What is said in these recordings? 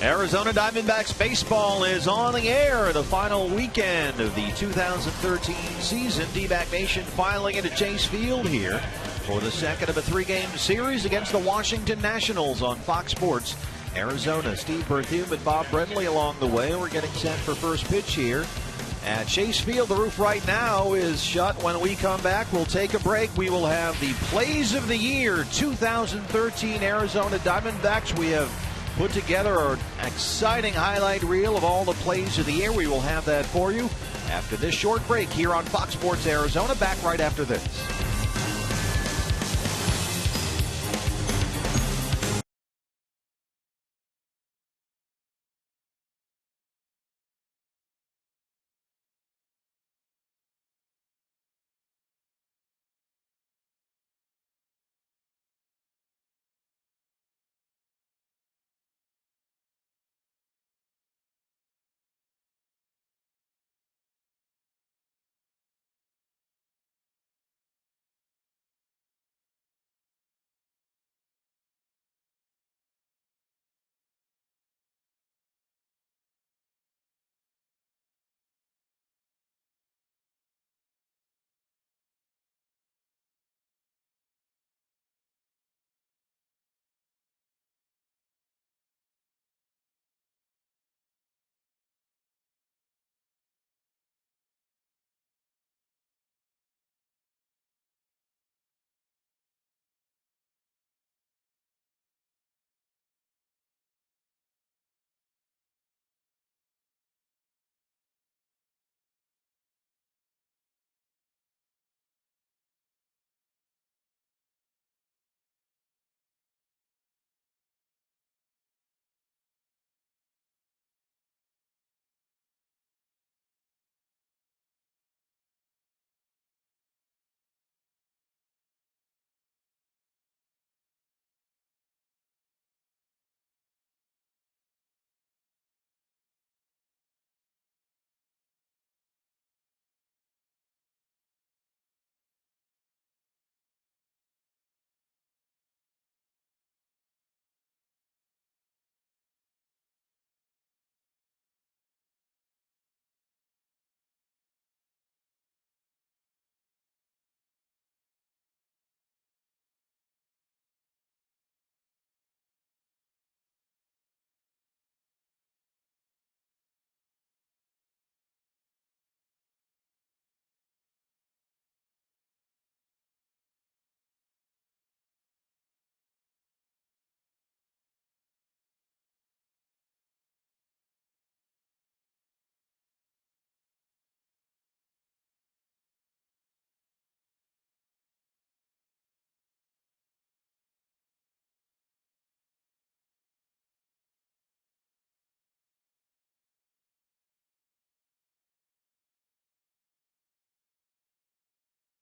Arizona Diamondbacks baseball is on the air. The final weekend of the 2013 season. D-back Nation filing into Chase Field here for the second of a three-game series against the Washington Nationals on Fox Sports Arizona. Steve Berthiaume and Bob Brentley along the way. We're getting set for first pitch here at Chase Field. The roof right now is shut. When we come back, we'll take a break. We will have the plays of the year 2013 Arizona Diamondbacks. We have put together an exciting highlight reel of all the plays of the year. We will have that for you after this short break here on Fox Sports Arizona. Back right after this.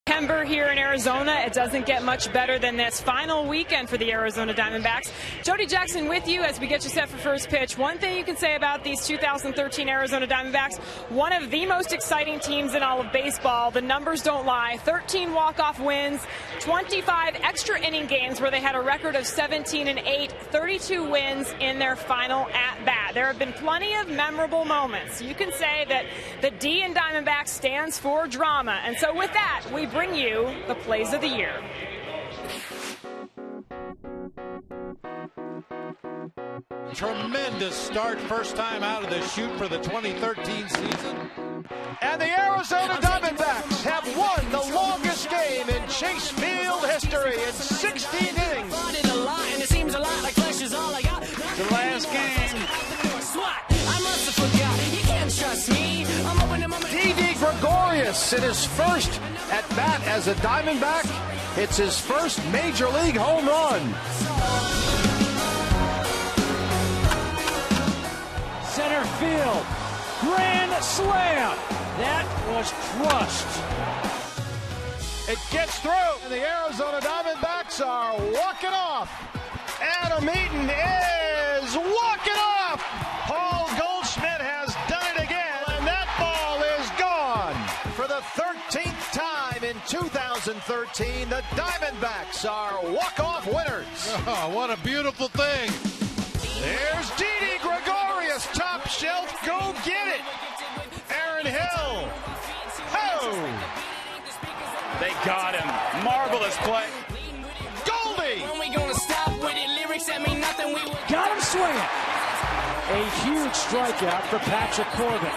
September here in Arizona. It doesn't get much better than this final weekend for the Arizona Diamondbacks. Jody Jackson with you as we get you set for first pitch. One thing you can say about these 2013 Arizona Diamondbacks, one of the most exciting teams in all of baseball. The numbers don't lie. 13 walk-off wins, 25 extra inning games where they had a record of 17-8, 32 wins in their final at-bat. There have been plenty of memorable moments. You can say that the D in Diamondbacks stands for drama. And so with that, we bring you the plays of the year. Tremendous start, first time out of the chute for the 2013 season. And the Arizona Diamondbacks have won the longest game in Chase Field history in 16 innings. The last game. D.D. Gregorius in his first at-bat as a Diamondback. It's his first Major League home run. Center field. Grand slam. That was crushed. It gets through, and the Arizona Diamondbacks are walking off. Adam Eaton is walking off. Paul Goldschmidt has done it again, and that ball is gone. For the 13th time in 2013, the Diamondbacks are walk-off winners. Oh, what a beautiful thing. There's D.D. Gregorius. shelf. Go get it. Aaron Hill. Ho! They got him. Marvelous play. Goldie. Got him swinging. A huge strikeout for Patrick Corbin.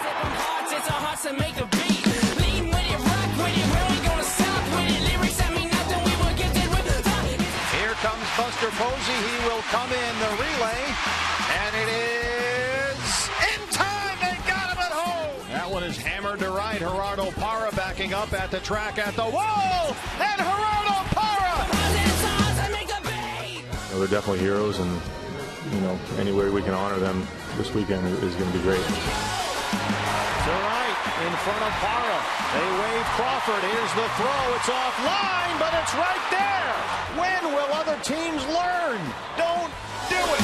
Here comes Buster Posey. He will come in the relay. And it is in time. They got him at home. That one is hammered to right. Gerardo Parra backing up at the track at the wall. And Gerardo Parra. They're definitely heroes, and any way we can honor them this weekend is going to be great. To right, in front of Parra. They wave Crawford. Here's the throw. It's offline, but it's right there. When will other teams learn? Don't do it.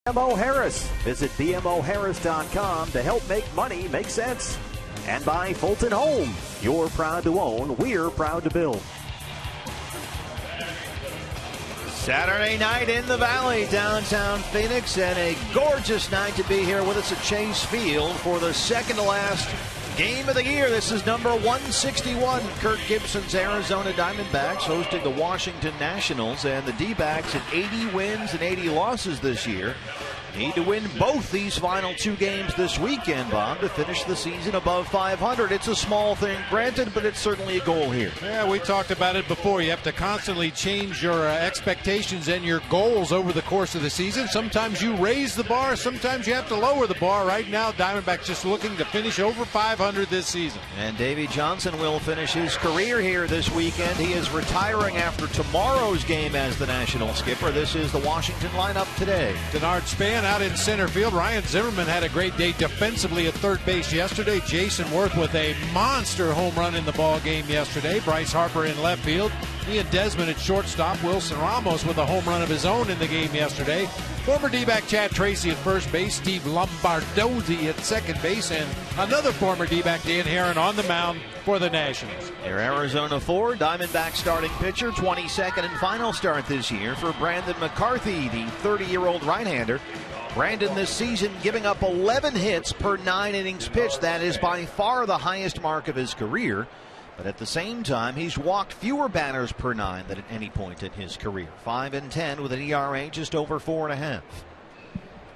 BMO Harris. Visit BMOHarris.com to help make money make sense. And by Fulton Home. You're proud to own. We're proud to build. Saturday night in the Valley, downtown Phoenix, and a gorgeous night to be here with us at Chase Field for the second to last game of the year. This is number 161. Kirk Gibson's Arizona Diamondbacks hosting the Washington Nationals, and the D-backs at 80 wins and 80 losses this year. Need to win both these final two games this weekend, Bob, to finish the season above 500. It's a small thing, granted, but it's certainly a goal here. Yeah, we talked about it before. You have to constantly change your expectations and your goals over the course of the season. Sometimes you raise the bar, sometimes you have to lower the bar. Right now, Diamondbacks just looking to finish over 500 this season. And Davey Johnson will finish his career here this weekend. He is retiring after tomorrow's game as the national skipper. This is the Washington lineup today. Denard Span out in center field. Ryan Zimmerman had a great day defensively at third base yesterday. Jason Worth with a monster home run in the ball game yesterday. Bryce Harper in left field. Ian Desmond at shortstop. Wilson Ramos with a home run of his own in the game yesterday. Former D-back Chad Tracy at first base. Steve Lombardozzi at second base. And another former D-back Dan Herron on the mound for the Nationals. Their Arizona 4 Diamondback starting pitcher, 22nd and final start this year for Brandon McCarthy, the 30-year-old right-hander. Brandon this season giving up 11 hits per 9 innings pitched. That is by far the highest mark of his career. But at the same time, he's walked fewer batters per 9 than at any point in his career. 5-10 with an ERA just over 4.5.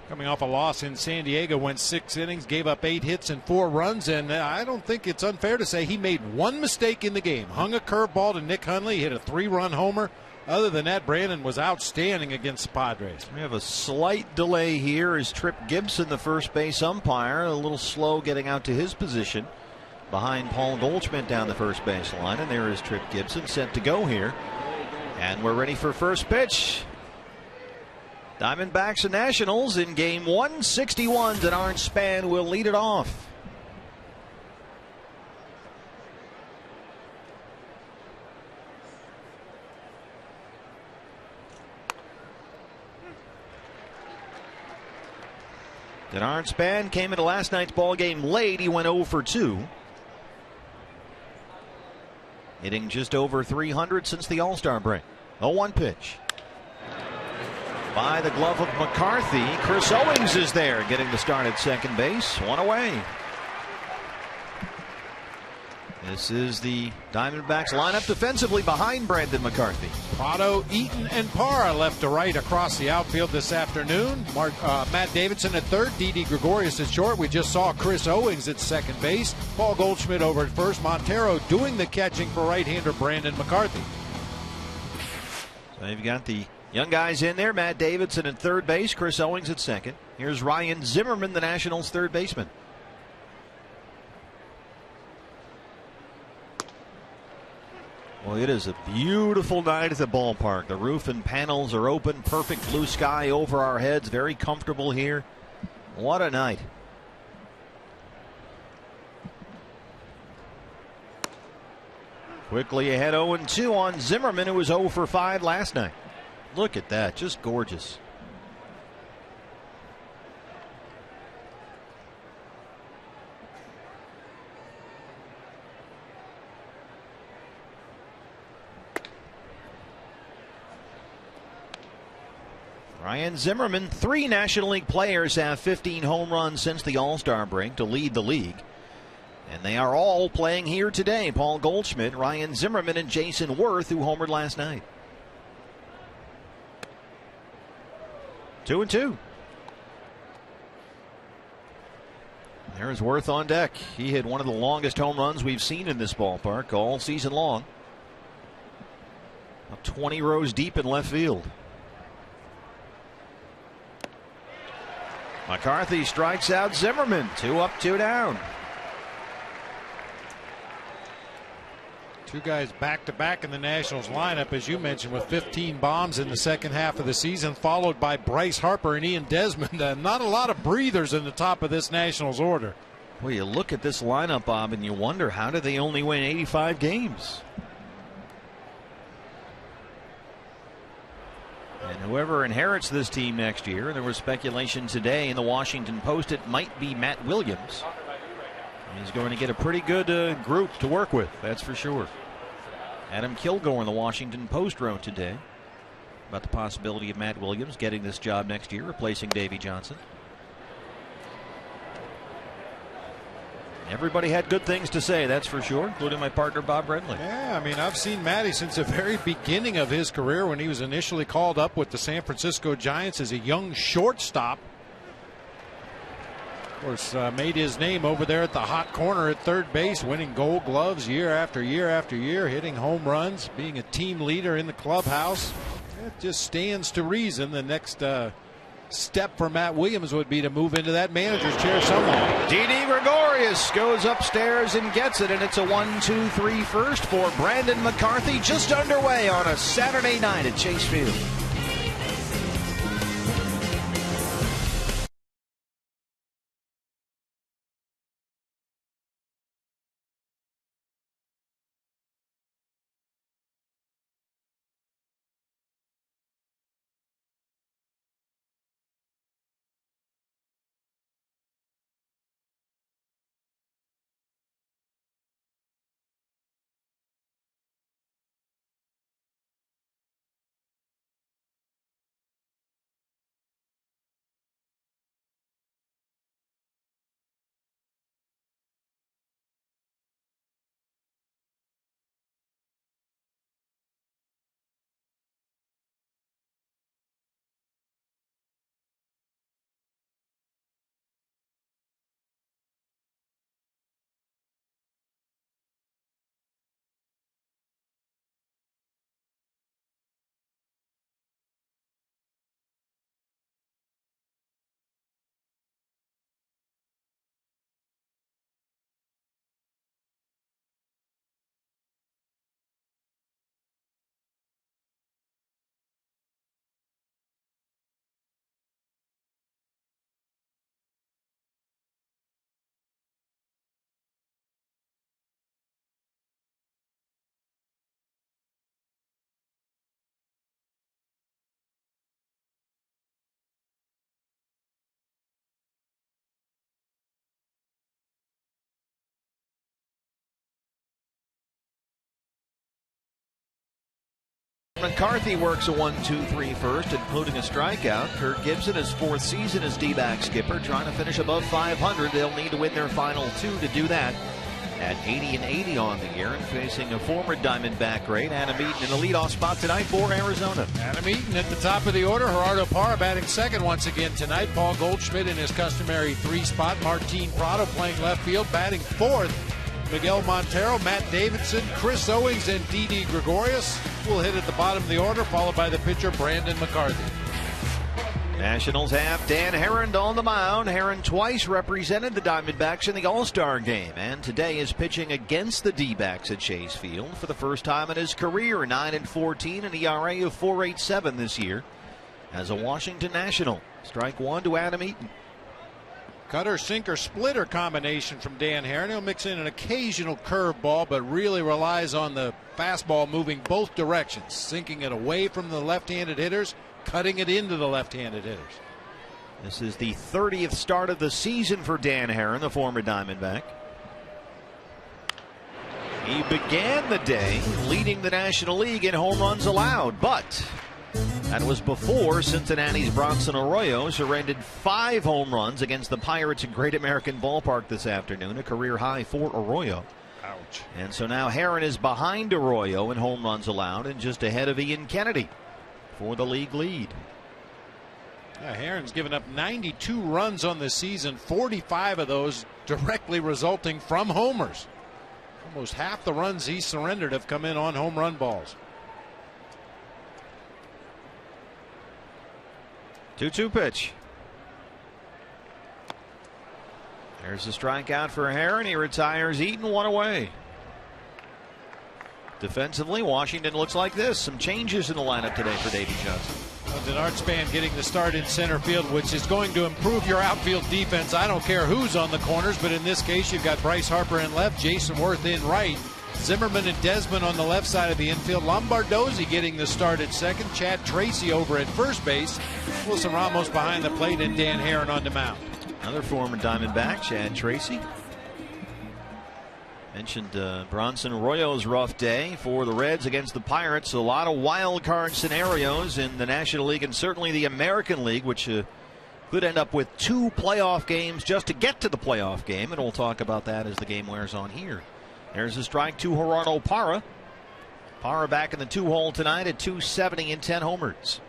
Coming off a loss in San Diego, went 6 innings, gave up 8 hits and 4 runs, and I don't think it's unfair to say he made one mistake in the game. Hung a curveball to Nick Hundley, hit a 3-run homer. Other than that, Brandon was outstanding against the Padres. We have a slight delay here as Trip Gibson, the first base umpire, a little slow getting out to his position behind Paul Goldschmidt down the first base line. And there is Trip Gibson set to go here. And we're ready for first pitch. Diamondbacks and Nationals in game 161. Denard Span will lead it off. Denard Span came into last night's ball game late. He went 0 for 2. Hitting just over 300 since the All-Star break. 0-1 pitch. By the glove of McCarthy. Chris Owings is there getting the start at second base. 1 away. This is the Diamondbacks lineup defensively behind Brandon McCarthy. Prado, Eaton, and Parra left to right across the outfield this afternoon. Matt Davidson at third, Didi Gregorius at short. We just saw Chris Owings at second base. Paul Goldschmidt over at first. Montero doing the catching for right-hander Brandon McCarthy. So you've got the young guys in there. Matt Davidson at third base, Chris Owings at second. Here's Ryan Zimmerman, the Nationals' third baseman. Well, it is a beautiful night at the ballpark. The roof and panels are open. Perfect blue sky over our heads. Very comfortable here. What a night. Quickly ahead 0-2 on Zimmerman, who was 0 for 5 last night. Look at that. Just gorgeous. Ryan Zimmerman, 3 National League players have 15 home runs since the All-Star break to lead the league. And they are all playing here today. Paul Goldschmidt, Ryan Zimmerman, and Jason Worth, who homered last night. 2-2. There's Worth on deck. He hit one of the longest home runs we've seen in this ballpark all season long. Up 20 rows deep in left field. McCarthy strikes out Zimmerman. 2 up, 2 down. 2 guys back-to-back in the Nationals lineup, as you mentioned, with 15 bombs in the second half of the season, followed by Bryce Harper and Ian Desmond. Not a lot of breathers in the top of this Nationals order. Well, you look at this lineup, Bob, and you wonder, how do they only win 85 games? And whoever inherits this team next year, there was speculation today in the Washington Post it might be Matt Williams. He's going to get a pretty good group to work with, that's for sure. Adam Kilgore in the Washington Post wrote today about the possibility of Matt Williams getting this job next year, replacing Davey Johnson. Everybody had good things to say, that's for sure, including my partner Bob Brenly. Yeah, I mean, I've seen Matty since the very beginning of his career when he was initially called up with the San Francisco Giants as a young shortstop. Of course, made his name over there at the hot corner at third base, winning Gold Gloves year after year after year, hitting home runs, being a team leader in the clubhouse. It just stands to reason the next step for Matt Williams would be to move into that manager's chair somewhere. Didi Gregorius goes upstairs and gets it, and it's a 1-2-3 first for Brandon McCarthy, just underway on a Saturday night at Chase Field. McCarthy works a 1-2-3 first, including a strikeout. Kirk Gibson, his 4th season as D-back skipper, trying to finish above 500. They'll need to win their final 2 to do that. At 80-80 on the year, and facing a former Diamondback great, Adam Eaton in the leadoff spot tonight for Arizona. Adam Eaton at the top of the order. Gerardo Parra batting second once again tonight. Paul Goldschmidt in his customary 3 spot. Martin Prado playing left field, batting 4th. Miguel Montero, Matt Davidson, Chris Owings, and Didi Gregorius will hit at the bottom of the order, followed by the pitcher Brandon McCarthy. Nationals have Dan Herron on the mound. Herron twice represented the Diamondbacks in the All-Star game, and today is pitching against the D-backs at Chase Field for the first time in his career. 9-14, an ERA of 4.87 this year as a Washington National. Strike 1 to Adam Eaton. Cutter, sinker, splitter combination from Dan Herron. He'll mix in an occasional curveball, but really relies on the fastball moving both directions, sinking it away from the left-handed hitters, cutting it into the left-handed hitters. This is the 30th start of the season for Dan Herron, the former Diamondback. He began the day leading the National League in home runs allowed, but that was before Cincinnati's Bronson Arroyo surrendered 5 home runs against the Pirates at Great American Ballpark this afternoon, a career high for Arroyo. Ouch. And so now Herron is behind Arroyo in home runs allowed and just ahead of Ian Kennedy for the league lead. Yeah, Herron's given up 92 runs on the season, 45 of those directly resulting from homers. Almost half the runs he surrendered have come in on home run balls. 2-2 pitch. There's a strikeout for Herron. He retires Eaton, 1 away. Defensively, Washington looks like this. Some changes in the lineup today for Davey Johnson. Well, Denard Span getting the start in center field, which is going to improve your outfield defense. I don't care who's on the corners, but in this case, you've got Bryce Harper in left, Jason Worth in right, Zimmerman and Desmond on the left side of the infield, Lombardozzi getting the start at second, Chad Tracy over at first base, Wilson Ramos behind the plate, and Dan Herron on the mound. Another former Diamondback, Chad Tracy. Mentioned Bronson Arroyo's rough day for the Reds against the Pirates. A lot of wild card scenarios in the National League and certainly the American League, which could end up with 2 playoff games just to get to the playoff game, and we'll talk about that as the game wears on here. There's a strike to Gerardo Parra. Parra back in the 2-hole tonight at .270 and 10 homers.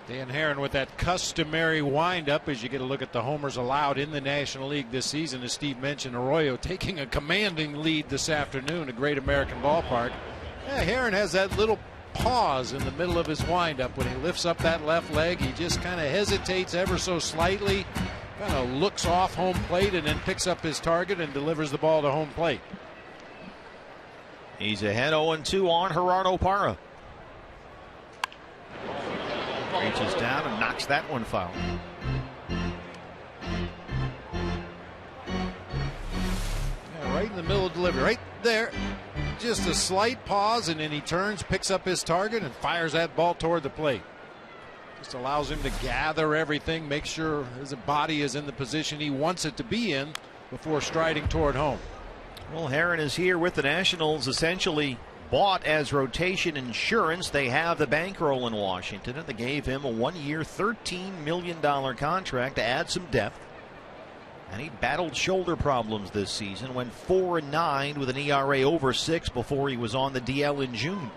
Dan Herron with that customary windup as you get a look at the homers allowed in the National League this season. As Steve mentioned, Arroyo taking a commanding lead this afternoon, a Great American Ballpark. Yeah, Herron has that little pause in the middle of his windup. When he lifts up that left leg, he just kind of hesitates ever so slightly, kind of looks off home plate, and then picks up his target and delivers the ball to home plate. He's ahead 0-2 on Gerardo Parra. Reaches down and knocks that one foul. Yeah, right in the middle of delivery, right there. Just a slight pause, and then he turns, picks up his target, and fires that ball toward the plate. Just allows him to gather everything, make sure his body is in the position he wants it to be in before striding toward home. Well, Herron is here with the Nationals, essentially bought as rotation insurance. They have the bankroll in Washington, and they gave him a 1-year, $13 million contract to add some depth. And he battled shoulder problems this season, went 4-9 with an ERA over 6 before he was on the DL in June.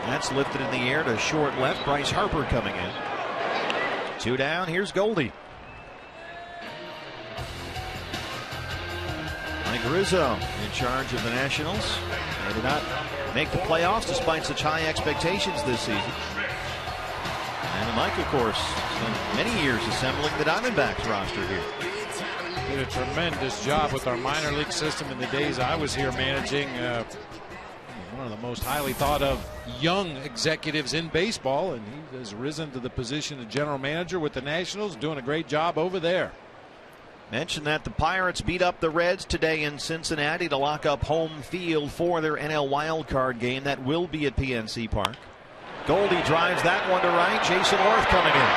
That's lifted in the air to short left. Bryce Harper coming in. 2 down. Here's Goldie. Mike Rizzo in charge of the Nationals. They did not make the playoffs despite such high expectations this season. And Mike, of course, spent many years assembling the Diamondbacks roster here. Did a tremendous job with our minor league system in the days I was here managing. One of the most highly thought of young executives in baseball, and he has risen to the position of general manager with the Nationals, doing a great job over there. Mentioned that the Pirates beat up the Reds today in Cincinnati to lock up home field for their NL wildcard game. That will be at PNC Park. Goldie drives that one to right. Jason Worth coming in.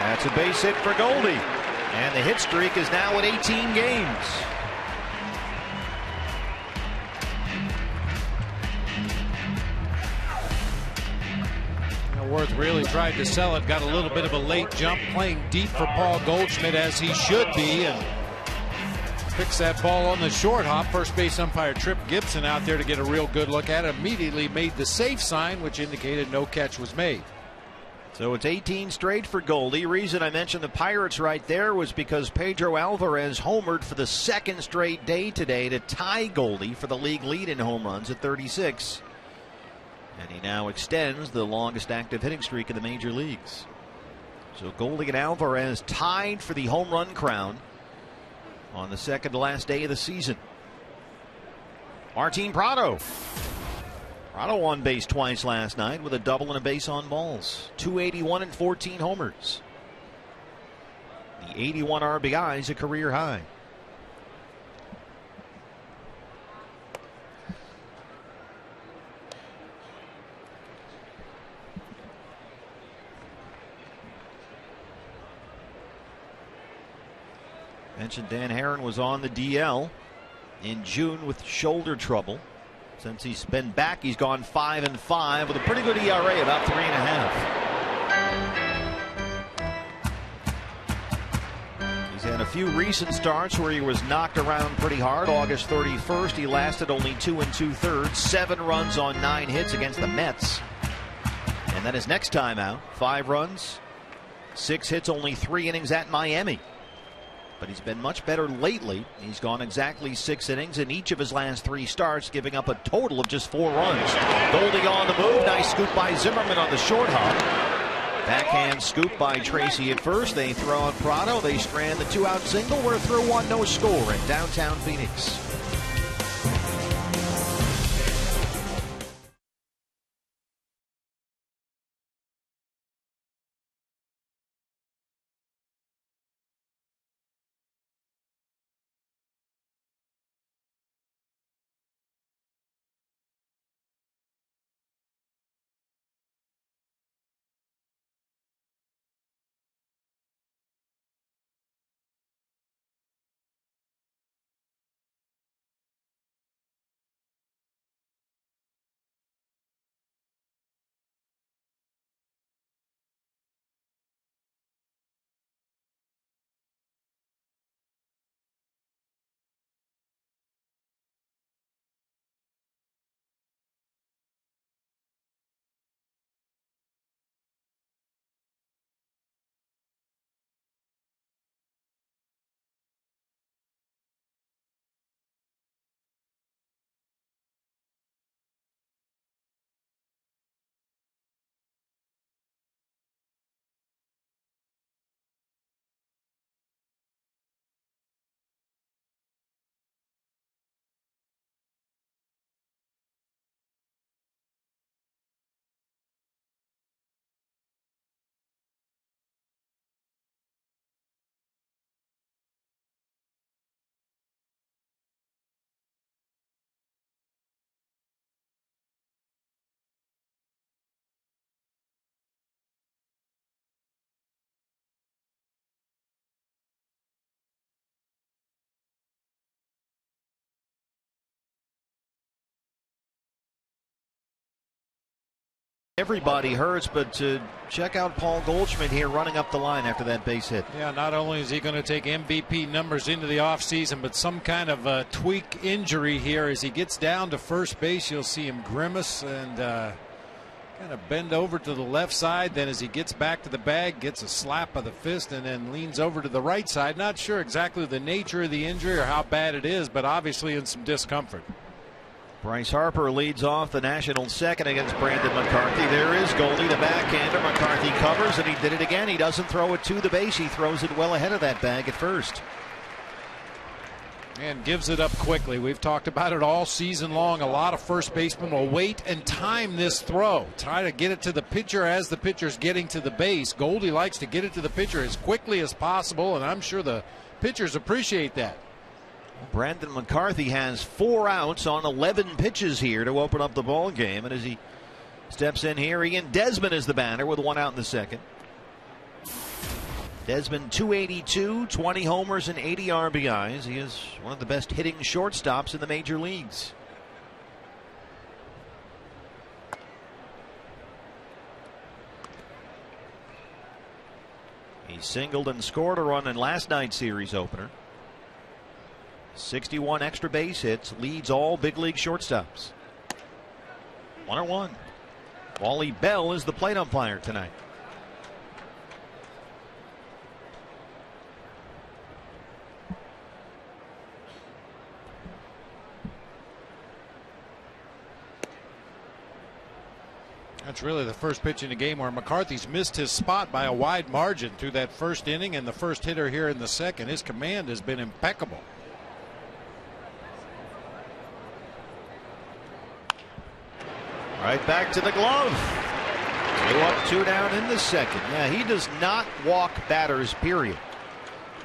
That's a base hit for Goldie. And the hit streak is now at 18 games. Worth really tried to sell it, got a little bit of a late jump, playing deep for Paul Goldschmidt as he should be, and picks that ball on the short hop. First base umpire Trip Gibson out there to get a real good look at it. Immediately made the safe sign, which indicated no catch was made. So it's 18 straight for Goldie. Reason I mentioned the Pirates right there was because Pedro Alvarez homered for the second straight day today to tie Goldie for the league lead in home runs at 36. And he now extends the longest active hitting streak in the major leagues. So Goldie and Alvarez tied for the home run crown on the second to last day of the season. Martin Prado. Prado on base twice last night with a double and a base on balls. 281 and 14 homers. The 81 RBI is a career high. Mentioned Dan Herron was on the DL in June with shoulder trouble. Since he's been back, he's gone 5-5 with a pretty good ERA, about 3.5. He's had a few recent starts where he was knocked around pretty hard. August 31st, he lasted only 2 2/3, 7 runs on 9 hits against the Mets. And then his next time out, 5 runs, 6 hits, only 3 innings at Miami. But he's been much better lately. He's gone exactly 6 innings in each of his last 3 starts, giving up a total of just 4 runs. Goldie on the move. Nice scoop by Zimmerman on the short hop. Backhand scoop by Tracy at first. They throw on Prado. They strand the 2-out single. We're through 1, no score in downtown Phoenix. Everybody hurts, but check out Paul Goldschmidt here running up the line after that base hit. Yeah, not only is he going to take MVP numbers into the offseason, but some kind of a tweak injury here. As he gets down to first base, you'll see him grimace and kind of bend over to the left side. Then as he gets back to the bag, gets a slap of the fist and then leans over to the right side. Not sure exactly the nature of the injury or how bad it is, but obviously in some discomfort. Bryce Harper leads off the Nationals second against Brandon McCarthy. There is Goldie, the backhander. McCarthy covers, and he did it again. He doesn't throw it to the base. He throws it well ahead of that bag at first. And gives it up quickly. We've talked about it all season long. A lot of first basemen will wait and time this throw. Try to get it to the pitcher as the pitcher's getting to the base. Goldie likes to get it to the pitcher as quickly as possible, and I'm sure the pitchers appreciate that. Brandon McCarthy has 4 outs on 11 pitches here to open up the ball game. And as he steps in here, Ian Desmond is the batter with 1 out in the second. Desmond, 282, 20 homers and 80 RBIs. He is one of the best hitting shortstops in the major leagues. He singled and scored a run in last night's series opener. 61 extra base hits, leads all big league shortstops. 1-1. Wally Bell is the plate umpire tonight. That's really the first pitch in the game where McCarthy's missed his spot by a wide margin through that first inning, and the first hitter here in the second. His command has been impeccable. Right back to the glove. 2 up, 2 down in the second. Yeah, he does not walk batters, period.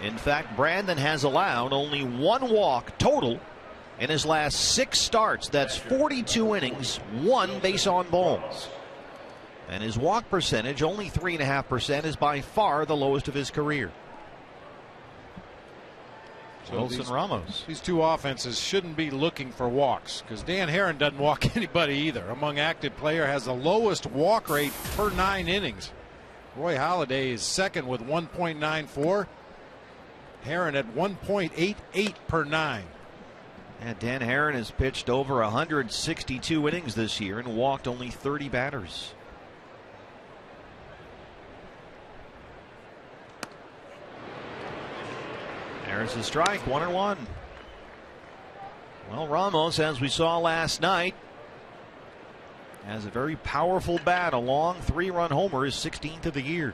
In fact, Brandon has allowed only 1 walk total in his last 6 starts. That's 42 innings, 1 base on balls. And his walk percentage, only 3.5%, is by far the lowest of his career. So Wilson Ramos. These 2 offenses shouldn't be looking for walks, because Dan Herron doesn't walk anybody either. Among active player, has the lowest walk rate per 9 innings. Roy Halladay is second with 1.94. Herron at 1.88 per 9. And Dan Herron has pitched over 162 innings this year and walked only 30 batters. There's a strike, 1-1. Well, Ramos, as we saw last night, has a very powerful bat. A long 3-run homer, his 16th of the year.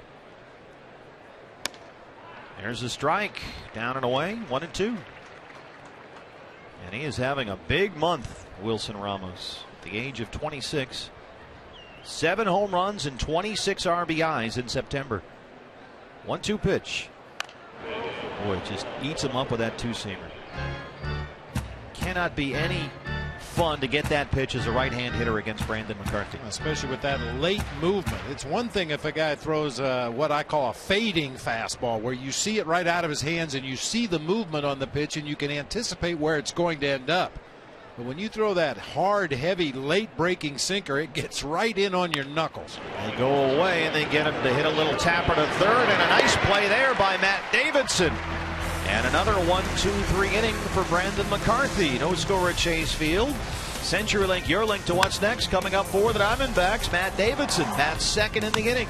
There's a strike, down and away, 1-2. And he is having a big month, Wilson Ramos, at the age of 26. 7 home runs and 26 RBIs in September. 1-2 pitch. Boy, just eats him up with that 2-seamer. Cannot be any fun to get that pitch as a right-hand hitter against Brandon McCarthy. Especially with that late movement. It's one thing if a guy throws what I call a fading fastball, where you see it right out of his hands and you see the movement on the pitch and you can anticipate where it's going to end up. But when you throw that hard, heavy, late-breaking sinker, it gets right in on your knuckles. They go away, and they get him to hit a little tapper to third, and a nice play there by Matt Davidson. And another 1-2-3 inning for Brandon McCarthy. No score at Chase Field. CenturyLink, your link to what's next. Coming up for the Diamondbacks, Matt Davidson. Matt's second in the inning.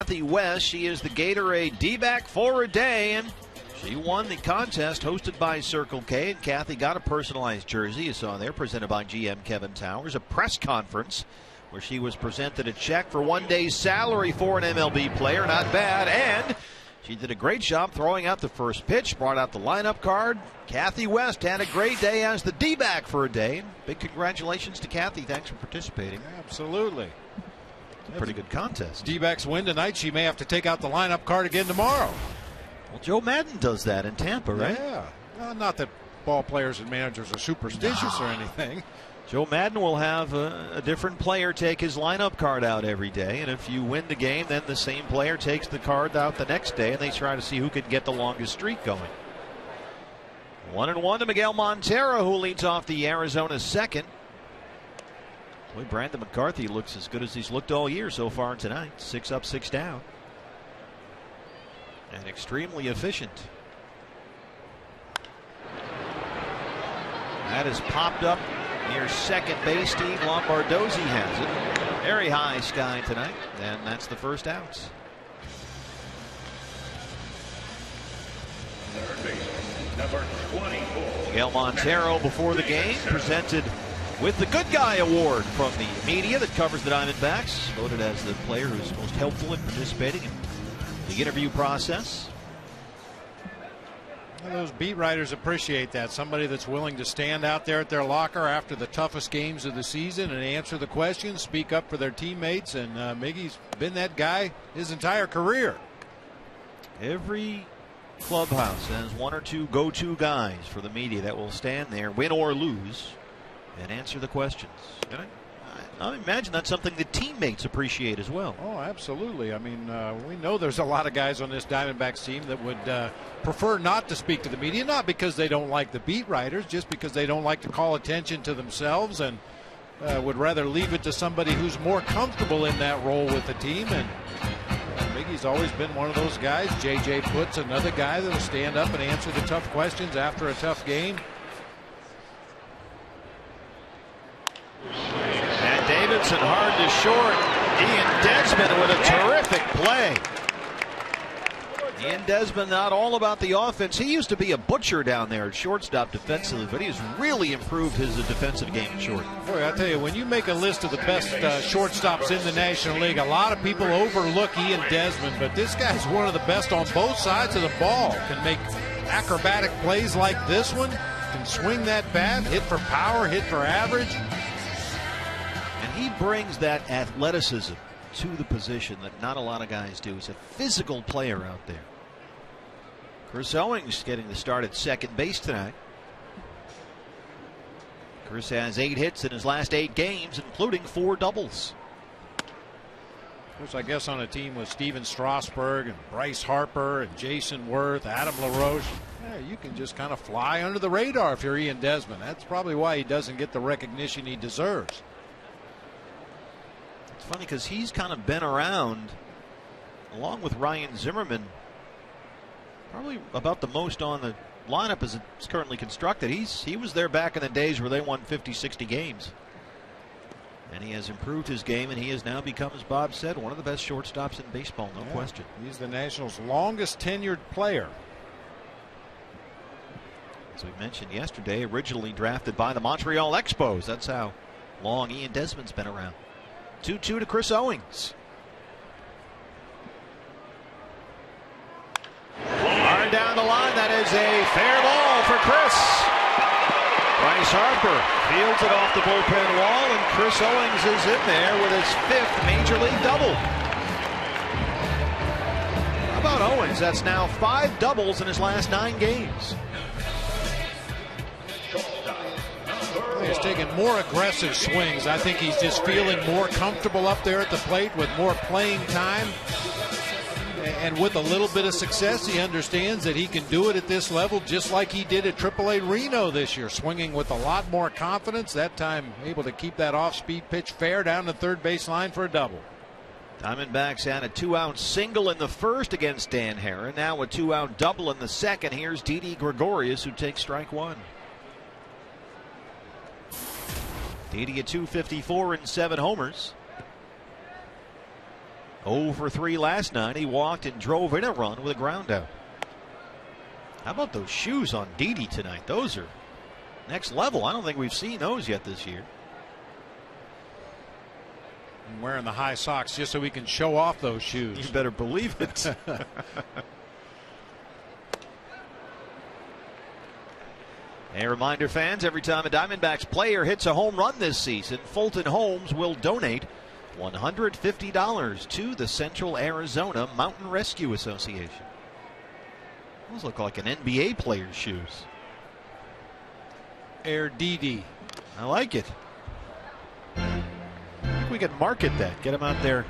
Kathy West. She is the Gatorade D-back for a day, and she won the contest hosted by Circle K. And Kathy got a personalized jersey you saw there, presented by GM Kevin Towers. A press conference where she was presented a check for 1 day's salary for an MLB player. Not bad. And she did a great job throwing out the first pitch, brought out the lineup card. Kathy West had a great day as the D-back for a day. Big congratulations to Kathy. Thanks for participating. Absolutely. Pretty good contest. D-backs win tonight. She may have to take out the lineup card again tomorrow. Well, Joe Madden does that in Tampa, right? Yeah. Well, not that ball players and managers are superstitious or anything. Joe Madden will have a different player take his lineup card out every day, and if you win the game, then the same player takes the card out the next day, and they try to see who can get the longest streak going. 1-1 to Miguel Montero, who leads off the Arizona second. Boy, Brandon McCarthy looks as good as he's looked all year so far tonight. 6 up, 6 down. And extremely efficient. That is popped up near second base. Steve Lombardozzi has it. Very high sky tonight, and that's the first out. Third baseman, number 24. Miguel Montero before the game presented with the Good Guy Award from the media that covers the Diamondbacks. Voted as the player who's most helpful in participating in the interview process. Well, those beat writers appreciate that. Somebody that's willing to stand out there at their locker after the toughest games of the season and answer the questions, speak up for their teammates. And Miggy's been that guy his entire career. Every clubhouse has one or two go-to guys for the media that will stand there, win or lose, and answer the questions. And I imagine that's something that teammates appreciate as well. Oh, absolutely. I mean, we know there's a lot of guys on this Diamondbacks team that would prefer not to speak to the media, not because they don't like the beat writers, just because they don't like to call attention to themselves and would rather leave it to somebody who's more comfortable in that role with the team. And Miggy's always been one of those guys. J.J. Putt's another guy that will stand up and answer the tough questions after a tough game. And Davidson hard to short. Ian Desmond with a terrific play. Ian Desmond not all about the offense. He used to be a butcher down there at shortstop defensively, but he's really improved his defensive game at short. Boy, I tell you, when you make a list of the best shortstops in the National League, a lot of people overlook Ian Desmond, but this guy's one of the best on both sides of the ball. Can make acrobatic plays like this one, can swing that bat, hit for power, hit for average. And he brings that athleticism to the position that not a lot of guys do. He's a physical player out there. Chris Owings getting the start at second base tonight. Chris has 8 hits in his last 8 games, including 4 doubles. Of course, I guess on a team with Steven Strasburg and Bryce Harper and Jason Worth, Adam LaRoche, you can just kind of fly under the radar if you're Ian Desmond. That's probably why he doesn't get the recognition he deserves. It's funny because he's kind of been around, along with Ryan Zimmerman, probably about the most on the lineup as it's currently constructed. He was there back in the days where they won 50, 60 games. And he has improved his game, and he has now become, as Bob said, one of the best shortstops in baseball, no question. He's the Nationals' longest tenured player. As we mentioned yesterday, originally drafted by the Montreal Expos. That's how long Ian Desmond's been around. 2-2 to Chris Owings. Hard down the line. That is a fair ball for Chris. Bryce Harper fields it off the bullpen wall, and Chris Owings is in there with his 5th major league double. How about Owings? That's now 5 doubles in his last 9 games. He's taking more aggressive swings. I think he's just feeling more comfortable up there at the plate with more playing time. And with a little bit of success, he understands that he can do it at this level just like he did at AAA Reno this year, swinging with a lot more confidence. That time able to keep that off-speed pitch fair down the third base line for a double. Diamondbacks had a 2-out single in the first against Dan Herron. Now a 2-out double in the second. Here's Didi Gregorius, who takes strike 1. Didi at .254 and 7 homers. 0 for 3 last night. He walked and drove in a run with a ground out. How about those shoes on Didi tonight? Those are next level. I don't think we've seen those yet this year. And wearing the high socks just so we can show off those shoes. You better believe it. A reminder, fans, every time a Diamondbacks player hits a home run this season, Fulton Homes will donate $150 to the Central Arizona Mountain Rescue Association. Those look like an NBA player's shoes. Air Didi. I like it. I think we could market that. Get them out there.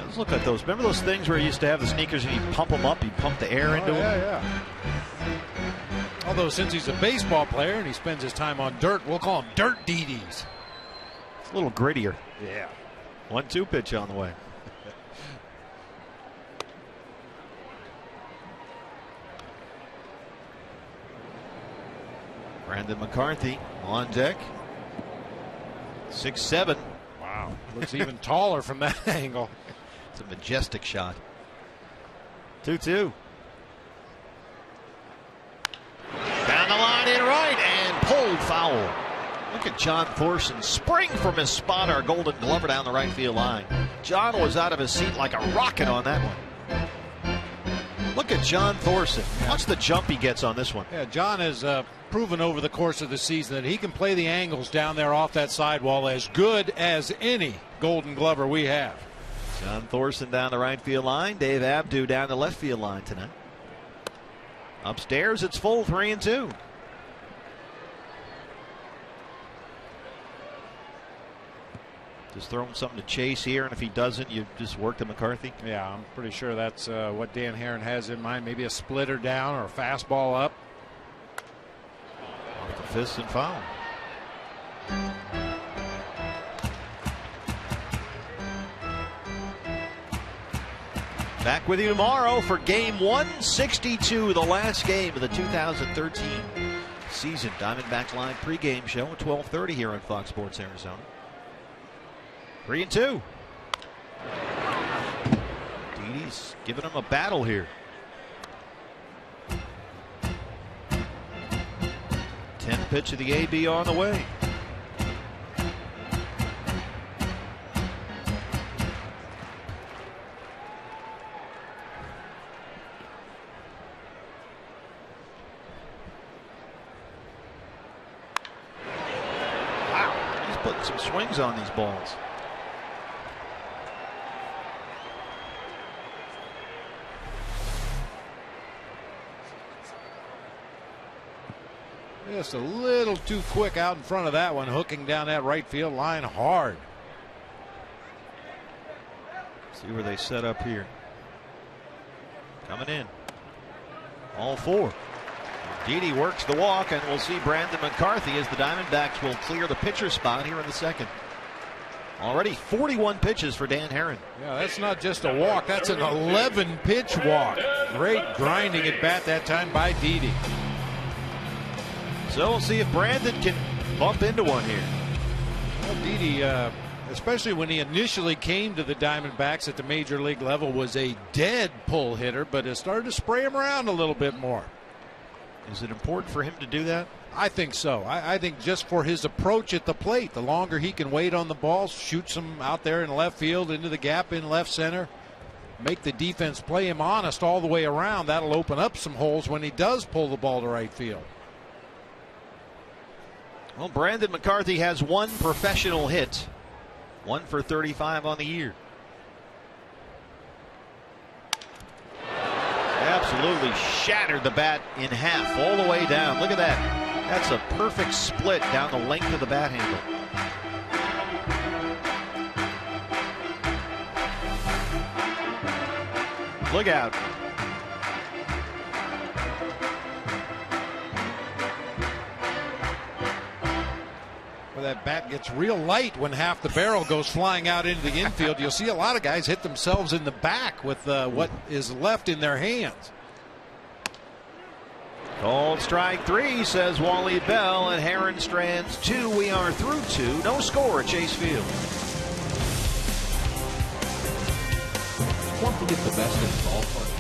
Those look like those. Remember those things where you used to have the sneakers and you pump them up, you pump the air into them? Yeah. Although since he's a baseball player and he spends his time on dirt, we'll call him Dirt Didis. It's a little grittier. Yeah. 1-2 pitch on the way. Brandon McCarthy on deck. 6'7". Wow. Looks even taller from that angle. It's a majestic shot. 2-2. Down the line in right and pulled foul. Look at John Thorson spring from his spot, our Golden Glover down the right field line. John was out of his seat like a rocket on that one. Look at John Thorson. Watch the jump he gets on this one. Yeah, John has proven over the course of the season that he can play the angles down there off that sidewall as good as any Golden Glover we have. John Thorson down the right field line. Dave Abdu down the left field line tonight. Upstairs, it's full 3-2. Just throw him something to chase here, and if he doesn't, you just work to McCarthy. Yeah, I'm pretty sure that's what Dan Herron has in mind. Maybe a splitter down or a fastball up. Off the fist and foul. Back with you tomorrow for Game 162, the last game of the 2013 season. Diamondbacks Live pregame show at 12:30 here on Fox Sports Arizona. 3-2. Didi's giving him a battle here. 10th pitch of the AB on the way. Wow, he's putting some swings on these balls. Just a little too quick out in front of that one, hooking down that right field line hard. See where they set up here. Coming in. All four. Didi works the walk, and we'll see Brandon McCarthy as the Diamondbacks will clear the pitcher spot here in the second. Already 41 pitches for Dan Herron. Yeah, that's not just a walk. That's an 11-pitch walk. Great grinding at bat that time by Didi. So we'll see if Brandon can bump into one here. Well, Didi, especially when he initially came to the Diamondbacks at the major league level, was a dead pull hitter, but has started to spray him around a little bit more. Is it important for him to do that? I think so. I think just for his approach at the plate, the longer he can wait on the ball, shoot some out there in left field, into the gap in left center, make the defense play him honest all the way around, that'll open up some holes when he does pull the ball to right field. Well, Brandon McCarthy has one professional hit, 1 for 35 on the year. Absolutely shattered the bat in half all the way down. Look at that. That's a perfect split down the length of the bat handle. Look out. Well, that bat gets real light when half the barrel goes flying out into the infield. You'll see a lot of guys hit themselves in the back with what is left in their hands. Called strike 3, says Wally Bell, and Herron strands 2. We are through 2. No score at Chase Field. get the best in the ballpark.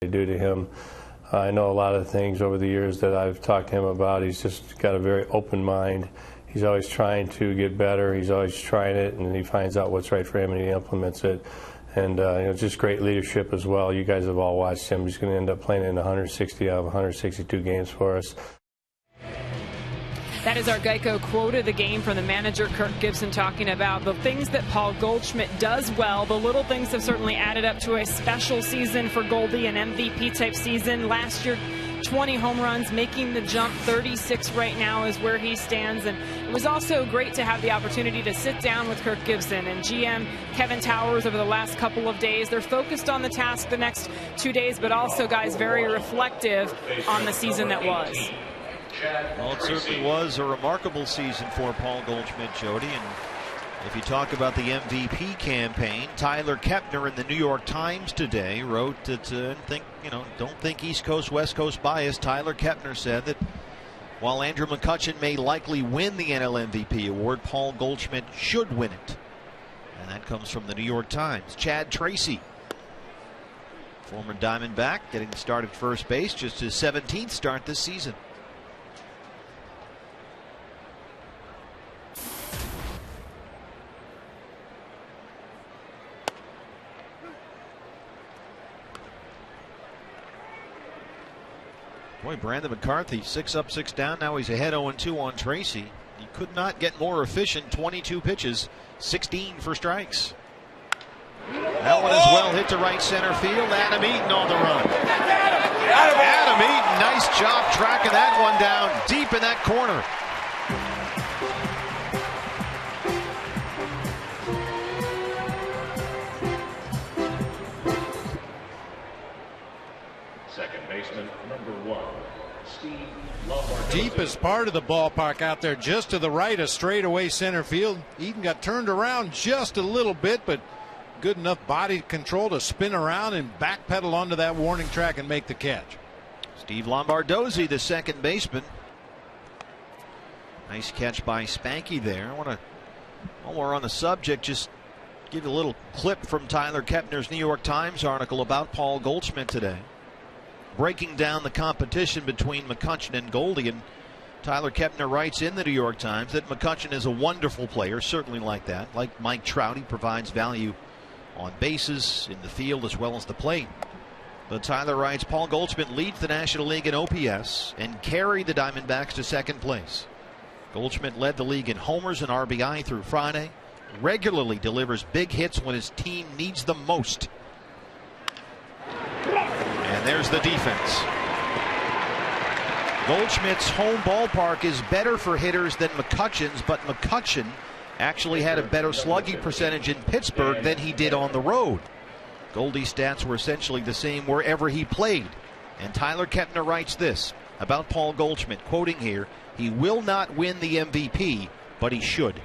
They do to him. I know a lot of things over the years that I've talked to him about. He's just got a very open mind. He's always trying to get better. He's always trying it, and he finds out what's right for him, and he implements it. And just great leadership as well. You guys have all watched him. He's going to end up playing in 160 out of 162 games for us. That is our Geico quote of the game from the manager, Kirk Gibson, talking about the things that Paul Goldschmidt does well. The little things have certainly added up to a special season for Goldie, an MVP-type season. Last year, 20 home runs, making the jump. 36 right now is where he stands. And it was also great to have the opportunity to sit down with Kirk Gibson and GM Kevin Towers over the last couple of days. They're focused on the task the next 2 days, but also, guys, very reflective on the season that was. Well, it certainly was a remarkable season for Paul Goldschmidt, Jody. And if you talk about the MVP campaign, Tyler Kepner in the New York Times today wrote that don't think East Coast, West Coast bias. Tyler Kepner said that while Andrew McCutchen may likely win the NL MVP award, Paul Goldschmidt should win it. And that comes from the New York Times. Chad Tracy, former Diamondback, getting the start at first base, just his 17th start this season. Boy, Brandon McCarthy, 6 up, 6 down. Now he's ahead 0-2 on Tracy. He could not get more efficient. 22 pitches, 16 for strikes. That one is well hit to right center field. Adam Eaton on the run. Adam Eaton, nice job tracking that one down deep in that corner. Second baseman, number 1, Steve Lombard. Deepest part of the ballpark out there, just to the right of straightaway center field. Eaton got turned around just a little bit, but good enough body control to spin around and backpedal onto that warning track and make the catch. Steve Lombardozzi, the second baseman. Nice catch by Spanky there. While we're on the subject, just give a little clip from Tyler Kepner's New York Times article about Paul Goldschmidt today, breaking down the competition between McCutchen and Goldie. And Tyler Kepner writes in the New York Times that McCutchen is a wonderful player, certainly like that. Like Mike Trout, he provides value on bases, in the field, as well as the plate. But Tyler writes, Paul Goldschmidt leads the National League in OPS and carried the Diamondbacks to second place. Goldschmidt led the league in homers and RBI through Friday, regularly delivers big hits when his team needs them most. And there's the defense. Goldschmidt's home ballpark is better for hitters than McCutchen's, but McCutchen actually had a better slugging percentage in Pittsburgh than he did on the road. Goldie's stats were essentially the same wherever he played. And Tyler Kepner writes this about Paul Goldschmidt, quoting here, "He will not win the MVP, but he should."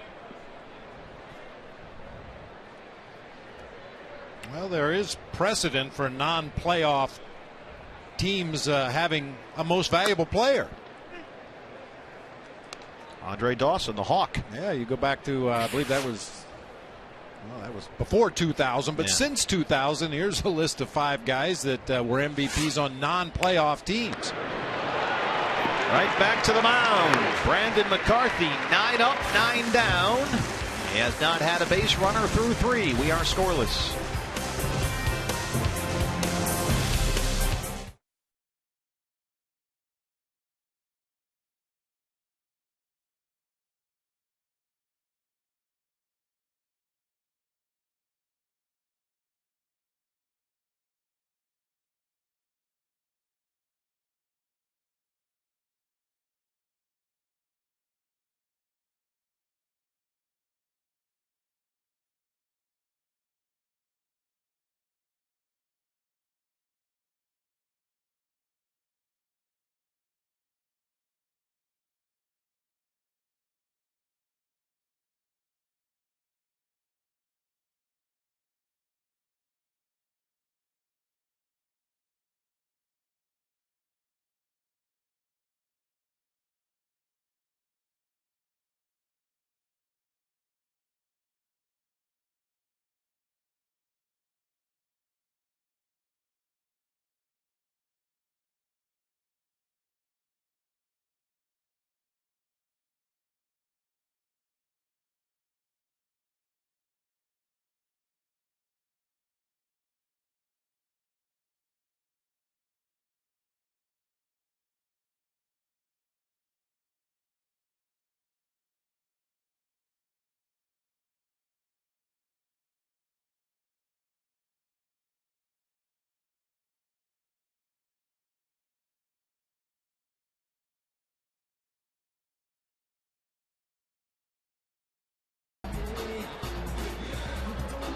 Well, there is precedent for non-playoff teams having a most valuable player. Andre Dawson, the Hawk. Yeah, you go back to I believe that was before 2000, but since 2000, here's a list of 5 guys that were MVPs on non-playoff teams. Right back to the mound. Brandon McCarthy, 9 up, 9 down. He has not had a base runner through 3. We are scoreless.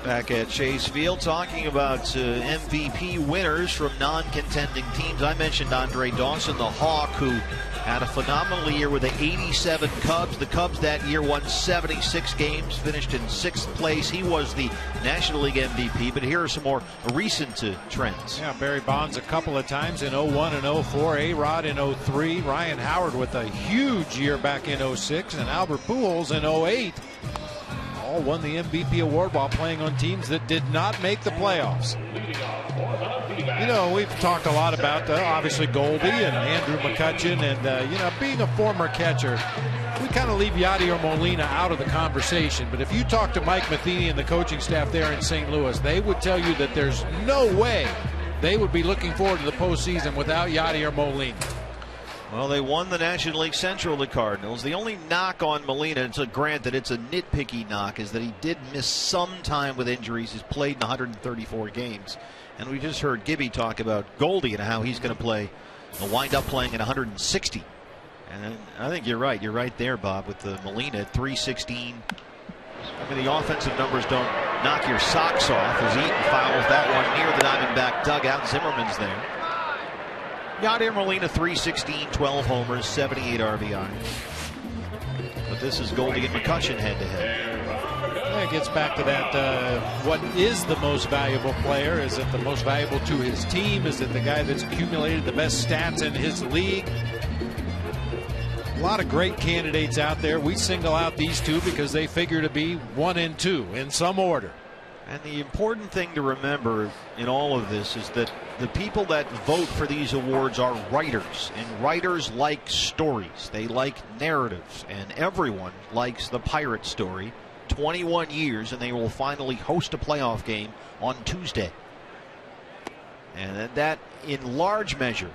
Back at Chase Field, talking about MVP winners from non-contending teams. I mentioned Andre Dawson, the Hawk, who had a phenomenal year with the 87 Cubs. The Cubs that year won 76 games, finished in 6th place. He was the National League MVP, but here are some more recent trends. Yeah, Barry Bonds a couple of times in 01 and 04, A-Rod in 03, Ryan Howard with a huge year back in 06, and Albert Pujols in 08. All won the MVP award while playing on teams that did not make the playoffs. You know, we've talked a lot about obviously Goldie and Andrew McCutchen, and you know, being a former catcher, we kind of leave Yadier Molina out of the conversation. But if you talk to Mike Matheny and the coaching staff there in St. Louis, they would tell you that there's no way they would be looking forward to the postseason without Yadier Molina. Well, they won the National League Central, the Cardinals. The only knock on Molina, granted it's a nitpicky knock, is that he did miss some time with injuries. He's played in 134 games. And we just heard Gibby talk about Goldie and how he's going to play, wind up playing at 160. And I think you're right. You're right there, Bob, with the Molina at 316. I mean, the offensive numbers don't knock your socks off as Eaton fouls that one near the Diamondback dugout. Zimmerman's there. Yadier Molina, 316, 12 homers, 78 RBI. But this is Goldie and McCutchen head-to-head. Yeah, it gets back to that, what is the most valuable player? Is it the most valuable to his team? Is it the guy that's accumulated the best stats in his league? A lot of great candidates out there. We single out these two because they figure to be 1 and 2 in some order. And the important thing to remember in all of this is that the people that vote for these awards are writers, and writers like stories. They like narratives, and everyone likes the Pirate story. 21 years, and they will finally host a playoff game on Tuesday. And that, in large measure,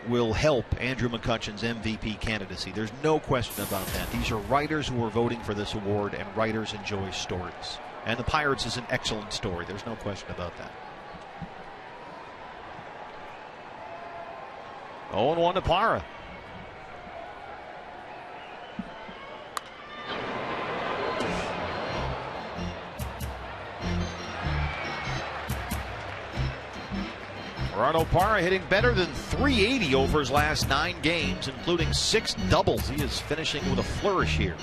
will help Andrew McCutchen's MVP candidacy. There's no question about that. These are writers who are voting for this award, and writers enjoy stories. And the Pirates is an excellent story. There's no question about that. 0-1 to Parra. Gerardo Parra hitting better than 380 over his last 9 games, including 6 doubles. He is finishing with a flourish here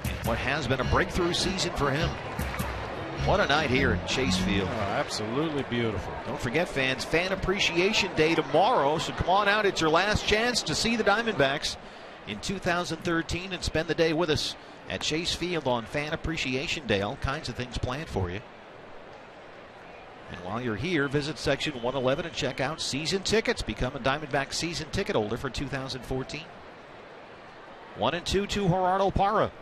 in what has been a breakthrough season for him. What a night here in Chase Field. Oh, absolutely beautiful. Don't forget, fans, Fan Appreciation Day tomorrow, so come on out. It's your last chance to see the Diamondbacks in 2013 and spend the day with us at Chase Field on Fan Appreciation Day. All kinds of things planned for you. And while you're here, visit section 111 and check out season tickets. Become a Diamondback season ticket holder for 2014. 1-2 to Gerardo Parra.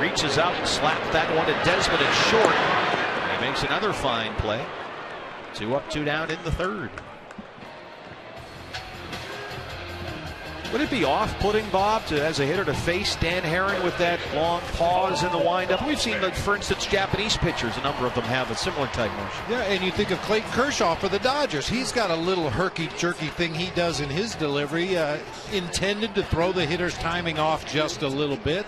Reaches out and slaps that one to Desmond and short. He makes another fine play. 2 up, 2 down in the third. Would it be off-putting, Bob, as a hitter to face Dan Herron with that long pause in the windup? We've seen, for instance, Japanese pitchers, a number of them have a similar type motion. Yeah, and you think of Clayton Kershaw for the Dodgers. He's got a little herky-jerky thing he does in his delivery, intended to throw the hitter's timing off just a little bit.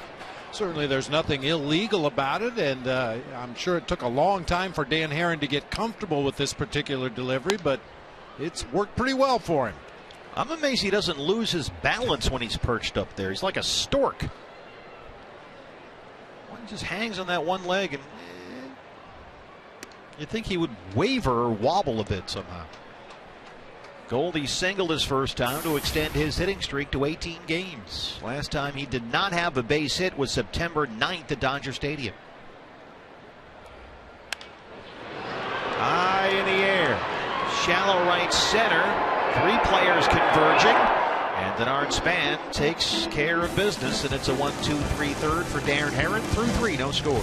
Certainly there's nothing illegal about it, and I'm sure it took a long time for Dan Herron to get comfortable with this particular delivery, but it's worked pretty well for him. I'm amazed he doesn't lose his balance when he's perched up there. He's like a stork. One just hangs on that one leg, and you'd think he would waver or wobble a bit somehow. Goldie singled his first time to extend his hitting streak to 18 games. Last time he did not have a base hit was September 9th at Dodger Stadium. High in the air. Shallow right center. 3 players converging. And Denard Span takes care of business. And it's a 1-2-3 third for Darren Herron. Through 3, no score.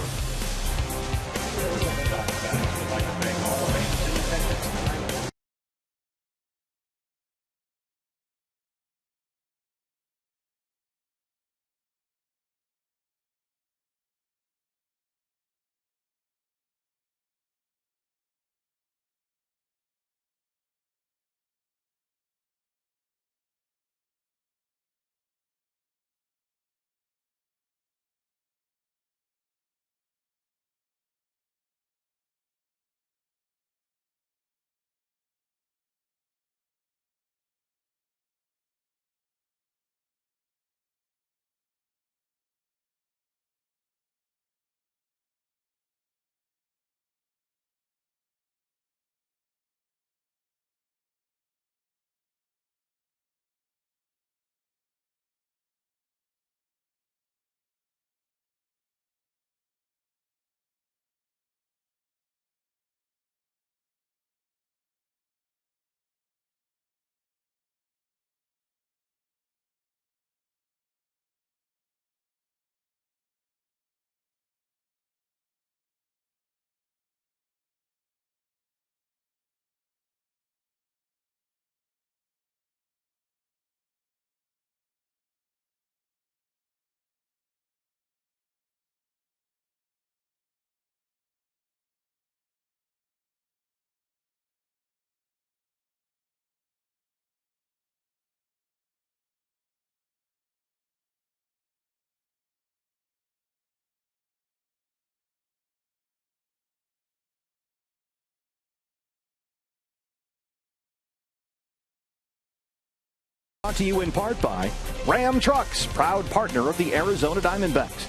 Brought to you in part by Ram Trucks, proud partner of the Arizona Diamondbacks.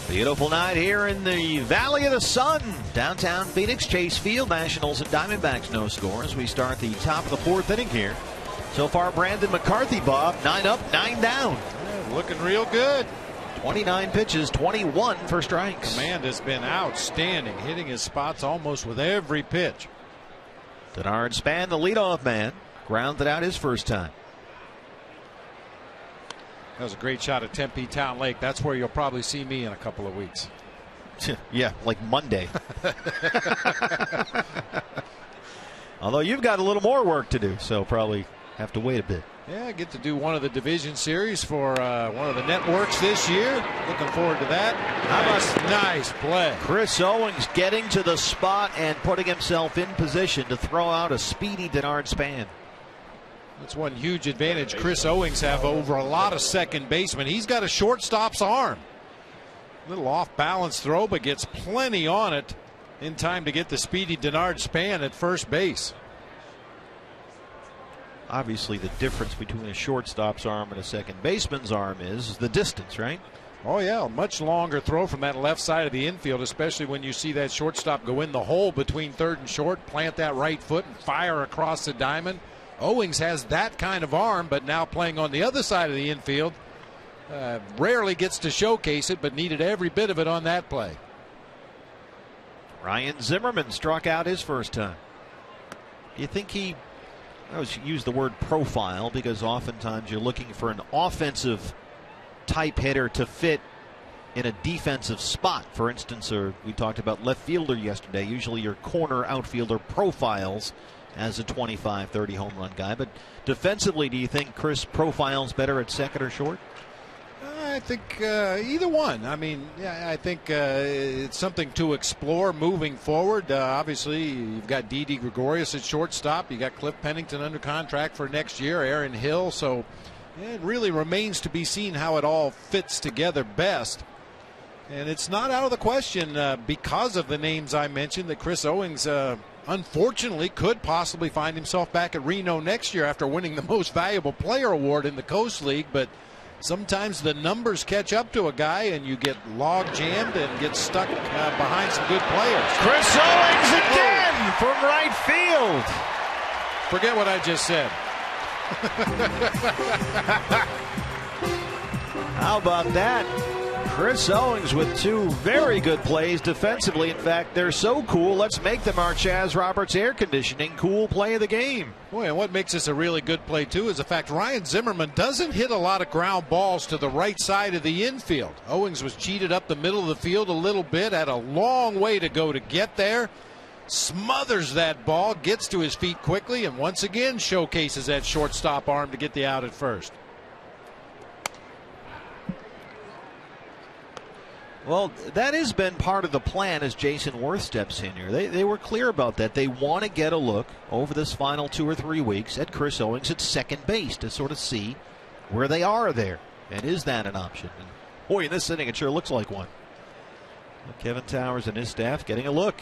Beautiful night here in the Valley of the Sun. Downtown Phoenix, Chase Field. Nationals and Diamondbacks no score as we start the top of the 4th inning here. So far, Brandon McCarthy, Bob, 9 up, 9 down. Yeah, looking real good. 29 pitches, 21 for strikes. Command has been outstanding, hitting his spots almost with every pitch. Denard Span, the leadoff man, grounded out his first time. That was a great shot at Tempe Town Lake. That's where you'll probably see me in a couple of weeks. Yeah, like Monday. Although you've got a little more work to do, so probably have to wait a bit. Yeah, I get to do one of the division series for one of the networks this year. Looking forward to that. How about nice play? Chris Owings getting to the spot and putting himself in position to throw out a speedy Denard Span. That's one huge advantage Chris Owings have over a lot of second basemen. He's got a shortstop's arm. Little off balance throw, but gets plenty on it in time to get the speedy Denard Span at first base. Obviously, the difference between a shortstop's arm and a second baseman's arm is the distance, right? Oh, yeah, a much longer throw from that left side of the infield, especially when you see that shortstop go in the hole between third and short, plant that right foot, and fire across the diamond. Owings has that kind of arm, but now playing on the other side of the infield. Rarely gets to showcase it, but needed every bit of it on that play. Ryan Zimmerman struck out his first time. Do you think I always use the word profile because oftentimes you're looking for an offensive type hitter to fit in a defensive spot. For instance, we talked about left fielder yesterday. Usually your corner outfielder profiles as a 25-30 home run guy. But defensively, do you think Chris profiles better at second or short? I think either one. I mean, yeah, I think it's something to explore moving forward. Obviously, you've got Didi Gregorius at shortstop. You got Cliff Pennington under contract for next year, Aaron Hill. So it really remains to be seen how it all fits together best. And it's not out of the question because of the names I mentioned that Chris Owings unfortunately could possibly find himself back at Reno next year after winning the Most Valuable Player award in the Coast League. But sometimes the numbers catch up to a guy and you get log jammed and get stuck behind some good players. Chris Owings again from right field. Forget what I just said. How about that? Chris Owings with two very good plays defensively. In fact, they're so cool, let's make them our Chaz Roberts air conditioning cool play of the game. Boy, and what makes this a really good play, too, is the fact Ryan Zimmerman doesn't hit a lot of ground balls to the right side of the infield. Owings was cheated up the middle of the field a little bit, had a long way to go to get there. Smothers that ball, gets to his feet quickly, and once again showcases that shortstop arm to get the out at first. Well, that has been part of the plan as Jason Worth steps in here. They were clear about that. They want to get a look over this final 2 or 3 weeks at Chris Owings at second base to sort of see where they are there. And is that an option? And boy, in this inning, it sure looks like one. Kevin Towers and his staff getting a look.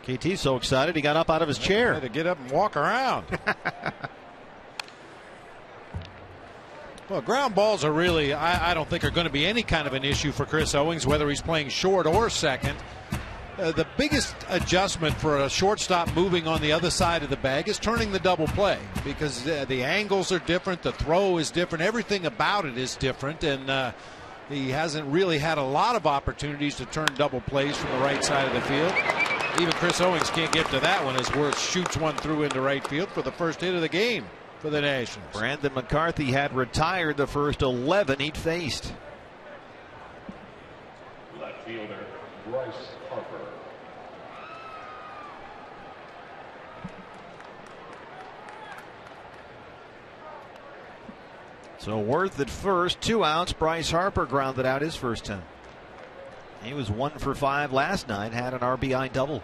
KT's so excited he got up out of his chair. Had to get up and walk around. Well, ground balls are really, I don't think are going to be any kind of an issue for Chris Owings, whether he's playing short or second. The biggest adjustment for a shortstop moving on the other side of the bag is turning the double play, because the angles are different, the throw is different, everything about it is different, and he hasn't really had a lot of opportunities to turn double plays from the right side of the field. Even Chris Owings can't get to that one as Worth shoots one through into right field for the first hit of the game for the Nationals. Brandon McCarthy had retired the first 11 he'd faced. Left fielder Bryce Harper. So Worth at first, 2 outs. Bryce Harper grounded out his first time. He was 1 for 5 last night, had an RBI double.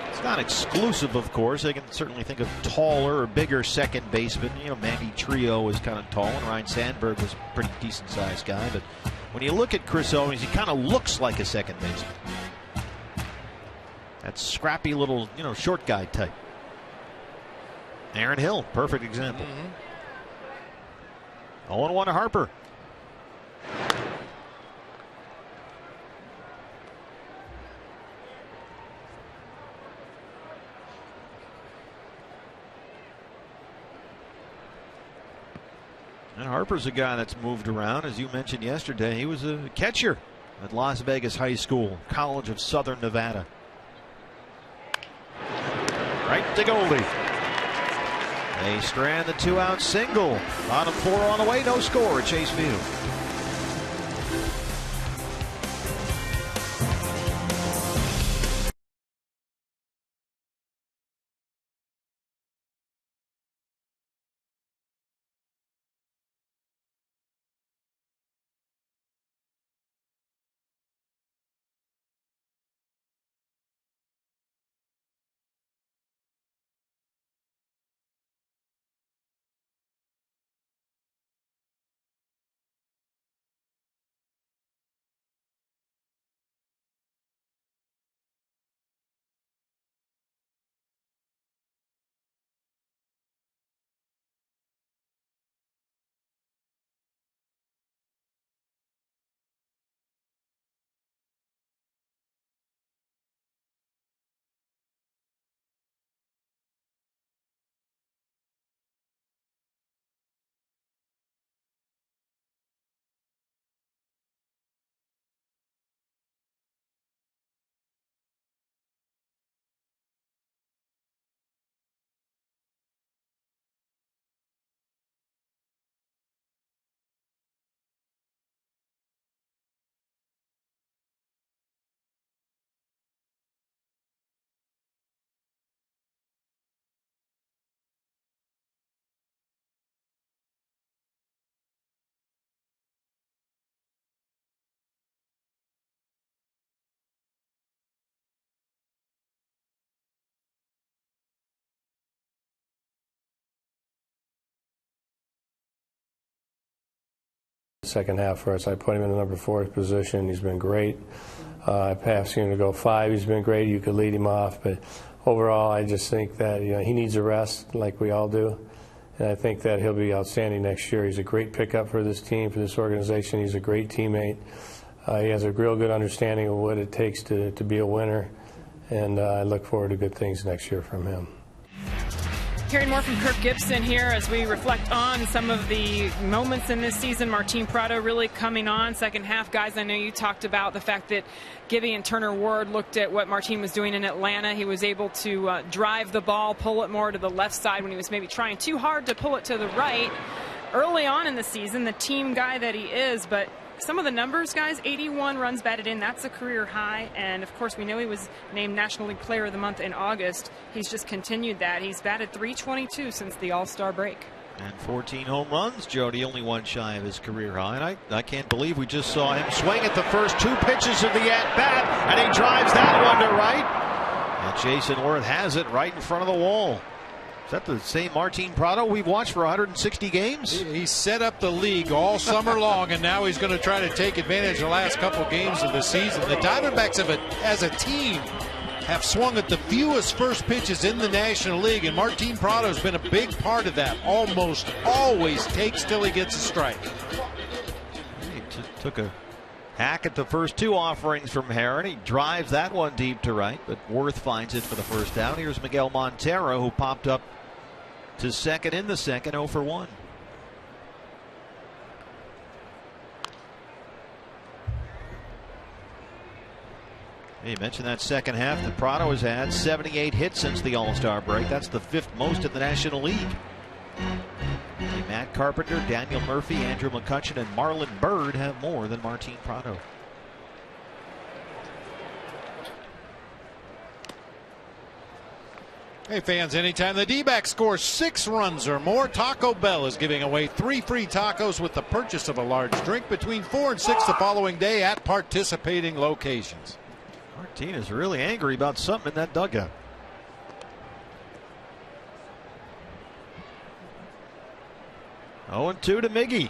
It's not exclusive, of course. I can certainly think of taller or bigger second basemen. You know, Manny Trio was kind of tall, and Ryan Sandberg was a pretty decent sized guy. But when you look at Chris Owings, he kind of looks like a second baseman. That scrappy little, short guy type. Aaron Hill, perfect example. 0-1 to Harper. And Harper's a guy that's moved around. As you mentioned yesterday, he was a catcher at Las Vegas High School, College of Southern Nevada. Right to Goldie. They strand the 2-out single. Bottom 4 on the way, no score at Chase Field. second half for us. I put him in the number 4 position. He's been great. I passed him to go 5. He's been great. You could lead him off, but overall, I just think that he needs a rest, like we all do. And I think that he'll be outstanding next year. He's a great pickup for this team, for this organization. He's a great teammate. He has a real good understanding of what it takes to be a winner. And I look forward to good things next year from him. Hearing more from Kirk Gibson here as we reflect on some of the moments in this season. Martin Prado really coming on second half. Guys, I know you talked about the fact that Gibby and Turner Ward looked at what Martin was doing in Atlanta. He was able to drive the ball, pull it more to the left side when he was maybe trying too hard to pull it to the right. Early on in the season, the team guy that he is, but some of the numbers, guys, 81 runs batted in, that's a career high. And, of course, we know he was named National League Player of the Month in August. He's just continued that. He's batted .322 since the All-Star break. And 14 home runs, Jody, only one shy of his career high. And I can't believe we just saw him swing at the first 2 pitches of the at-bat, and he drives that one to right. And Jason Worth has it right in front of the wall. Is that the same Martin Prado we've watched for 160 games? He set up the league all summer long, and now he's going to try to take advantage of the last couple games of the season. The Diamondbacks as a team have swung at the fewest first pitches in the National League, and Martin Prado has been a big part of that. Almost always takes till he gets a strike. He took a hack at the first 2 offerings from Herron. He drives that one deep to right, but Worth finds it for the first down. Here's Miguel Montero, who popped up to second in the second, 0 for 1. You mentioned that second half that Prado has had 78 hits since the All-Star break. That's the 5th most in the National League. Matt Carpenter, Daniel Murphy, Andrew McCutchen, and Marlon Byrd have more than Martin Prado. Hey fans, anytime the D-backs score 6 runs or more, Taco Bell is giving away 3 free tacos with the purchase of a large drink between 4 and 6 the following day at participating locations. Martin is really angry about something in that dugout. Oh, 0-2 to Miggy.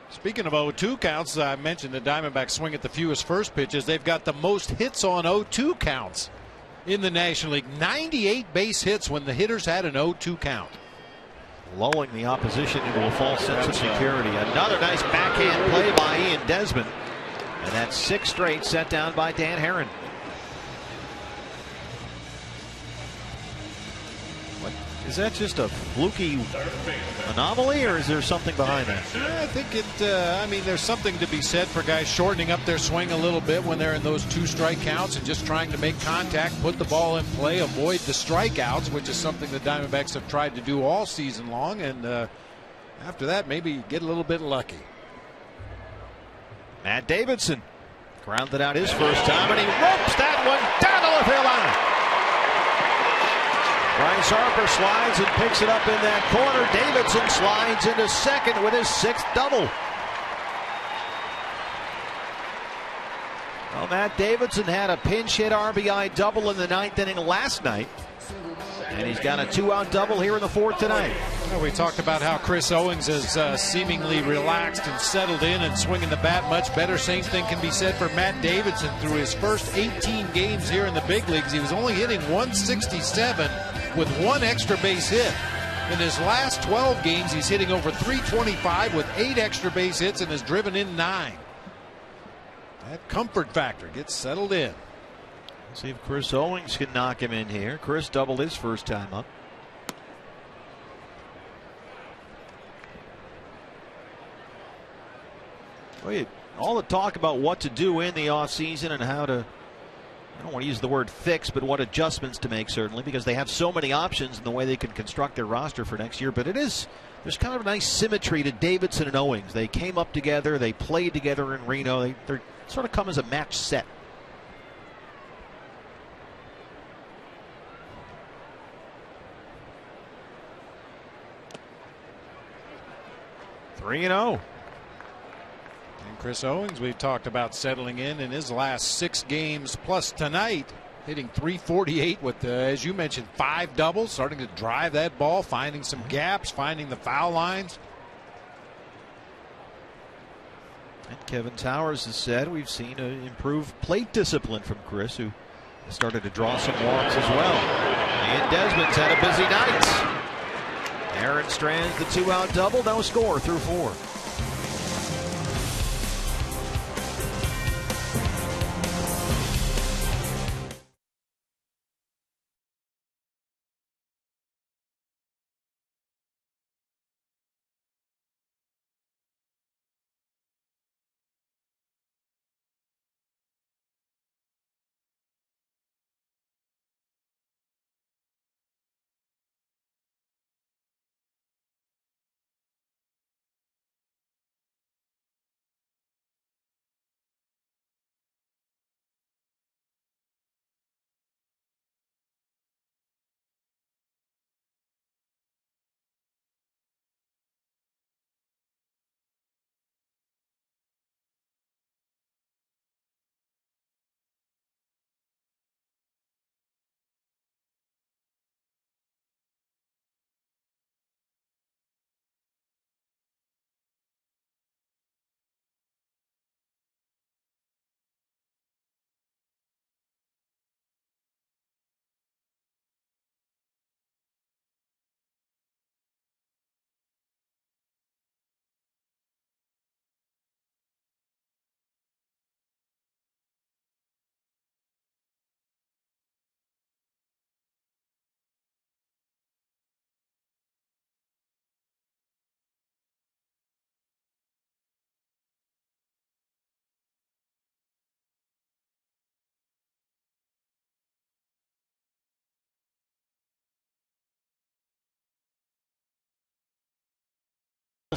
Speaking of 0-2 counts, I mentioned the Diamondbacks swing at the fewest first pitches. They've got the most hits on 0-2 counts in the National League. 98 base hits when the hitters had an 0-2 count. Lulling the opposition into a false sense of security. Another nice backhand play by Ian Desmond. And that's 6 straight set down by Dan Herron. Is that just a fluky anomaly, or is there something behind that? I think I mean, there's something to be said for guys shortening up their swing a little bit when they're in those 2 strike counts and just trying to make contact, put the ball in play, avoid the strikeouts, which is something the Diamondbacks have tried to do all season long. And after that, maybe get a little bit lucky. Matt Davidson grounded out his first time, and he ropes that one down the left field line. Bryce Harper slides and picks it up in that corner. Davidson slides into second with his 6th double. Well, Matt Davidson had a pinch hit RBI double in the 9th inning last night. And he's got a 2-out double here in the 4th tonight. Well, we talked about how Chris Owings is seemingly relaxed and settled in and swinging the bat much better. Same thing can be said for Matt Davidson. Through his first 18 games here in the big leagues, he was only hitting .167 with 1 extra base hit. In his last 12 games, he's hitting over .325 with 8 extra base hits and has driven in 9. That comfort factor gets settled in. See if Chris Owings can knock him in here. Chris doubled his first time up. Well, all the talk about what to do in the offseason and how to, I don't want to use the word fix, but what adjustments to make, certainly, because they have so many options in the way they can construct their roster for next year. But there's kind of a nice symmetry to Davidson and Owings. They came up together. They played together in Reno. They sort of come as a match set. Three 3-0. And Chris Owings, we've talked about settling in his last 6 games plus tonight. hitting .348 with, as you mentioned, 5 doubles, starting to drive that ball, finding some gaps, finding the foul lines. And Kevin Towers has said we've seen an improved plate discipline from Chris, who started to draw some walks as well. And Desmond's had a busy night. Aaron strands the 2-out double, no score through 4.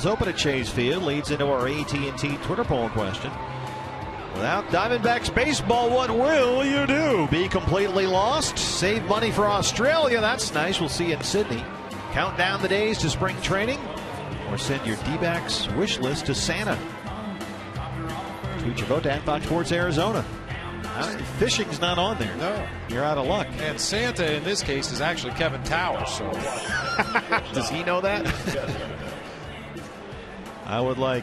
Open at Chase Field leads into our AT&T Twitter poll question. Without Diamondbacks baseball, what will you do? Be completely lost? Save money for Australia? That's nice. We'll see you in Sydney. Count down the days to spring training, or send your D-backs wish list to Santa. Tweet your vote to @Fox Sports Arizona. Fishing's not on there. No. You're out of luck. And Santa, in this case, is actually Kevin Towers. So does he know that? I would like.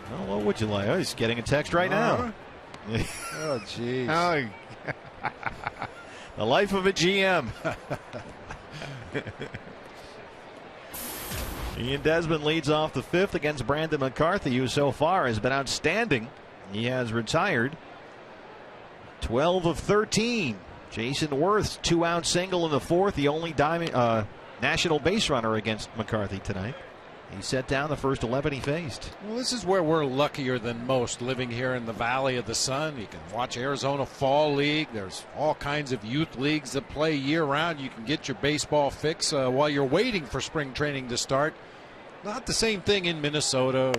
Well, what would you like? Oh, he's getting a text right now. Oh, jeez. The life of a GM. Ian Desmond leads off the 5th against Brandon McCarthy, who so far has been outstanding. He has retired 12 of 13. Jason Worth's 2-out single in the 4th, the only national base runner against McCarthy tonight. He set down the first 11 he faced. Well, this is where we're luckier than most, living here in the Valley of the Sun. You can watch Arizona Fall League. There's all kinds of youth leagues that play year-round. You can get your baseball fix while you're waiting for spring training to start. Not the same thing in Minnesota,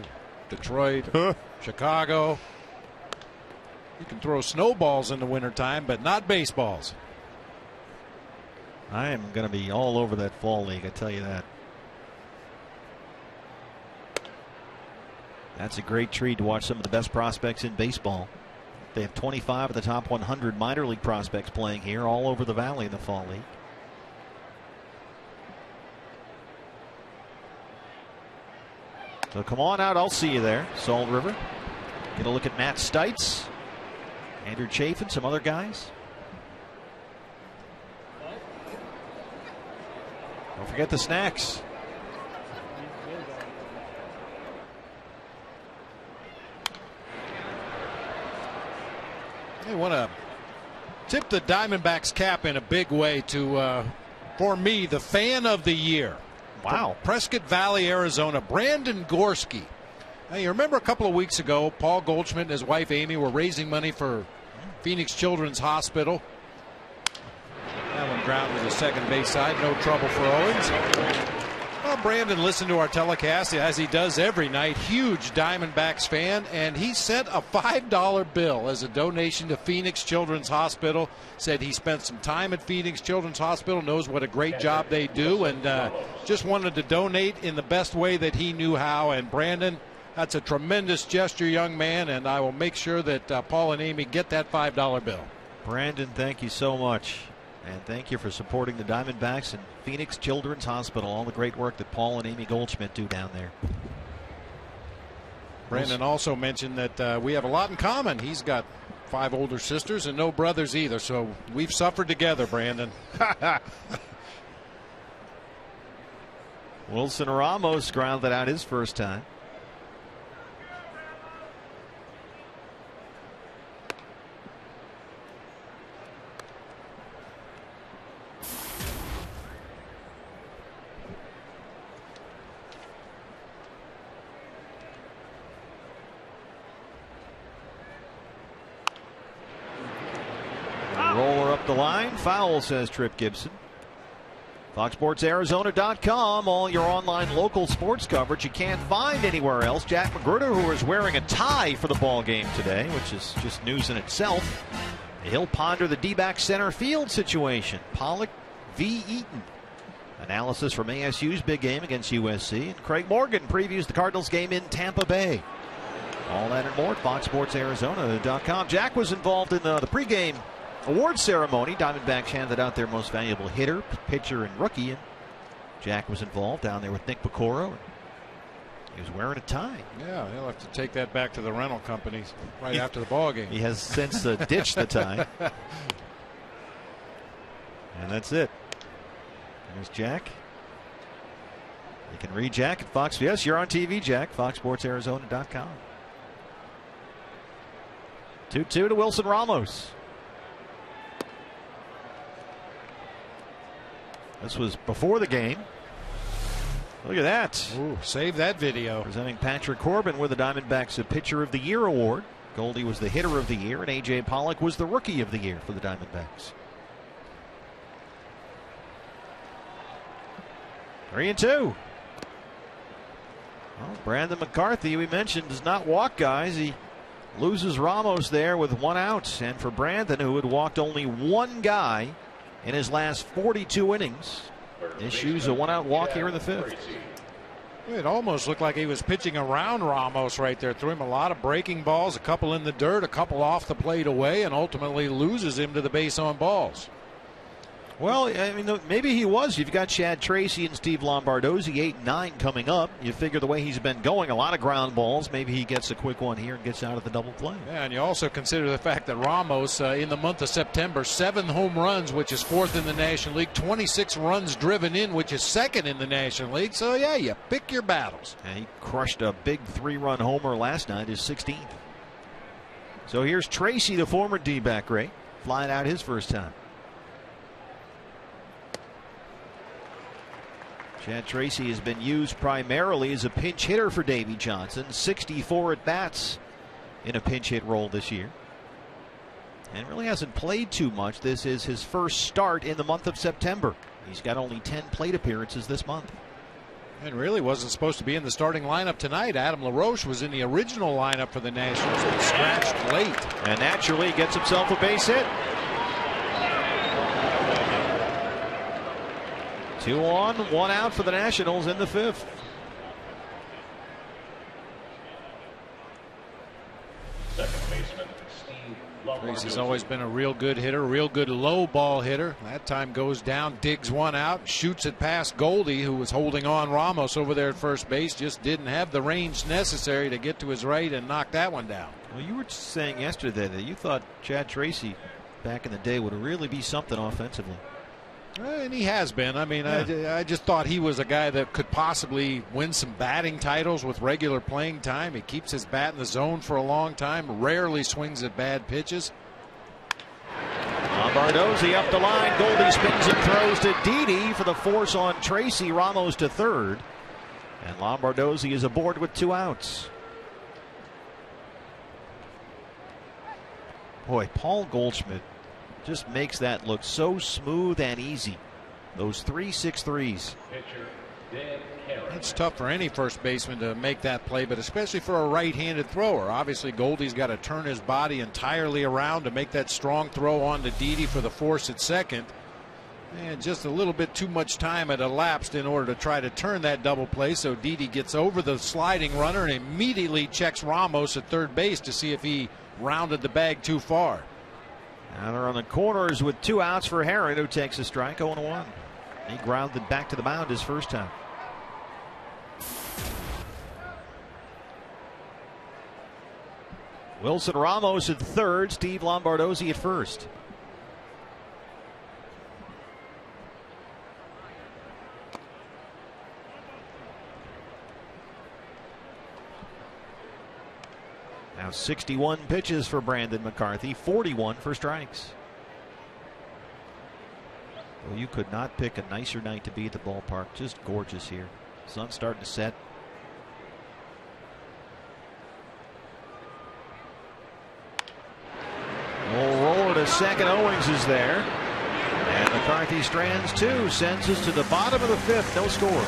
Detroit, Chicago. You can throw snowballs in the wintertime, but not baseballs. I am going to be all over that Fall League, I tell you that. That's a great treat to watch some of the best prospects in baseball. They have 25 of the top 100 minor league prospects playing here all over the Valley in the Fall League. So come on out. I'll see you there, Salt River. Get a look at Matt Stites, Andrew Chafin, some other guys. Don't forget the snacks. I want to tip the Diamondbacks cap in a big way to, for me, the fan of the year. Wow. From Prescott Valley, Arizona, Brandon Gorski. Now, you remember a couple of weeks ago, Paul Goldschmidt and his wife Amy were raising money for Phoenix Children's Hospital. That one grounded to the second base side. No trouble for Owens. Well, Brandon listened to our telecast, as he does every night. Huge Diamondbacks fan, and he sent a $5 bill as a donation to Phoenix Children's Hospital. Said he spent some time at Phoenix Children's Hospital, knows what a great job they do, and just wanted to donate in the best way that he knew how. And Brandon, that's a tremendous gesture, young man, and I will make sure that Paul and Amy get that $5 bill. Brandon, thank you so much. And thank you for supporting the Diamondbacks and Phoenix Children's Hospital. All the great work that Paul and Amy Goldschmidt do down there. Brandon also mentioned that we have a lot in common. He's got 5 older sisters and no brothers either. So we've suffered together, Brandon. Wilson Ramos grounded out his first time. Roller up the line. Foul, says Trip Gibson. FoxSportsArizona.com, all your online local sports coverage you can't find anywhere else. Jack Magruder, who is wearing a tie for the ball game today, which is just news in itself. He'll ponder the D-back center field situation. Pollock v. Eaton. Analysis from ASU's big game against USC. And Craig Morgan previews the Cardinals game in Tampa Bay. All that and more at FoxSportsArizona.com. Jack was involved in the pregame award ceremony. Diamondbacks handed out their most valuable hitter, pitcher, and rookie. And Jack was involved down there with Nick Pecoro. He was wearing a tie. Yeah, he'll have to take that back to the rental companies right after the ball game. He has since ditched the tie. And that's it. There's Jack. You can read Jack at Fox. Yes, you're on TV, Jack. FoxSportsArizona.com. 2-2 to Wilson Ramos. This was before the game. Look at that. Ooh, save that video. Presenting Patrick Corbin with the Diamondbacks a Pitcher of the Year award. Goldie was the Hitter of the Year, and A.J. Pollock was the Rookie of the Year for the Diamondbacks. 3-2. Well, Brandon McCarthy, we mentioned, does not walk guys. He loses Ramos there with 1 out. And for Brandon, who had walked only 1 guy in his last 42 innings, issues a 1-out walk here in the 5th. It almost looked like he was pitching around Ramos right there. Threw him a lot of breaking balls, a couple in the dirt, a couple off the plate away, and ultimately loses him to the base on balls. Well, I mean, maybe he was. You've got Chad Tracy and Steve Lombardozzi, 8-9 coming up. You figure the way he's been going, a lot of ground balls. Maybe he gets a quick one here and gets out of the double play. Yeah, and you also consider the fact that Ramos, in the month of September, 7 home runs, which is 4th in the National League, 26 runs driven in, which is 2nd in the National League. So, yeah, you pick your battles. And he crushed a big 3-run homer last night, his 16th. So here's Tracy, the former D-back, Ray, flying out his first time. Chad Tracy has been used primarily as a pinch hitter for Davey Johnson. 64 at-bats in a pinch hit role this year. And really hasn't played too much. This is his first start in the month of September. He's got only 10 plate appearances this month. And really wasn't supposed to be in the starting lineup tonight. Adam LaRoche was in the original lineup for the Nationals, but scratched late. And naturally gets himself a base hit. 2 on, 1 out for the Nationals in the 5th. Second baseman, Steve Lombardozzi. Tracy's always been a real good hitter, real good low ball hitter. That time goes down, digs 1 out, shoots it past Goldie, who was holding on Ramos over there at first base. Just didn't have the range necessary to get to his right and knock that one down. Well, you were saying yesterday that you thought Chad Tracy back in the day would really be something offensively. And he has been. I mean, yeah. I just thought he was a guy that could possibly win some batting titles with regular playing time. He keeps his bat in the zone for a long time, rarely swings at bad pitches. Lombardozzi up the line. Goldie spins and throws to Didi for the force on Tracy. Ramos to third. And Lombardozzi is aboard with 2 outs. Boy, Paul Goldschmidt just makes that look so smooth and easy. Those 3-6-3s. It's tough for any first baseman to make that play, but especially for a right-handed thrower. Obviously, Goldie's got to turn his body entirely around to make that strong throw on to Didi for the force at second. And just a little bit too much time had elapsed in order to try to turn that double play. So Didi gets over the sliding runner and immediately checks Ramos at third base to see if he rounded the bag too far. Now they're on the corners with 2 outs for Herron, who takes a strike. 0-1. He grounded back to the mound his first time. Wilson Ramos at third, Steve Lombardozzi at first. Now 61 pitches for Brandon McCarthy, 41 for strikes. Well, you could not pick a nicer night to be at the ballpark. Just gorgeous here. Sun's starting to set. Roller to second. Owings is there. And McCarthy strands 2. Sends us to the bottom of the 5th. No score.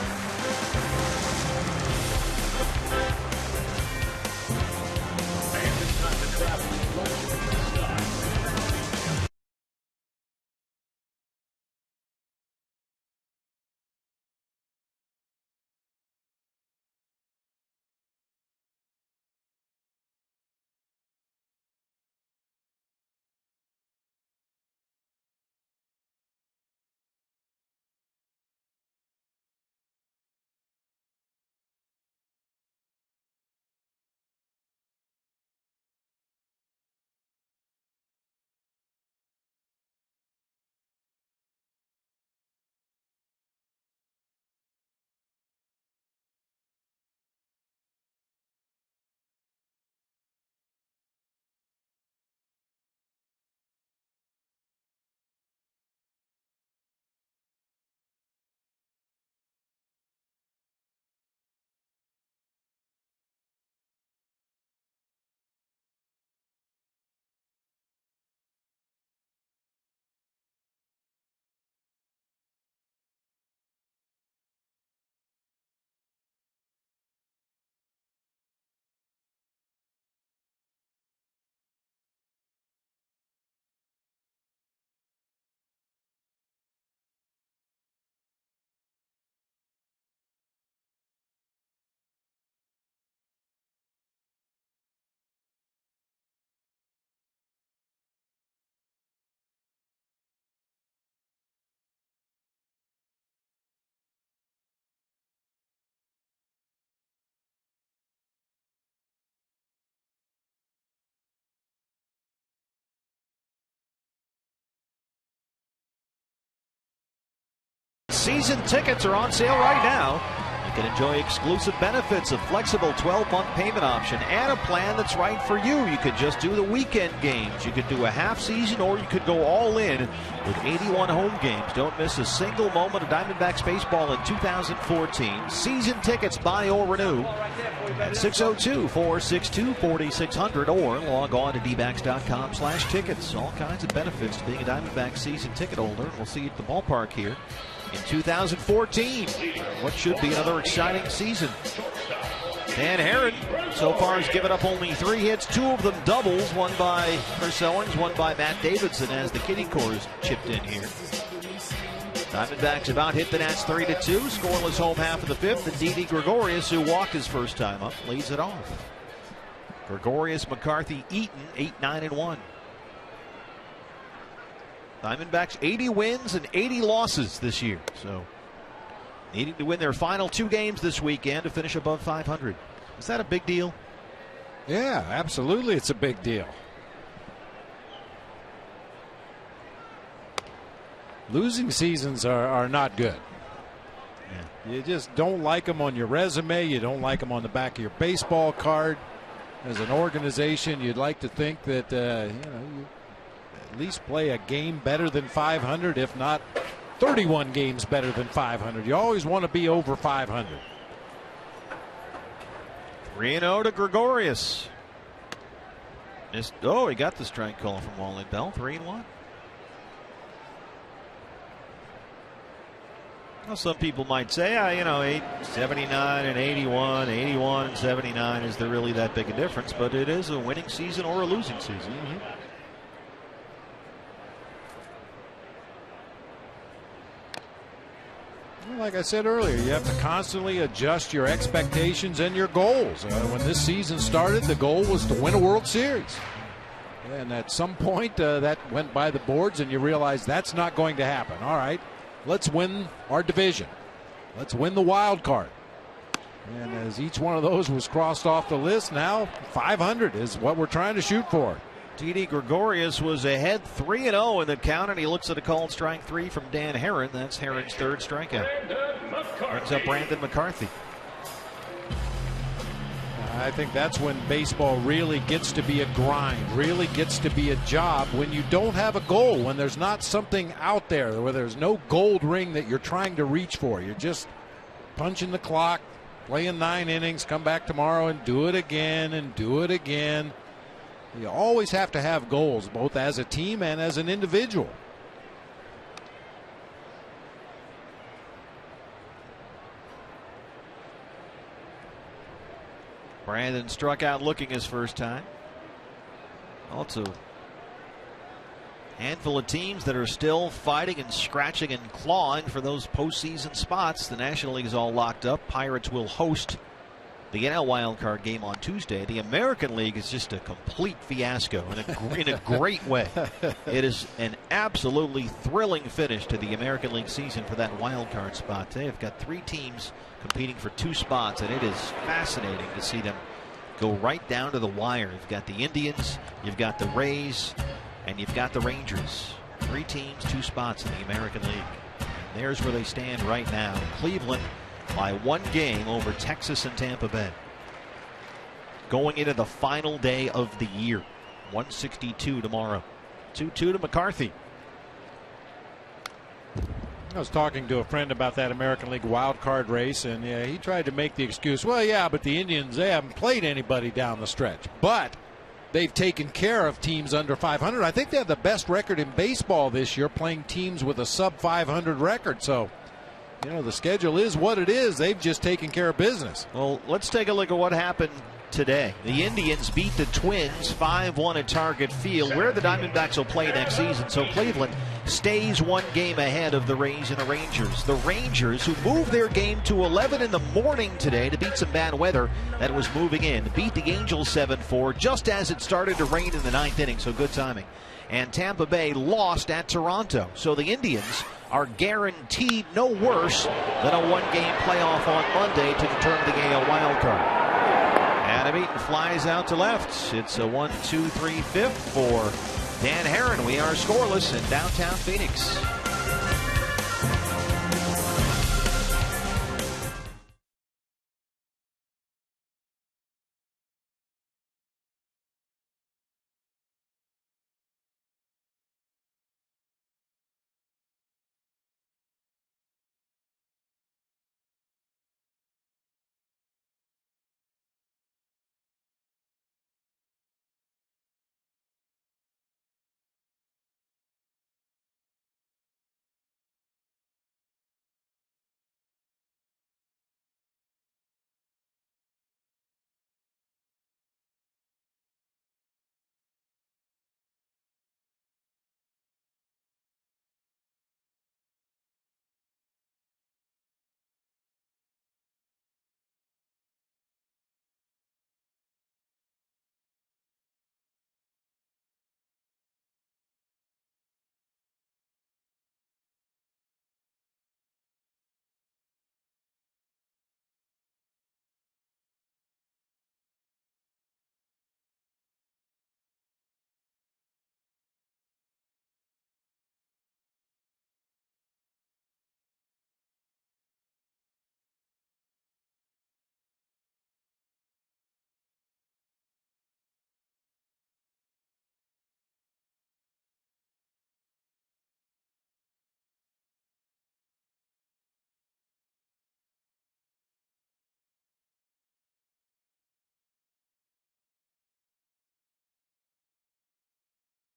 Season tickets are on sale right now. You can enjoy exclusive benefits, a flexible 12-month payment option, and a plan that's right for you. You could just do the weekend games. You could do a half season, or you could go all in with 81 home games. Don't miss a single moment of Diamondbacks baseball in 2014. Season tickets, buy or renew at 602-462-4600 or log on to dbacks.com/tickets. All kinds of benefits to being a Diamondbacks season ticket holder. We'll see you at the ballpark here in 2014. What should be another exciting season. Dan Herron so far has given up only 3 hits, 2 of them doubles, one by Chris Owens, one by Matt Davidson as the Kitty Corps chipped in here. Diamondbacks about hit the Nats 3-2, scoreless home half of the 5th, and Didi Gregorius, who walked his first time up, leads it off. Gregorius, McCarthy, Eaton, 8-9-1. Diamondbacks 80 wins and 80 losses this year, so needing to win their final 2 games this weekend to finish above 500. Is that a big deal? Yeah, absolutely, it's a big deal. Losing seasons are not good. Yeah. You just don't like them on your resume. You don't like them on the back of your baseball card. As an organization, you'd like to think that you at least play a game better than 500, if not 31 games better than 500. You always want to be over 500. 3-0 to Gregorius. He got the strike call from Wally Bell. 3-1. Well, some people might say, 79 and 81, 81 and 79, is there really that big a difference? But it is a winning season or a losing season. Mm-hmm. Like I said earlier, you have to constantly adjust your expectations and your goals. When this season started, the goal was to win a World Series. And at some point, that went by the boards, and you realize that's not going to happen. All right, let's win our division. Let's win the wild card. And as each one of those was crossed off the list, now 500 is what we're trying to shoot for. T.D. Gregorius was ahead 3-0 in the count, and he looks at a called strike 3 from Dan Herron. That's Herron's third strikeout. Brings up Brandon McCarthy. I think that's when baseball really gets to be a grind, really gets to be a job, when you don't have a goal, when there's not something out there, where there's no gold ring that you're trying to reach for. You're just punching the clock, playing 9 innings, come back tomorrow and do it again and do it again. You always have to have goals, both as a team and as an individual. Brandon struck out looking his first time. Also, handful of teams that are still fighting and scratching and clawing for those postseason spots. The National League is all locked up. Pirates will host the NL wildcard game on Tuesday. The American League is just a complete fiasco in a great way. It is an absolutely thrilling finish to the American League season for that wildcard spot. They have got 3 teams competing for 2 spots, and it is fascinating to see them go right down to the wire. You've got the Indians, you've got the Rays, and you've got the Rangers. 3 teams, 2 spots in the American League. And there's where they stand right now. Cleveland by 1 game over Texas and Tampa Bay. Going into the final day of the year. 162 tomorrow. 2-2 to McCarthy. I was talking to a friend about that American League wild card race, and yeah, he tried to make the excuse, well, yeah, but the Indians, they haven't played anybody down the stretch. But they've taken care of teams under 500. I think they have the best record in baseball this year, playing teams with a sub-500 record. So, you know, the schedule is what it is. They've just taken care of business. Well, let's take a look at what happened today. The Indians beat the Twins 5-1 at Target Field, where the Diamondbacks will play next season. So Cleveland stays 1 game ahead of the Rays and the Rangers. The Rangers, who moved their game to 11 in the morning today to beat some bad weather that was moving in, beat the Angels 7-4 just as it started to rain in the 9th inning, so good timing. And Tampa Bay lost at Toronto. So the Indians are guaranteed no worse than a 1-game playoff on Monday to determine the AL wildcard. Adam Eaton flies out to left. It's a 1-2-3-5 for Dan Herron. We are scoreless in downtown Phoenix.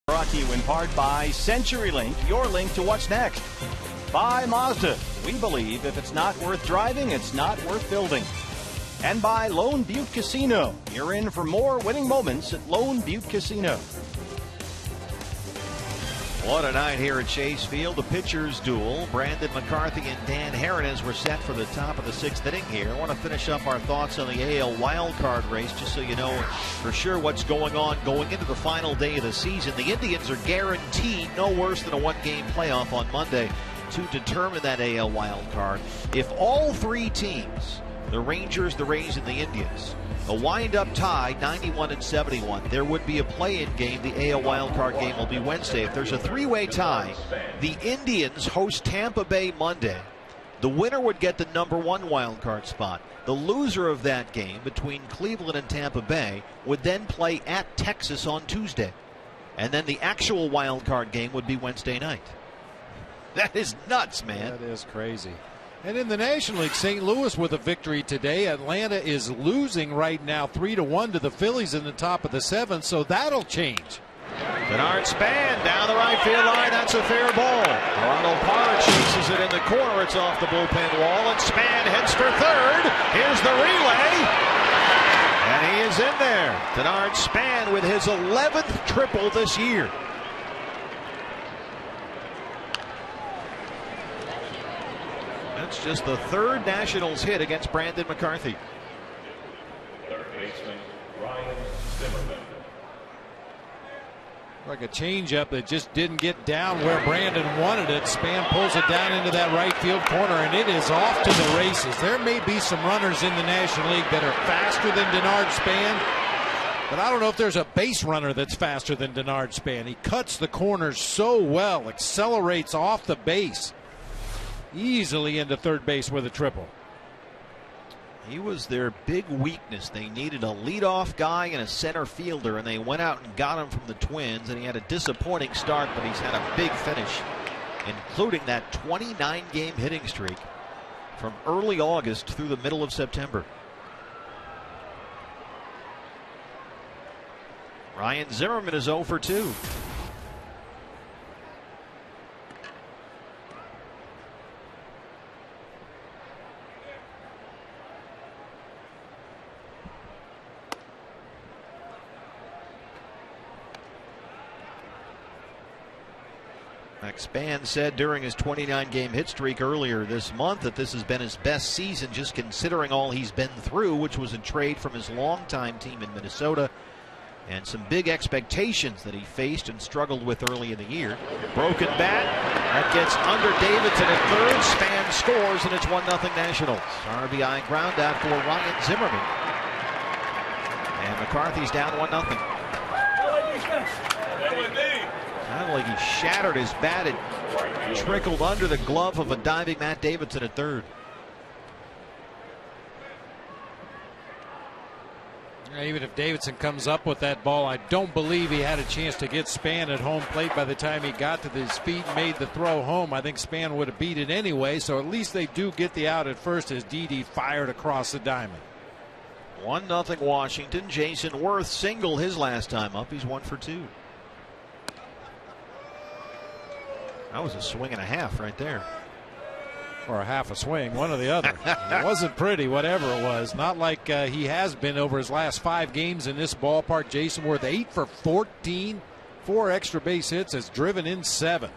Brought to you in part by CenturyLink, your link to what's next. By Mazda, we believe if it's not worth driving, it's not worth building. And by Lone Butte Casino, you're in for more winning moments at Lone Butte Casino. What a night here at Chase Field. The pitchers duel. Brandon McCarthy and Dan Hernandez were set for the top of the 6th inning here. I want to finish up our thoughts on the AL wildcard race just so you know for sure what's going on going into the final day of the season. The Indians are guaranteed no worse than a one-game playoff on Monday to determine that AL wildcard. If all three teams, the Rangers, the Rays, and the Indians, a wind-up tie, 91 and 71. There would be a play-in game. The AL wildcard game will be Wednesday. If there's a three-way tie, the Indians host Tampa Bay Monday. The winner would get the #1 wildcard spot. The loser of that game between Cleveland and Tampa Bay would then play at Texas on Tuesday. And then the actual wildcard game would be Wednesday night. That is nuts, man. That is crazy. And in the National League, St. Louis with a victory today. Atlanta is losing right now 3-1 to the Phillies in the top of the 7th, so that'll change. Bernard Span down the right field line. That's a fair ball. Ronald Parr chases it in the corner. It's off the bullpen wall, and Span heads for third. Here's the relay. And he is in there. Bernard Span with his 11th triple this year. That's just the 3rd Nationals hit against Brandon McCarthy. Third baseman, Ryan Zimmerman. Like a changeup that just didn't get down where Brandon wanted it. Span pulls it down into that right field corner, and it is off to the races. There may be some runners in the National League that are faster than Bernard Span, but I don't know if there's a base runner that's faster than Bernard Span. He cuts the corners so well, accelerates off the base. Easily into third base with a triple. He was their big weakness. They needed a leadoff guy and a center fielder, and they went out and got him from the Twins, and he had a disappointing start, but he's had a big finish, including that 29-game hitting streak from early August through the middle of September. Ryan Zimmerman is 0 for 2. Span said during his 29-game hit streak earlier this month that this has been his best season, just considering all he's been through, which was a trade from his longtime team in Minnesota and some big expectations that he faced and struggled with early in the year. Broken bat. That gets under Davidson at third. Span scores, and it's 1-0 Nationals. RBI ground out for Ryan Zimmerman. And McCarthy's down 1-0. Kind of like he shattered his bat. It trickled under the glove of a diving Matt Davidson at third. Even if Davidson comes up with that ball, I don't believe he had a chance to get Span at home plate by the time he got to his feet and made the throw home. I think Span would have beat it anyway, so at least they do get the out at first as Didi fired across the diamond. 1-0 Washington. Jason Worth singled his last time up. He's 1 for 2. That was a swing and a half right there. Or a half a swing, one or the other. It wasn't pretty, whatever it was. Not like he has been over his last 5 games in this ballpark. Jason Worth 8 for 14, 4 extra base hits, has driven in 7.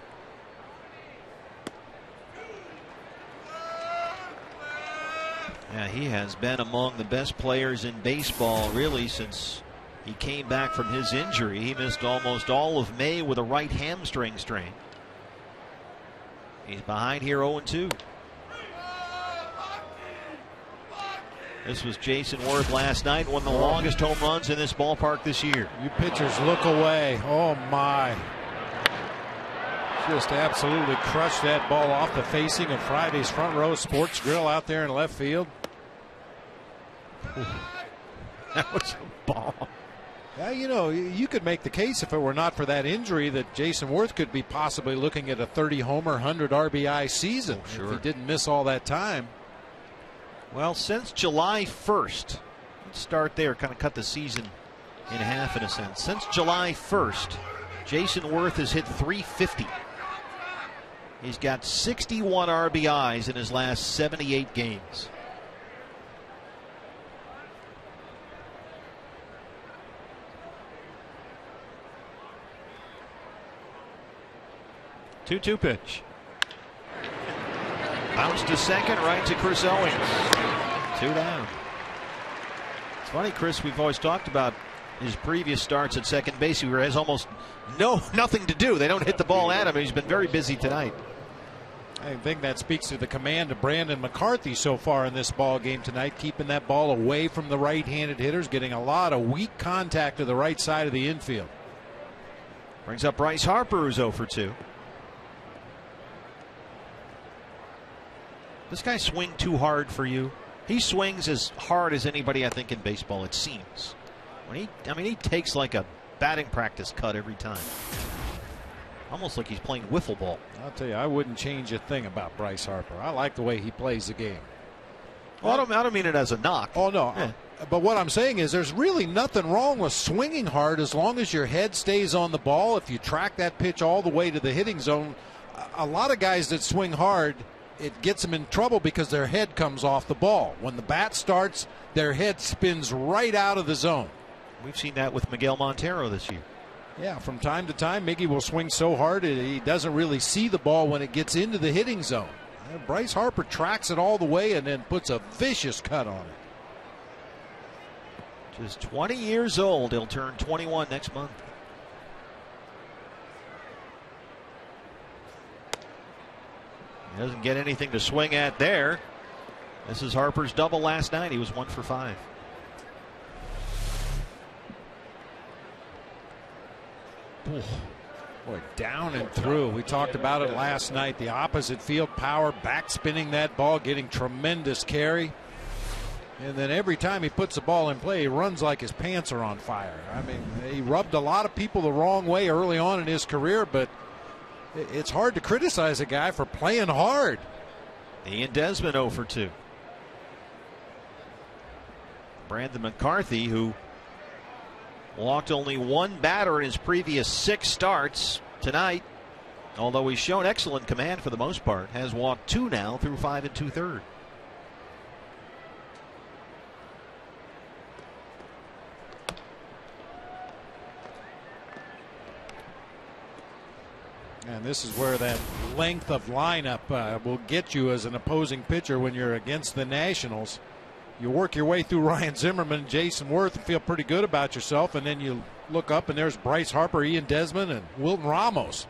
Yeah, he has been among the best players in baseball really since he came back from his injury. He missed almost all of May with a right hamstring strain. He's behind here 0-2. This was Jason Worth last night, one of the longest home runs in this ballpark this year. You pitchers look away. Oh my. Just absolutely crushed that ball off the facing of Friday's Front Row Sports Grill out there in left field. That was a bomb. Yeah, you know, you could make the case if it were not for that injury that Jason Worth could be possibly looking at a 30-homer, 100 RBI season if he didn't miss all that time. Well, since July 1st, let's start there, kind of cut the season in half in a sense. Since July 1st, Jason Worth has hit .350. He's got 61 RBIs in his last 78 games. 2-2 pitch. Bounce to second, right to Chris Owings. 2 down. It's funny, Chris, we've always talked about his previous starts at second base. He has almost nothing to do. They don't hit the ball at him. He's been very busy tonight. I think that speaks to the command of Brandon McCarthy so far in this ball game tonight, keeping that ball away from the right-handed hitters, getting a lot of weak contact to the right side of the infield. Brings up Bryce Harper, who's 0 for 2. This guy swing too hard for you? He swings as hard as anybody, I think, in baseball, it seems. He takes like a batting practice cut every time. Almost like he's playing wiffle ball. I'll tell you, I wouldn't change a thing about Bryce Harper. I like the way he plays the game. Well, I don't mean it as a knock. Oh, no. Yeah. But what I'm saying is there's really nothing wrong with swinging hard as long as your head stays on the ball. If you track that pitch all the way to the hitting zone, a lot of guys that swing hard, it gets them in trouble because their head comes off the ball. When the bat starts, their head spins right out of the zone. We've seen that with Miguel Montero this year. Yeah, from time to time, Miggy will swing so hard he doesn't really see the ball when it gets into the hitting zone. Bryce Harper tracks it all the way and then puts a vicious cut on it. Just 20 years old. He'll turn 21 next month. He doesn't get anything to swing at there. This is Harper's double last night. He was 1 for 5. Boy, down and through. We talked about it last night. The opposite field power, back spinning that ball, getting tremendous carry. And then every time he puts the ball in play, he runs like his pants are on fire. I mean, he rubbed a lot of people the wrong way early on in his career, but it's hard to criticize a guy for playing hard. Ian Desmond 0 for 2. Brandon McCarthy, who walked only one batter in his previous 6 starts tonight, although he's shown excellent command for the most part, has walked 2 now through 5 2/3. And this is where that length of lineup will get you as an opposing pitcher when you're against the Nationals. You work your way through Ryan Zimmerman, Jason Worth, and feel pretty good about yourself, and then you look up and there's Bryce Harper, Ian Desmond, and Wilton Ramos.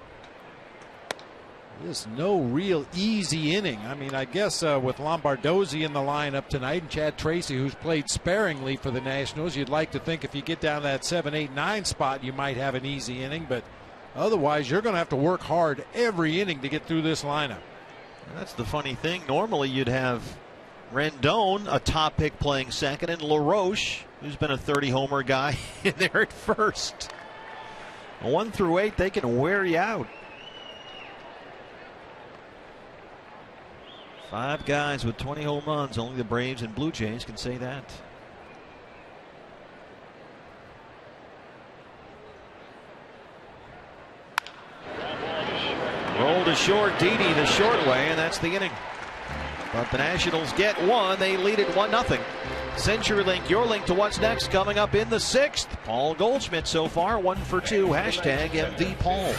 There's no real easy inning. I mean, I guess with Lombardozzi in the lineup tonight and Chad Tracy, who's played sparingly for the Nationals, you'd like to think if you get down that 7, 8, 9 spot, you might have an easy inning, but otherwise you're going to have to work hard every inning to get through this lineup. That's the funny thing. Normally you'd have Rendon, a top pick, playing second, and LaRoche, who's been a 30-homer guy, in there at first. 1 through 8, they can wear you out. 5 guys with 20 home runs. Only the Braves and Blue Jays can say that. Roll to short, Didi the short way, and that's the inning. But the Nationals get 1. They lead it 1-0. CenturyLink, your link to what's next, coming up in the 6th. Paul Goldschmidt so far 1 for 2. Hashtag MV Paul.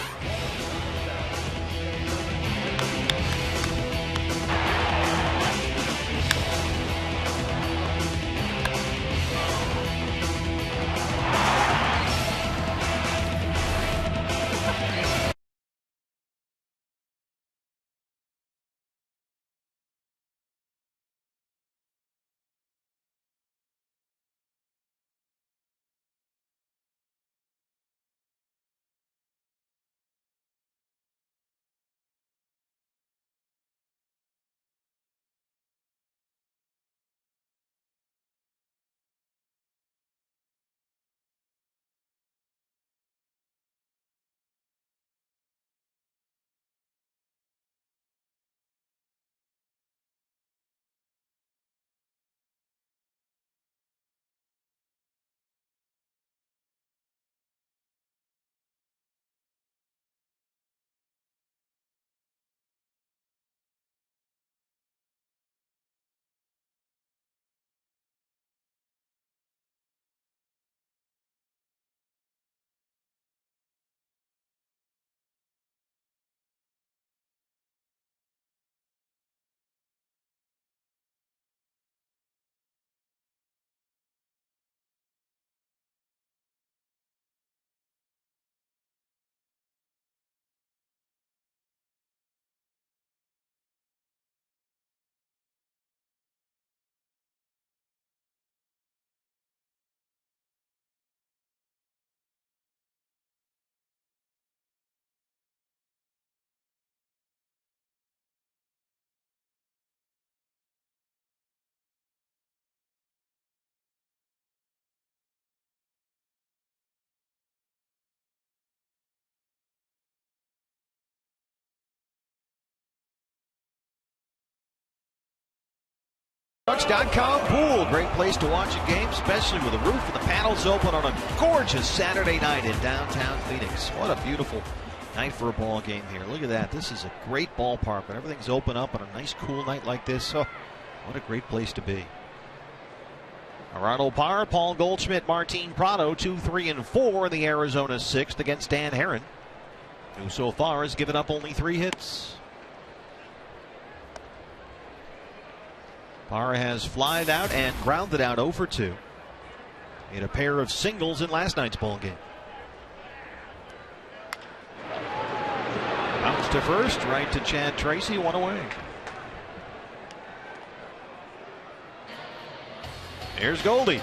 Trucks.com pool, great place to watch a game, especially with the roof and the panels open on a gorgeous Saturday night in downtown Phoenix. What a beautiful night for a ball game here. Look at that. This is a great ballpark, but everything's open up on a nice cool night like this. Oh, what a great place to be. Ronald Parr, Paul Goldschmidt, Martin Prado, 2, 3, and 4 in the Arizona 6th against Dan Herron, who so far has given up only 3 hits. Parr has flied out and grounded out 0 for 2. He had a pair of singles in last night's ball game. Bounce to first, right to Chad Tracy, 1 away. Here's Goldie.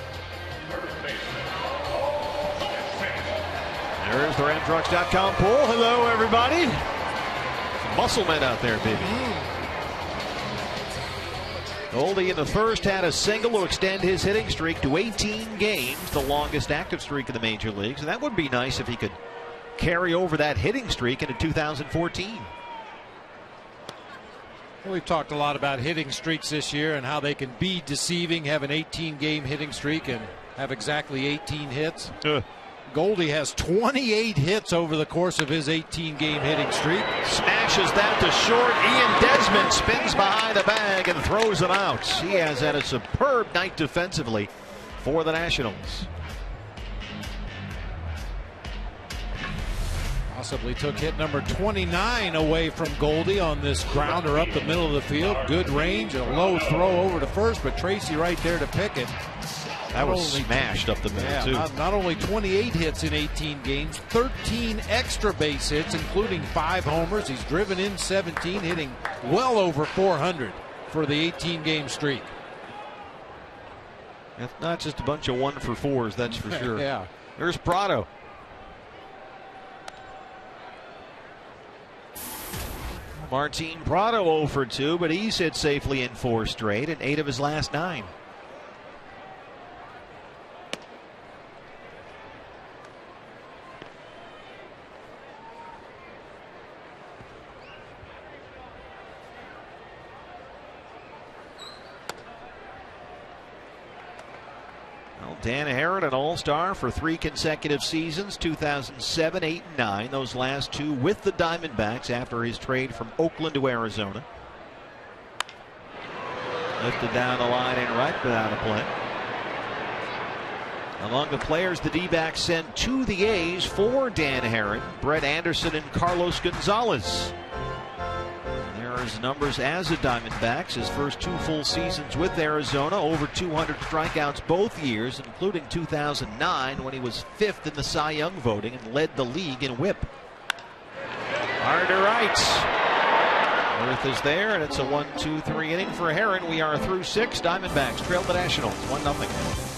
There's the RamTrucks.com poll. Hello, everybody. Some muscle men out there, baby. Goldie in the first had a single to extend his hitting streak to 18 games, the longest active streak in the major leagues. And that would be nice if he could carry over that hitting streak into 2014. Well, we've talked a lot about hitting streaks this year and how they can be deceiving, have an 18-game hitting streak and have exactly 18 hits. Goldie has 28 hits over the course of his 18-game hitting streak. Smashes that to short. Ian Desmond spins behind the bag and throws him out. He has had a superb night defensively for the Nationals. Possibly took hit number 29 away from Goldie on this grounder up the middle of the field. Good range, a low throw over to first, but Tracy right there to pick it. That was smashed up the middle, too. Not only 28 hits in 18 games, 13 extra base hits, including 5 homers. He's driven in 17, hitting well over 400 for the 18-game streak. That's not just a bunch of 1-for-4s, that's for sure. Yeah. There's Prado. Martin Prado 0 for 2, but he's hit safely in 4 straight and 8 of his last 9. Dan Herron, an all-star for 3 consecutive seasons, 2007, 8, and 9. Those last 2 with the Diamondbacks after his trade from Oakland to Arizona. Lifted down the line and right without a play. Among the players the D-backs sent to the A's for Dan Herron, Brett Anderson and Carlos Gonzalez. His numbers as a Diamondbacks, his first 2 full seasons with Arizona, over 200 strikeouts both years, including 2009 when he was 5th in the Cy Young voting and led the league in WHIP. Hard to right. Earth is there, and it's a 1-2-3 inning for Herron. We are through 6. Diamondbacks trail the Nationals 1-0.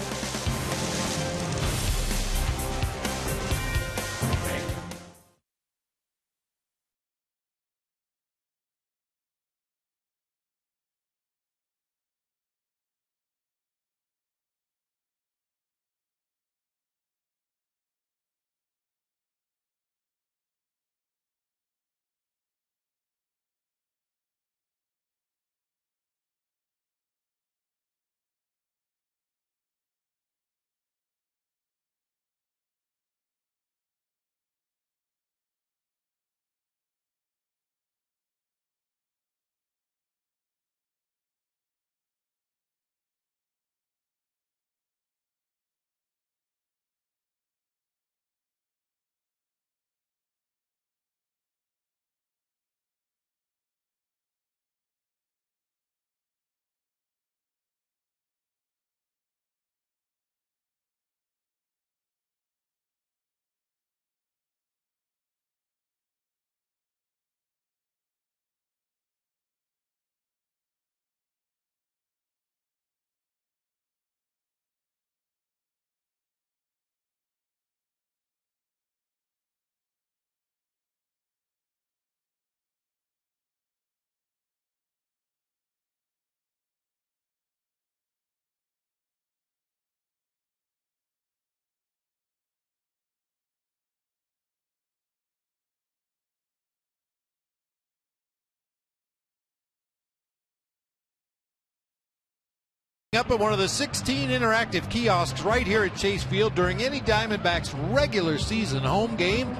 Up at one of the 16 interactive kiosks right here at Chase Field during any Diamondbacks regular season home game.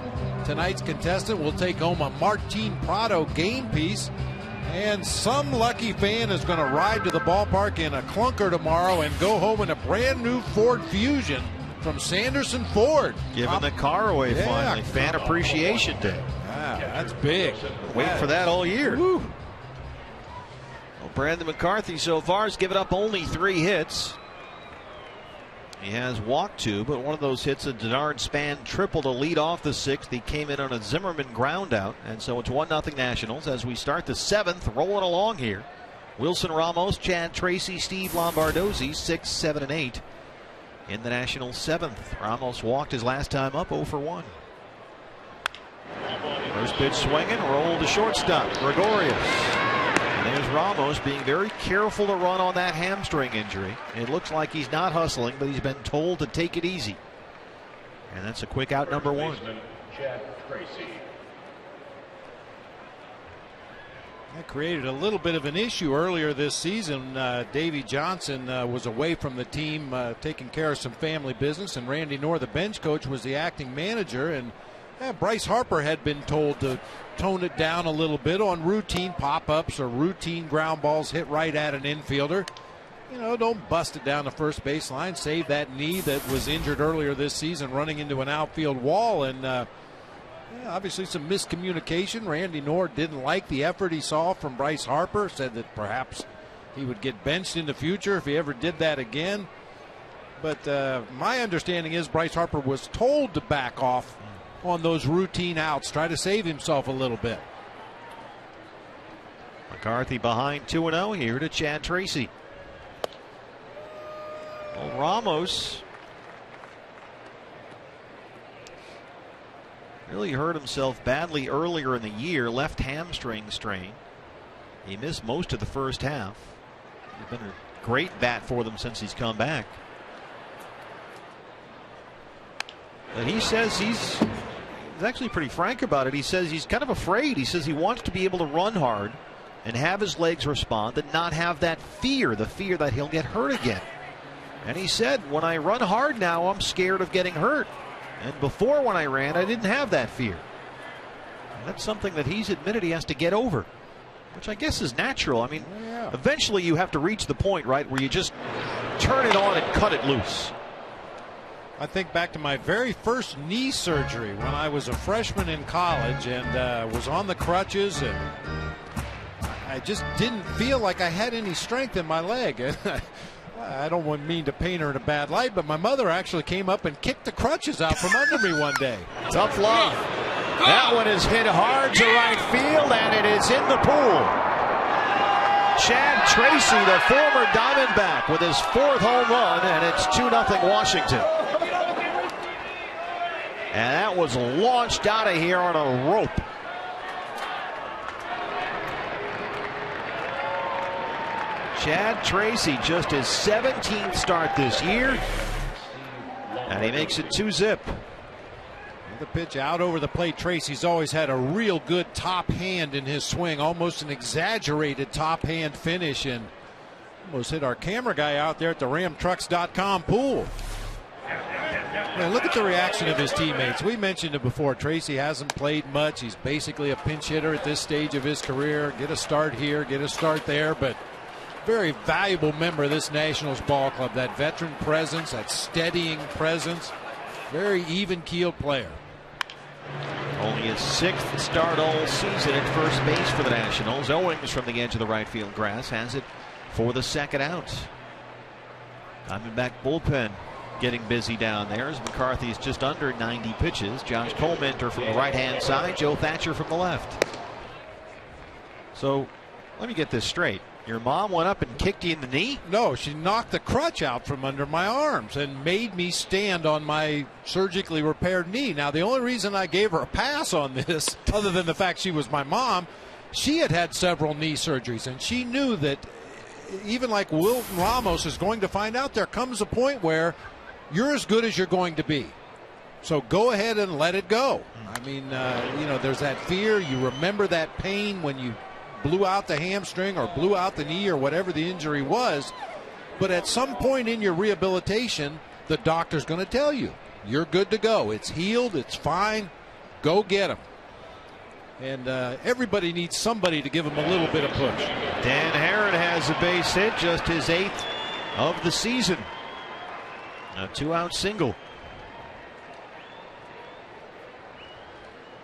Tonight's contestant will take home a Martin Prado game piece, and some lucky fan is going to ride to the ballpark in a clunker tomorrow and go home in a brand new Ford Fusion from Sanderson Ford. Giving the car away finally. Fan Appreciation Day. Yeah, that's big. Wait for that all year. Woo. Brandon McCarthy so far has given up only 3 hits. He has walked 2, but one of those hits, a Denard Span triple to lead off the 6th. He came in on a Zimmerman ground out, and so it's 1-0 Nationals as we start the 7th, rolling along here. Wilson Ramos, Chad Tracy, Steve Lombardozzi, 6, 7, and 8 in the Nationals 7th. Ramos walked his last time up, 0 for 1. First pitch swinging, roll to shortstop, Gregorius. And there's Ramos being very careful to run on that hamstring injury. It looks like he's not hustling, but he's been told to take it easy. And that's a quick out, number 1. That created a little bit of an issue earlier this season. Davey Johnson was away from the team taking care of some family business, and Randy Knorr, the bench coach, was the acting manager. And Bryce Harper had been told to tone it down a little bit on routine pop-ups or routine ground balls hit right at an infielder. You know, don't bust it down the first baseline. Save that knee that was injured earlier this season running into an outfield wall. And obviously some miscommunication. Randy Knorr didn't like the effort he saw from Bryce Harper. Said that perhaps he would get benched in the future if he ever did that again. But my understanding is Bryce Harper was told to back off on those routine outs, try to save himself a little bit. McCarthy behind 2-0 here to Chad Tracy. Well, Ramos really hurt himself badly earlier in the year, left hamstring strain. He missed most of the first half. He's been a great bat for them since he's come back. But he says he's actually pretty frank about it. He says he's kind of afraid. He says he wants to be able to run hard and have his legs respond and not have that fear, the fear that he'll get hurt again. And he said, when I run hard now, I'm scared of getting hurt. And before, when I ran, I didn't have that fear. And that's something that he's admitted he has to get over, which I guess is natural. I mean, eventually you have to reach the point, right, where you just turn it on and cut it loose. I think back to my very first knee surgery when I was a freshman in college and was on the crutches, and I just didn't feel like I had any strength in my leg. I don't mean to paint her in a bad light, but my mother actually came up and kicked the crutches out from under me one day. Tough love. That one is hit hard to right field, and it is in the pool. Chad Tracy, the former Diamondback, with his 4th home run, and it's 2-0 Washington. And that was launched out of here on a rope. Chad Tracy, just his 17th start this year, and he makes it 2-0. The pitch out over the plate. Tracy's always had a real good top hand in his swing, almost an exaggerated top hand finish, and almost hit our camera guy out there at the RamTrucks.com pool. Man, look at the reaction of his teammates. We mentioned it before. Tracy hasn't played much. He's basically a pinch hitter at this stage of his career. Get a start here, get a start there, but very valuable member of this Nationals ball club. That veteran presence, that steadying presence, very even-keeled player. Only his 6th start all season at first base for the Nationals. Owings from the edge of the right field grass has it for the 2nd out. Diamondback bullpen getting busy down there as McCarthy is just under 90 pitches. Josh Colmenter from the right-hand side, Joe Thatcher from the left. So let me get this straight. Your mom went up and kicked you in the knee? No, she knocked the crutch out from under my arms and made me stand on my surgically repaired knee. Now, the only reason I gave her a pass on this, other than the fact she was my mom, she had had several knee surgeries, and she knew that even like Wilton Ramos is going to find out, there comes a point where you're as good as you're going to be. So go ahead and let it go. I mean, you know, there's that fear. You remember that pain when you blew out the hamstring or blew out the knee or whatever the injury was. But at some point in your rehabilitation, the doctor's going to tell you, you're good to go. It's healed. It's fine. Go get him. And everybody needs somebody to give him a little bit of push. Dan Herron has a base hit, just his 8th of the season. A 2-out single.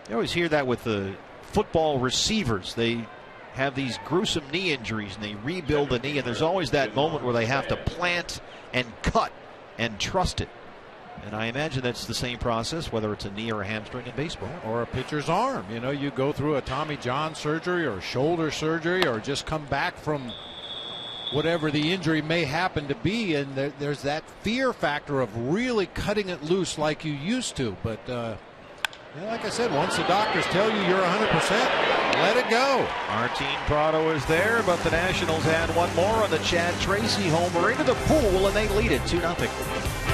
You always hear that with the football receivers. They have these gruesome knee injuries and they rebuild the knee, and there's always that moment where they have to plant and cut and trust it. And I imagine that's the same process, whether it's a knee or a hamstring in baseball. Or a pitcher's arm. You know, you go through a Tommy John surgery or shoulder surgery or just come back from whatever the injury may happen to be, and there's that fear factor of really cutting it loose like you used to. But like I said, once the doctors tell you you're 100%, let it go. Martin Prado is there, but the Nationals had one more on the Chad Tracy homer into the pool, and they lead it 2-0.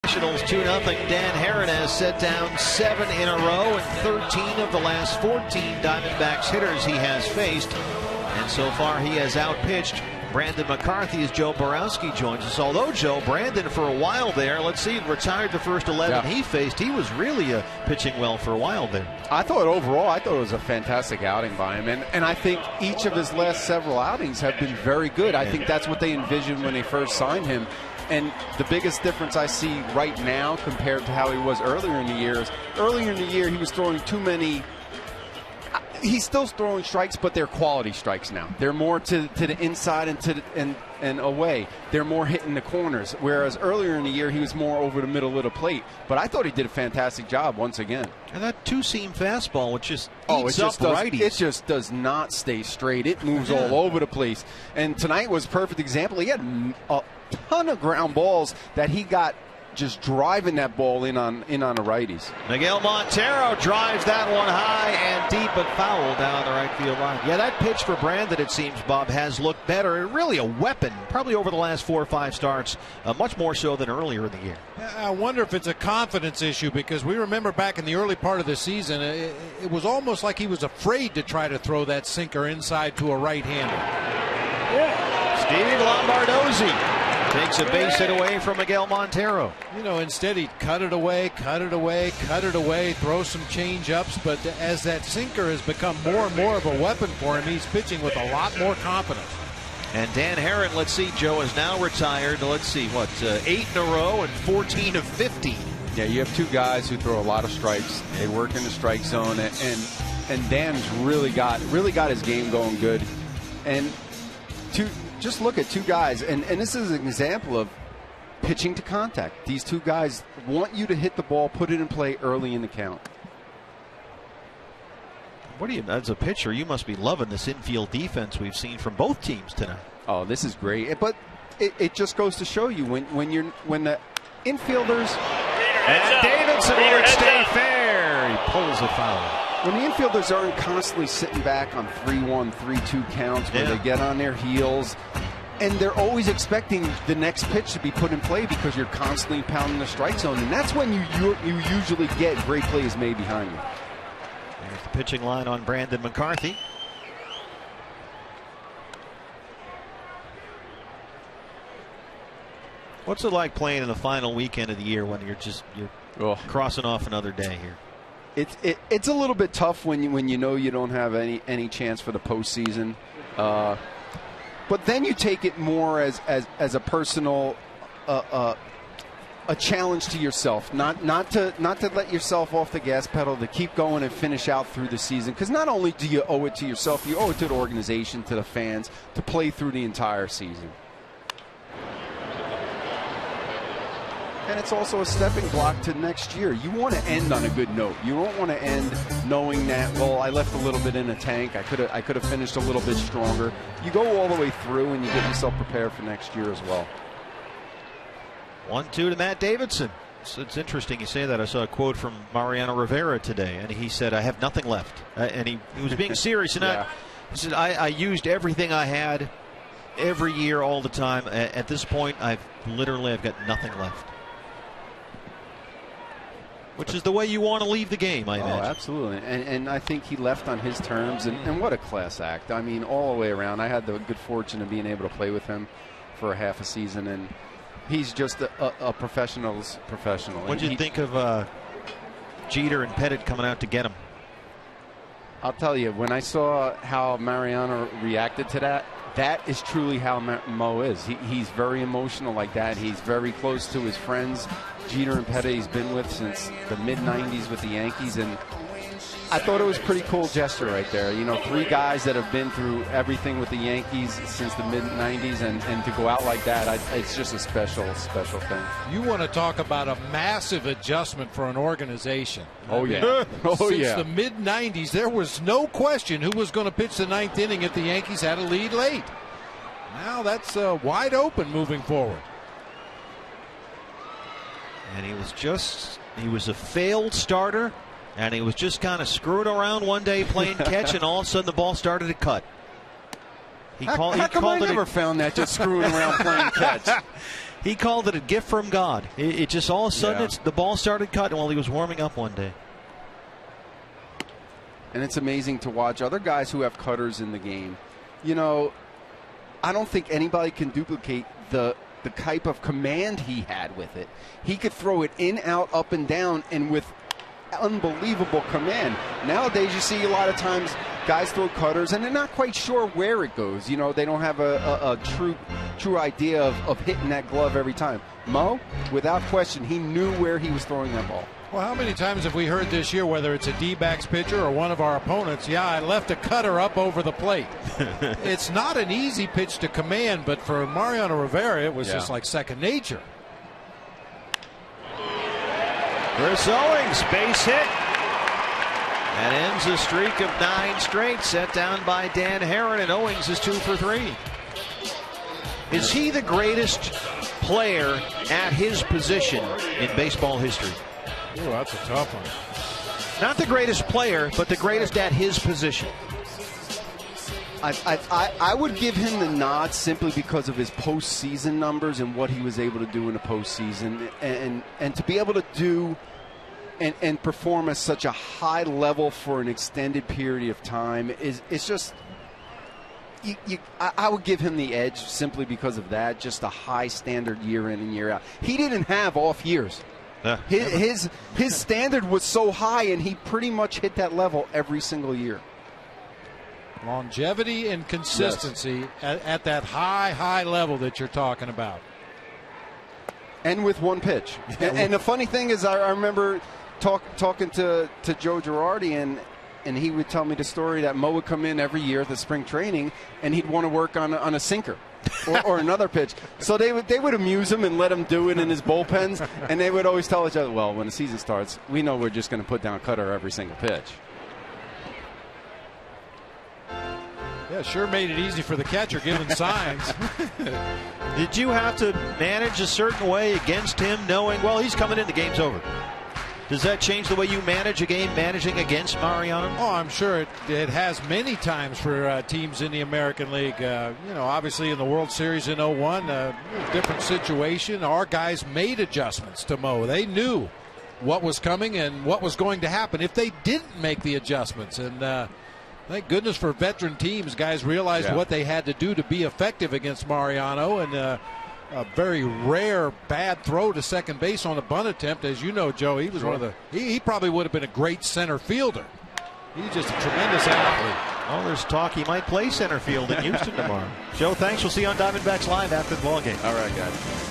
Nationals 2-0. Dan Herron has set down 7 in a row, and 13 of the last 14 Diamondbacks hitters he has faced. And so far he has outpitched Brandon McCarthy as Joe Borowski joins us. Although, Joe, Brandon for a while there, let's see, retired the first 11 he faced. He was really pitching well for a while there. I thought overall, it was a fantastic outing by him. And I think each of his last several outings have been very good. I think that's what they envisioned when they first signed him. And the biggest difference I see right now compared to how he was earlier in the year is earlier in the year he was throwing too many. He's still throwing strikes, but they're quality strikes now. They're more to the inside and away. They're more hitting the corners. Whereas earlier in the year he was more over the middle of the plate. But I thought he did a fantastic job once again. And that two-seam fastball, which just eats up righties. It just does not stay straight. It moves all over the place. And tonight was a perfect example. He had a ton of ground balls that he got just driving that ball in on the righties. Miguel Montero drives that one high and deep, but foul down the right field line. Yeah, that pitch for Brandon, it seems, Bob, has looked better. Really a weapon, probably over the last 4 or 5 starts, much more so than earlier in the year. I wonder if it's a confidence issue, because we remember back in the early part of the season, it was almost like he was afraid to try to throw that sinker inside to a right-hander. Steve Lombardozzi takes a base hit away from Miguel Montero. You know, instead he'd cut it away, throw some change-ups. But as that sinker has become more and more of a weapon for him, he's pitching with a lot more confidence. And Dan Herron, let's see, Joe is now retired. Let's see, 8 in a row and 14 of 50. Yeah, you have two guys who throw a lot of strikes. They work in the strike zone, and Dan's really got his game going good. And just look at two guys, and this is an example of pitching to contact. These two guys want you to hit the ball, put it in play early in the count. What do you, as a pitcher, you must be loving this infield defense we've seen from both teams tonight. Oh, this is great. But it just goes to show you when the infielders. And Davidson would stay fair. He pulls a foul. When the infielders aren't constantly sitting back on 3-1, 3-2 counts where they get on their heels, and they're always expecting the next pitch to be put in play because you're constantly pounding the strike zone, and that's when you usually get great plays made behind you. There's the pitching line on Brandon McCarthy. What's it like playing in the final weekend of the year when you're crossing off another day here? It's a little bit tough when you know you don't have any chance for the postseason, but then you take it more as a personal a challenge to yourself, not to let yourself off the gas pedal, to keep going and finish out through the season. Because not only do you owe it to yourself, you owe it to the organization, to the fans, to play through the entire season. And it's also a stepping block to next year. You want to end on a good note. You don't want to end knowing that, well, I left a little bit in the tank. I could have finished a little bit stronger. You go all the way through and you get yourself prepared for next year as well. 1-2 to Matt Davidson. So it's interesting you say that. I saw a quote from Mariano Rivera today, and he said, "I have nothing left." And he was being serious. And he said, I used everything I had every year, all the time. At this point, I've got nothing left. Which is the way you want to leave the game, I imagine. Oh, absolutely. And I think he left on his terms, and what a class act. I mean, all the way around. I had the good fortune of being able to play with him for a half a season, and he's just a professional's professional. What did you think of Jeter and Pettit coming out to get him? I'll tell you, when I saw how Mariano reacted to that, that is truly how Mo is. He's very emotional like that. He's very close to his friends. Jeter and Pettit he's been with since the mid-'90s with the Yankees, and I thought it was a pretty cool gesture right there. You know, 3 guys that have been through everything with the Yankees since the mid-'90s, and to go out like that, it's just a special thing. You want to talk about a massive adjustment for an organization. Oh, yeah. Since the mid-'90s, there was no question who was going to pitch the 9th inning if the Yankees had a lead late. Now that's wide open moving forward. And he was a failed starter, and he was just kind of screwing around one day playing catch, and all of a sudden the ball started to cut. How come I never found that, just screwing around playing catch? He called it a gift from God. It just all of a sudden the ball started cutting while he was warming up one day. And it's amazing to watch other guys who have cutters in the game. You know, I don't think anybody can duplicate the type of command he had with it. He could throw it in, out, up, and down, and with unbelievable command. Nowadays, you see a lot of times guys throw cutters, and they're not quite sure where it goes. You know, they don't have a true idea of hitting that glove every time. Mo, without question, he knew where he was throwing that ball. Well, how many times have we heard this year, whether it's a D-backs pitcher or one of our opponents, I left a cutter up over the plate. It's not an easy pitch to command, but for Mariano Rivera, it was just like second nature. Chris Owings, base hit. That ends a streak of 9 straight, set down by Dan Herron, and Owings is 2 for 3. Is he the greatest player at his position in baseball history? Oh, that's a tough one. Not the greatest player, but the greatest at his position. I would give him the nod simply because of his postseason numbers and what he was able to do in the postseason, and to be able to do and perform at such a high level for an extended period of time it's just. I would give him the edge simply because of that. Just a high standard year in and year out. He didn't have off years. His standard was so high, and he pretty much hit that level every single year. Longevity and consistency at that high level that you're talking about. And with one pitch. And the funny thing is, I remember talking to Joe Girardi, and he would tell me the story that Mo would come in every year at the spring training, and he'd want to work on a sinker. or another pitch. So they would amuse him and let him do it in his bullpens, and they would always tell each other, well, when the season starts, we know we're just going to put down cutter every single pitch. Yeah, sure made it easy for the catcher giving signs. Did you have to manage a certain way against him, knowing, well, he's coming in, the game's over? Does that change the way you manage a game, managing against Mariano? Oh, I'm sure it has many times for teams in the American League. Obviously in the World Series in 01, different situation. Our guys made adjustments to Mo. They knew what was coming and what was going to happen if they didn't make the adjustments. And thank goodness for veteran teams, guys realized what they had to do to be effective against Mariano. And a very rare bad throw to second base on a bunt attempt. As you know, Joe, he was one of the he probably would have been a great center fielder. He's just a tremendous athlete. Well, there's talk he might play center field in Houston tomorrow. Joe, thanks. We'll see you on Diamondbacks Live after the ball game. All right, guys.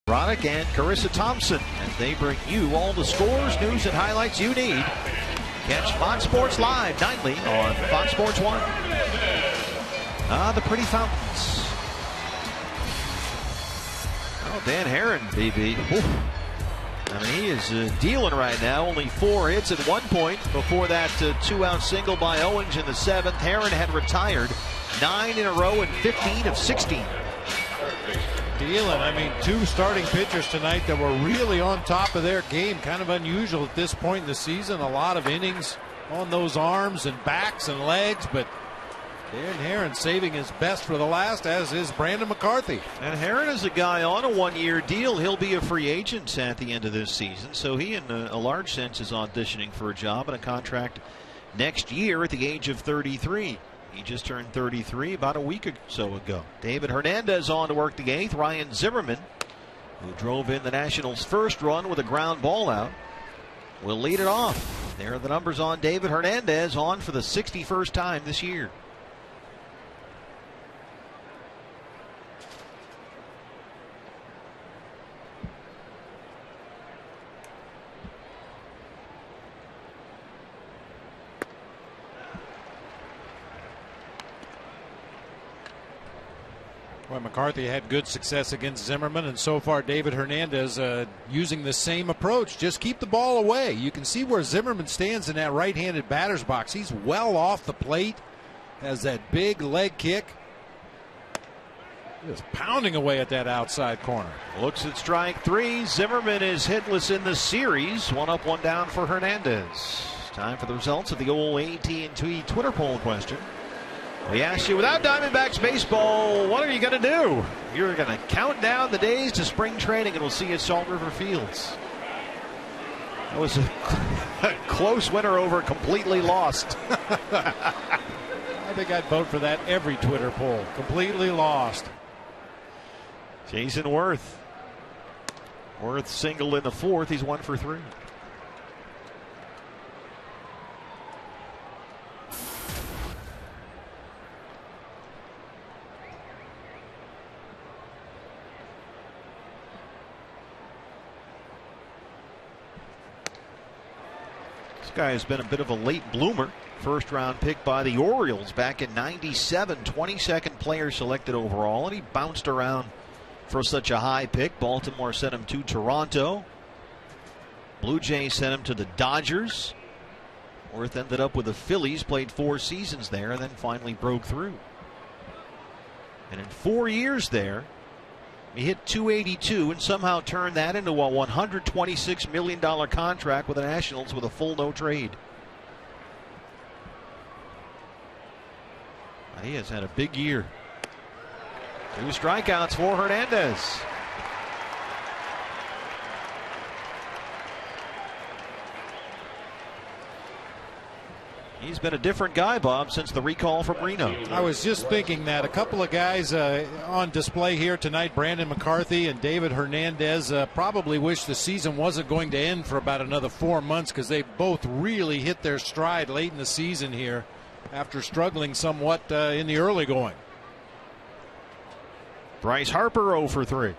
Roddick and Carissa Thompson, and they bring you all the scores, news, and highlights you need. Catch Fox Sports Live nightly on Fox Sports 1. The pretty fountains. Oh, Dan Herron, BB. Ooh. I mean, he is dealing right now. Only 4 hits at 1 point. Before that, 2-out single by Owings in the 7th. Herron had retired 9 in a row and 15 of 16. Dealing. I mean, 2 starting pitchers tonight that were really on top of their game. Kind of unusual at this point in the season. A lot of innings on those arms and backs and legs, but Dan Herron saving his best for the last, as is Brandon McCarthy. And Herron is a guy on a 1-year deal. He'll be a free agent at the end of this season, so he in a large sense is auditioning for a job and a contract next year at the age of 33. He just turned 33 about a week or so ago. David Hernandez on to work the 8th. Ryan Zimmerman, who drove in the Nationals' first run with a ground ball out, will lead it off. There are the numbers on David Hernandez, on for the 61st time this year. Well, McCarthy had good success against Zimmerman, and so far David Hernandez using the same approach. Just keep the ball away. You can see where Zimmerman stands in that right-handed batter's box. He's well off the plate, has that big leg kick. Just pounding away at that outside corner. Looks at strike 3. Zimmerman is hitless in the series. 1 up, 1 down for Hernandez. Time for the results of the old AT&T Twitter poll question. We asked you, without Diamondbacks baseball, what are you going to do? You're going to count down the days to spring training, and we'll see you at Salt River Fields. That was a close winner over completely lost. I think I'd vote for that every Twitter poll. Completely lost. Jason Worth. Worth singled in the 4th. He's 1 for 3. guy has been a bit of a late bloomer. First round pick by the Orioles back in '97. 22nd player selected overall, and he bounced around for such a high pick. Baltimore sent him to Toronto. Blue Jays sent him to the Dodgers. Worth ended up with the Phillies, played 4 seasons there, and then finally broke through. And in 4 years there, he hit .282 and somehow turned that into a $126 million contract with the Nationals with a full no trade. And he has had a big year. 2 strikeouts for Hernandez. He's been a different guy, Bob, since the recall from Reno. I was just thinking that a couple of guys on display here tonight, Brandon McCarthy and David Hernandez, probably wish the season wasn't going to end for about another 4 months, because they both really hit their stride late in the season here after struggling somewhat in the early going. Bryce Harper 0 for 3.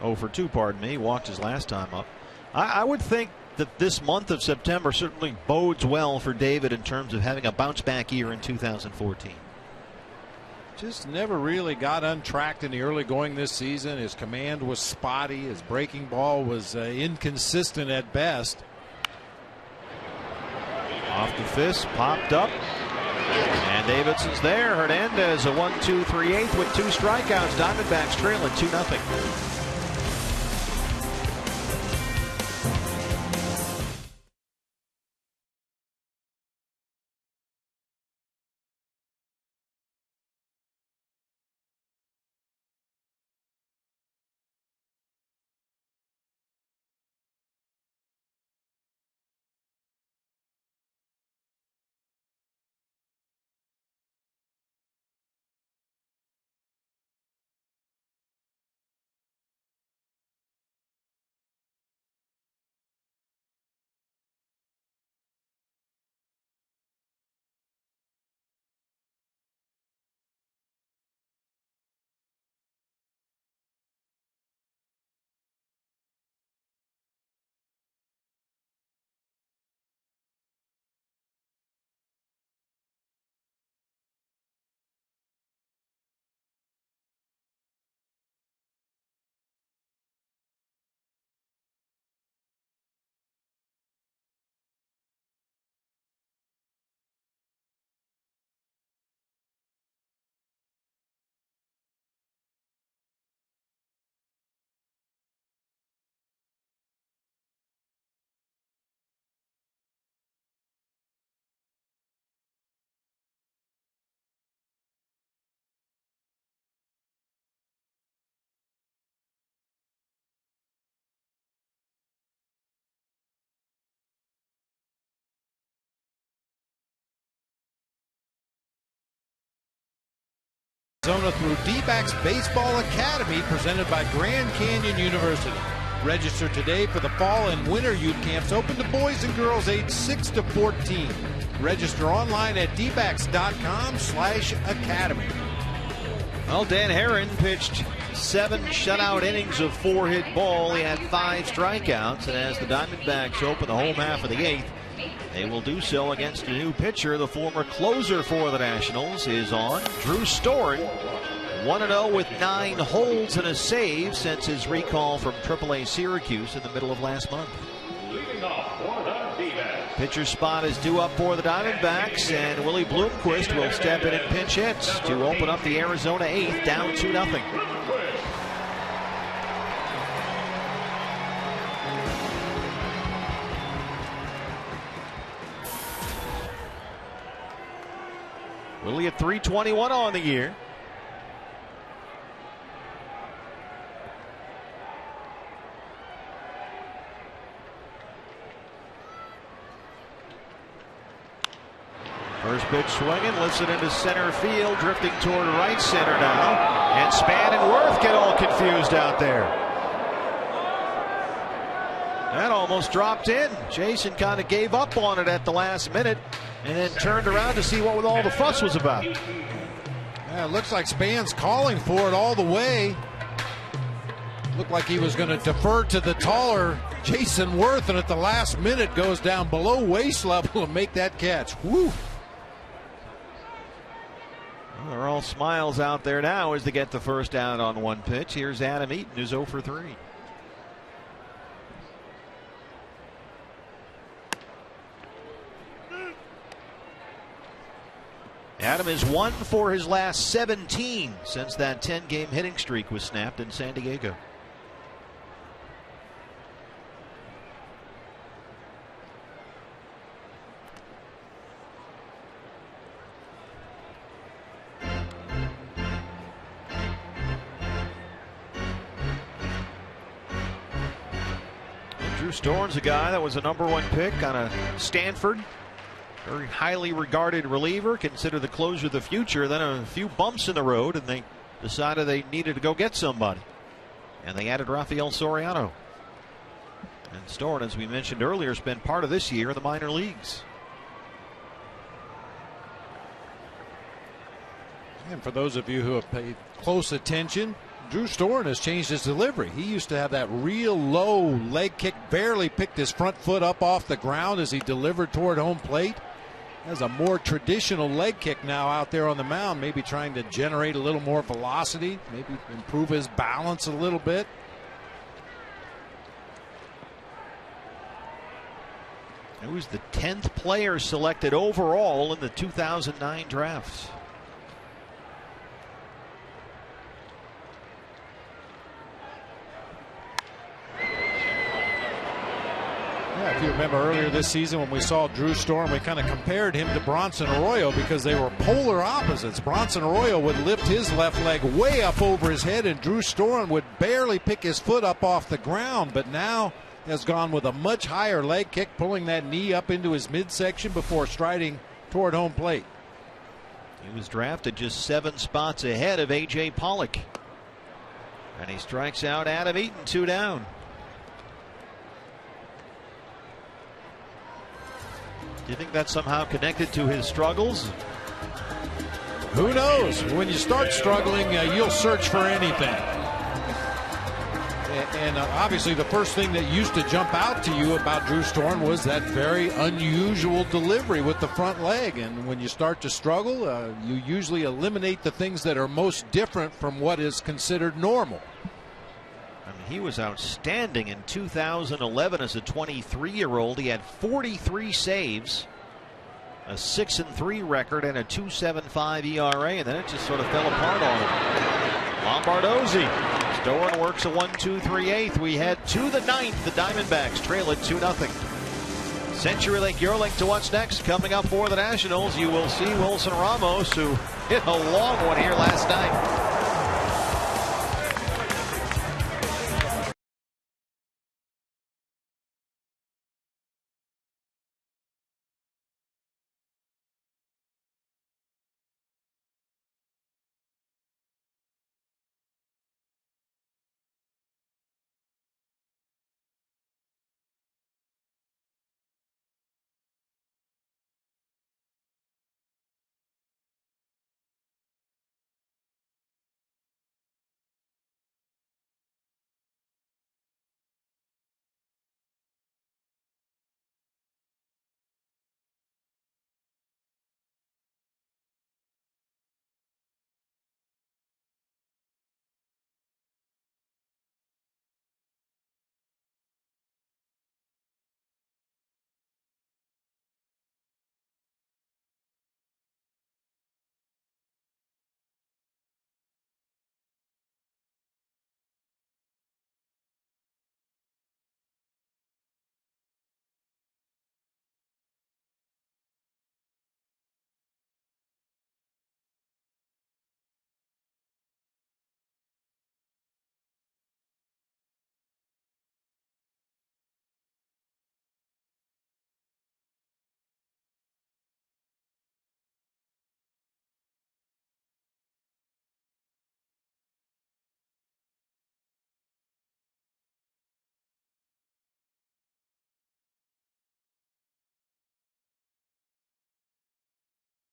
0 for 2, pardon me. Walked his last time up. I would think that this month of September certainly bodes well for David in terms of having a bounce back year in 2014. Just never really got untracked in the early going this season. His command was spotty. His breaking ball was inconsistent at best. Off the fist, popped up. And Davidson's there. Hernandez a 1-2-3/8 with 2 strikeouts. Diamondbacks trailing 2-0. Arizona through D-backs Baseball Academy, presented by Grand Canyon University. Register today for the fall and winter youth camps open to boys and girls aged 6 to 14. Register online at dbacks.com/academy. Well, Dan Herron pitched 7 shutout innings of 4-hit ball. He had 5 strikeouts, and as the Diamondbacks open the home half of the 8th, they will do so against a new pitcher. The former closer for the Nationals is on. Drew Storen, 1-0 with 9 holds and a save since his recall from AAA Syracuse in the middle of last month. Pitcher spot is due up for the Diamondbacks, and Willie Bloomquist will step in and pinch hits to open up the Arizona 8th, down 2-0. Willie at .321 on the year. First pitch swinging, lifts it into center field, drifting toward right center now. And Span and Worth get all confused out there. That almost dropped in. Jason kind of gave up on it at the last minute and then turned around to see what all the fuss was about. Yeah, it looks like Span's calling for it all the way. Looked like he was going to defer to the taller Jason Worth, and at the last minute goes down below waist level and make that catch. Woo! Well, they're all smiles out there now as they get the first down on one pitch. Here's Adam Eaton, who's 0 for 3. Adam is 1 for his last 17 since that 10-game hitting streak was snapped in San Diego. Drew Storen's a guy that was a #1 pick on a Stanford. Very highly regarded reliever, considered the closer of the future. Then a few bumps in the road, and they decided they needed to go get somebody. And they added Rafael Soriano. And Storen, as we mentioned earlier, has been part of this year in the minor leagues. And for those of you who have paid close attention, Drew Storen has changed his delivery. He used to have that real low leg kick, barely picked his front foot up off the ground as he delivered toward home plate. Has a more traditional leg kick now out there on the mound, maybe trying to generate a little more velocity, maybe improve his balance a little bit. He was the 10th player selected overall in the 2009 drafts. Yeah, if you remember earlier this season when we saw Drew Storen, we kind of compared him to Bronson Arroyo because they were polar opposites. Bronson Arroyo would lift his left leg way up over his head, and Drew Storen would barely pick his foot up off the ground, but now has gone with a much higher leg kick, pulling that knee up into his midsection before striding toward home plate. He was drafted just 7 spots ahead of A.J. Pollock. And he strikes out Adam Eaton, 2 down. Do you think that's somehow connected to his struggles? Who knows? When you start struggling, you'll search for anything. And obviously the first thing that used to jump out to you about Drew Storen was that very unusual delivery with the front leg. And when you start to struggle, you usually eliminate the things that are most different from what is considered normal. I mean, he was outstanding in 2011 as a 23-year-old. He had 43 saves, a 6-3 record, and a 2.75 ERA, and then it just sort of fell apart on him. Lombardozzi. Storen works a 1-2-3-8. We head to the 9th. The Diamondbacks trail it 2-0. CenturyLink, your link to what's next. Coming up for the Nationals, you will see Wilson Ramos, who hit a long one here last night.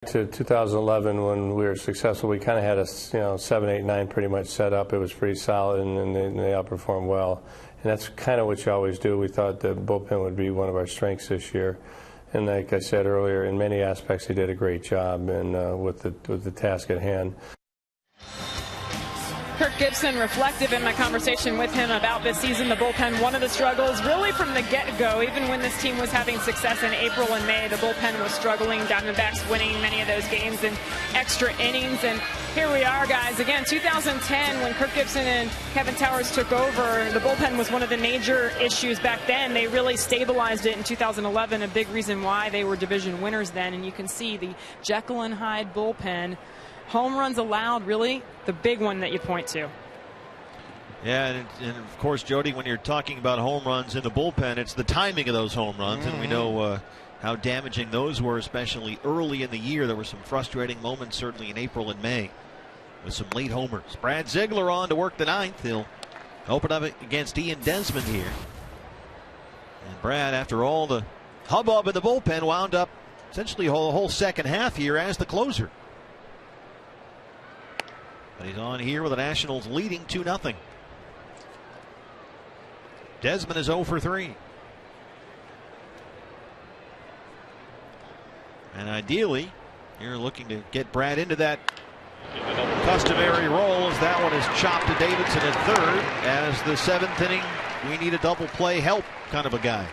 To 2011, when we were successful, we kind of had a 7, 8, 9 pretty much set up. It was pretty solid, and they outperformed well. And that's kind of what you always do. We thought the bullpen would be one of our strengths this year. And like I said earlier, in many aspects, they did a great job with the task at hand. Kirk Gibson reflective in my conversation with him about this season. The bullpen, one of the struggles really from the get-go. Even when this team was having success in April and May, the bullpen was struggling. Diamondbacks winning many of those games in extra innings. And here we are, guys. Again, 2010, when Kirk Gibson and Kevin Towers took over, the bullpen was one of the major issues back then. They really stabilized it in 2011, a big reason why they were division winners then. And you can see the Jekyll and Hyde bullpen. Home runs allowed, really the big one that you point to. Yeah, and of course, Jody, when you're talking about home runs in the bullpen, it's the timing of those home runs, and we know how damaging those were, especially early in the year. There were some frustrating moments, certainly in April and May, with some late homers. Brad Ziegler on to work the ninth. He'll open up against Ian Desmond here. And Brad, after all the hubbub in the bullpen, wound up essentially the whole second half here as the closer. But he's on here with the Nationals leading 2-0. Desmond is 0 for 3. And ideally, you're looking to get Brad into that customary role, as that one is chopped to Davidson at third. As the 7th inning, we need a double play help kind of a guy.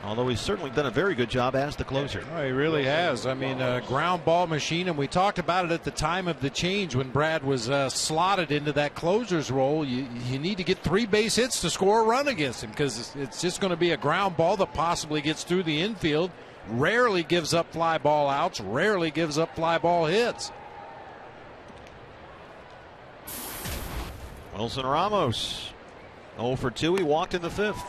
Although he's certainly done a very good job as the closer. Oh, he really has. I mean, a ground ball machine, and we talked about it at the time of the change when Brad was slotted into that closer's role. You need to get 3 base hits to score a run against him, because it's just going to be a ground ball that possibly gets through the infield. Rarely gives up fly ball outs, rarely gives up fly ball hits. Wilson Ramos 0 for 2. He walked in the 5th.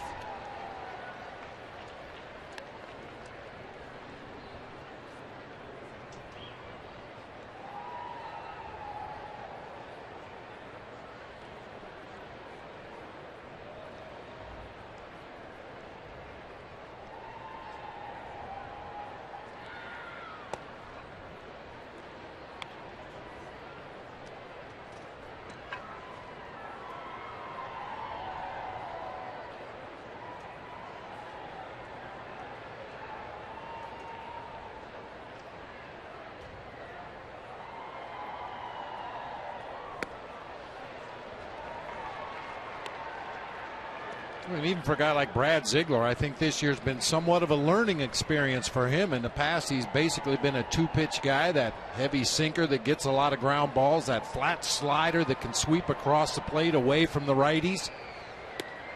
And even for a guy like Brad Ziegler, I think this year's been somewhat of a learning experience for him. In the past, he's basically been a 2-pitch guy, that heavy sinker that gets a lot of ground balls, that flat slider that can sweep across the plate away from the righties,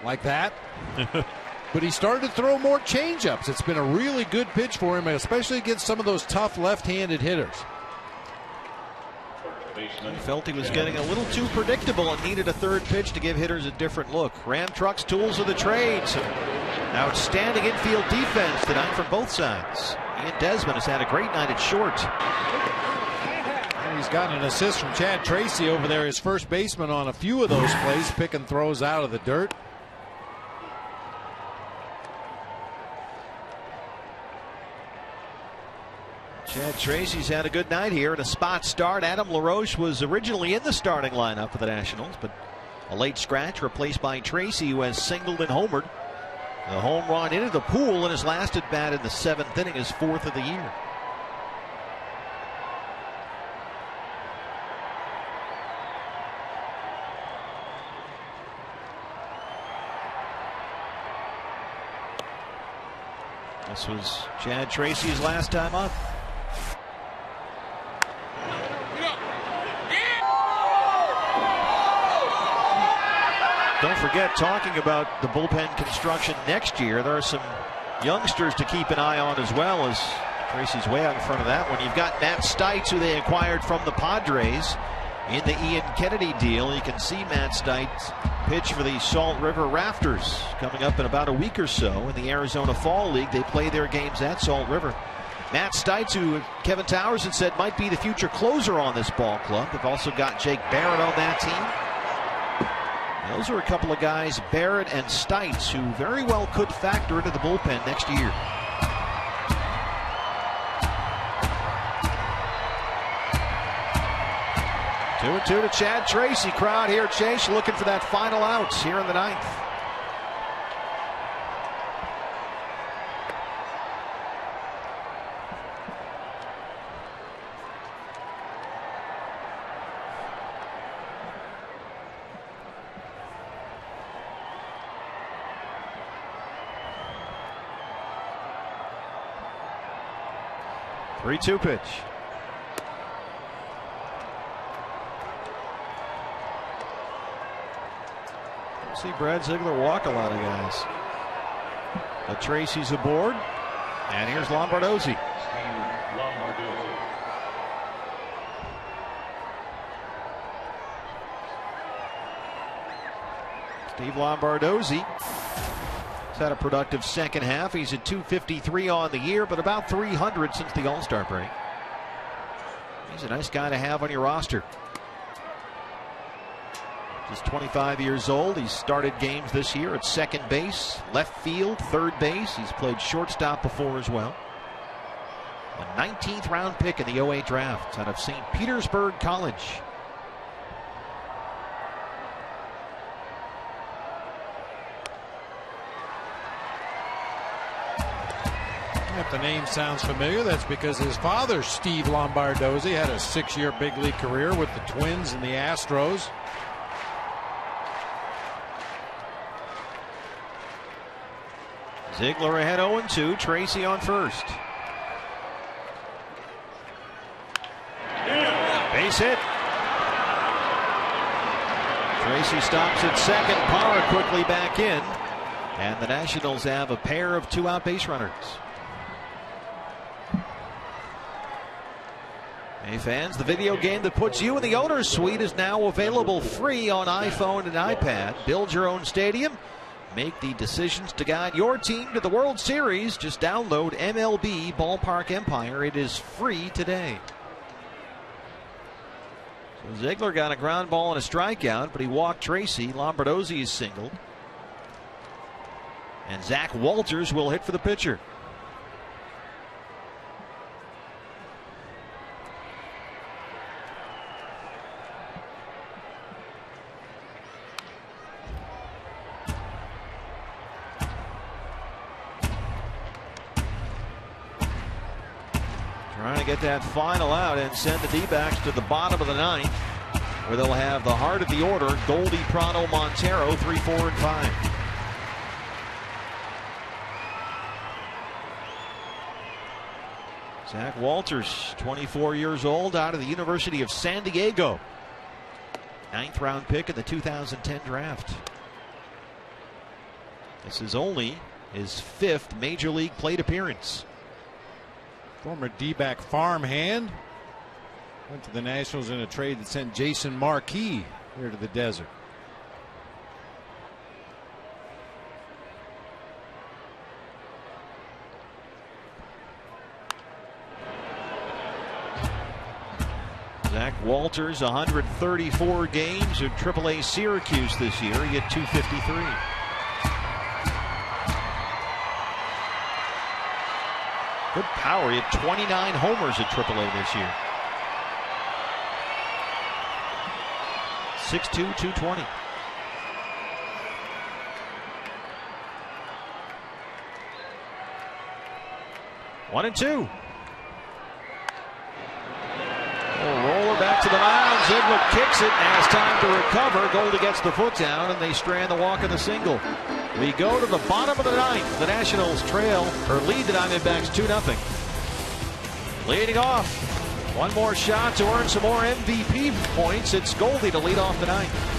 like that. But he started to throw more changeups. It's been a really good pitch for him, especially against some of those tough left-handed hitters. He felt he was getting a little too predictable and needed a 3rd pitch to give hitters a different look. Ram Truck's tools of the trade. Some outstanding infield defense tonight from both sides. Ian Desmond has had a great night at short. And he's got an assist from Chad Tracy over there, his first baseman, on a few of those plays, picking throws out of the dirt. Chad Tracy's had a good night here and a spot start. Adam LaRoche was originally in the starting lineup for the Nationals, but a late scratch replaced by Tracy, who has singled and homered. The home run into the pool in his last at bat in the 7th inning, his 4th of the year. This was Chad Tracy's last time up. Don't forget, talking about the bullpen construction next year, there are some youngsters to keep an eye on as well, as Tracy's way out in front of that one. You've got Matt Stites, who they acquired from the Padres in the Ian Kennedy deal. You can see Matt Stites pitch for the Salt River Rafters coming up in about a week or so in the Arizona Fall League. They play their games at Salt River. Matt Stites, who Kevin Towers had said might be the future closer on this ball club. They've also got Jake Barrett on that team. Those are a couple of guys, Barrett and Stites, who very well could factor into the bullpen next year. 2-2 to Chad Tracy. Crowd here, Chase, looking for that final out here in the ninth. Three-two pitch. See Brad Ziegler walk a lot of guys. But Tracy's aboard, and here's Lombardozzi. Steve Lombardozzi has had a productive second half. He's at 253 on the year, but about 300 since the All-Star break. He's a nice guy to have on your roster. Just 25 years old. He's started games this year at second base, left field, third base. He's played shortstop before as well. A 19th round pick in the 08 draft out of St. Petersburg College. If the name sounds familiar, that's because his father, Steve Lombardozzi, had a 6-year big league career with the Twins and the Astros. Ziegler ahead 0-2. Tracy on first. Base hit. Tracy stops at second. Parra quickly back in. And the Nationals have a pair of 2-out base runners. Hey fans, the video game that puts you in the owner's suite is now available free on iPhone and iPad. Build your own stadium. Make the decisions to guide your team to the World Series. Just download MLB Ballpark Empire. It is free today. So Ziegler got a ground ball and a strikeout, but he walked Tracy. Lombardozzi is singled. And Zach Walters will hit for the pitcher. Trying to get that final out and send the D-backs to the bottom of the ninth, where they'll have the heart of the order, Goldie, Prado, Montero, 3, 4, and 5. Zach Walters, 24 years old, out of the University of San Diego. 9th round pick in the 2010 draft. This is only his 5th major league plate appearance. Former D-back farmhand. Went to the Nationals in a trade that sent Jason Marquis here to the desert. Zach Walters, 134 games at AAA Syracuse this year. He had 253. Good power. He had 29 homers at AAA this year. 6'2", 220. One and two. Roller back to the mound. Ziegler kicks it. Now it's time to recover. Goldie gets the foot down, and they strand the walk and the single. We go to the bottom of the ninth. The Nationals lead the Diamondbacks 2-0. Leading off. One more shot to earn some more MVP points. It's Goldie to lead off the ninth.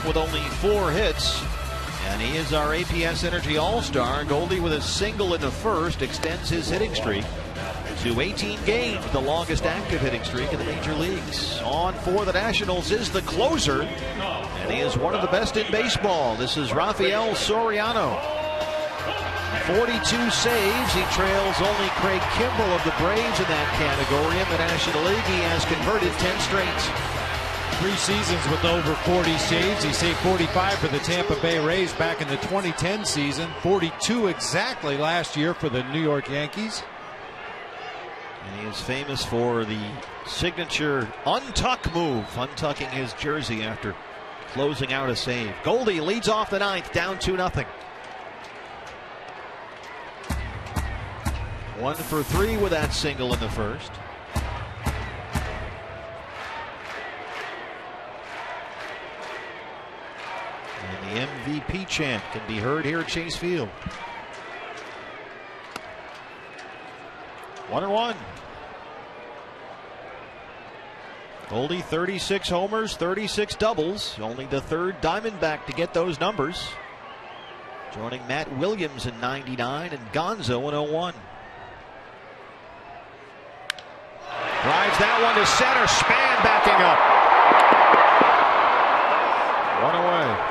with only 4 hits. And he is our APS Energy All-Star. Goldie with a single in the first extends his hitting streak to 18 games, the longest active hitting streak in the major leagues. On for the Nationals is the closer, and he is one of the best in baseball. This is Rafael Soriano. 42 saves. He trails only Craig Kimbrell of the Braves in that category. In the National League, he has converted 10 straight. 3 seasons with over 40 saves. He saved 45 for the Tampa Bay Rays back in the 2010 season. 42 exactly last year for the New York Yankees. And he is famous for the signature untuck move, untucking his jersey after closing out a save. Goldie leads off the 9th, down 2-0. 1 for 3 with that single in the first. And the MVP chant can be heard here at Chase Field. 1-1. Goldie 36 homers, 36 doubles. Only the 3rd Diamondback to get those numbers. Joining Matt Williams in 99 and Gonzo in 01. Drives that one to center. Span backing up. 1 away.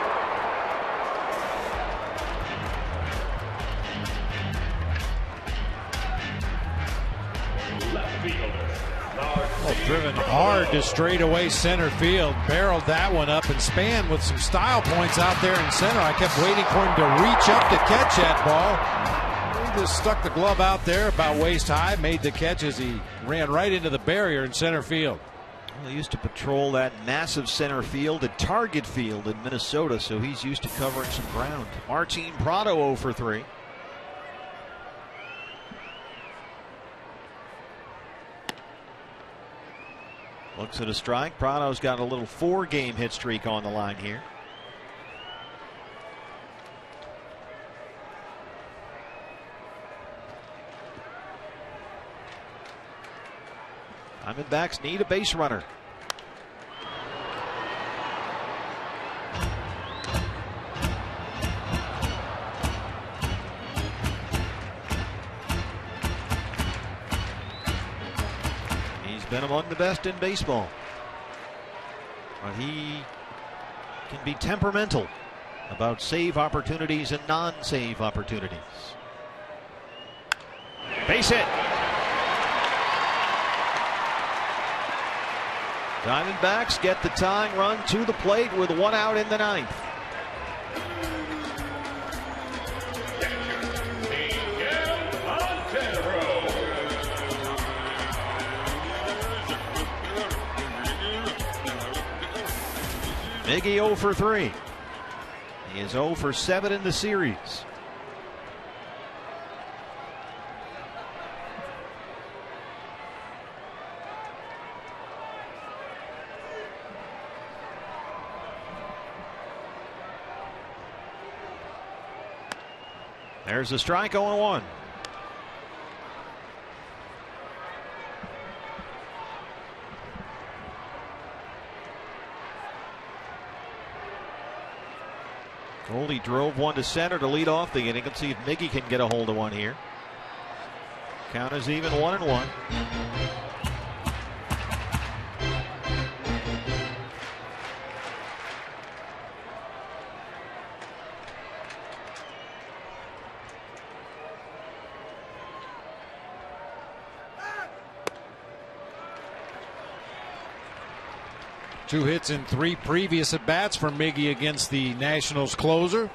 Driven hard to straightaway center field. Barreled that one up, and Span with some style points out there in center. I kept waiting for him to reach up to catch that ball. He just stuck the glove out there about waist high, made the catch as he ran right into the barrier in center field. Well, he used to patrol that massive center field at Target Field in Minnesota, so he's used to covering some ground. Martin Prado 0 for 3. Looks at a strike. Prado's got a little 4-game hit streak on the line here. Diamondbacks need a base runner. Been among the best in baseball, but he can be temperamental about save opportunities and non-save opportunities. Base hit. Diamondbacks get the tying run to the plate with 1 out in the 9th. Miggy 0 for 3. He is 0 for 7 in the series. There's a strike, 0-1. Goldie drove one to center to lead off the inning. Let's see if Miggy can get a hold of one here. Count is even, 1-1. Two hits in 3 previous at-bats for Miggy against the Nationals closer.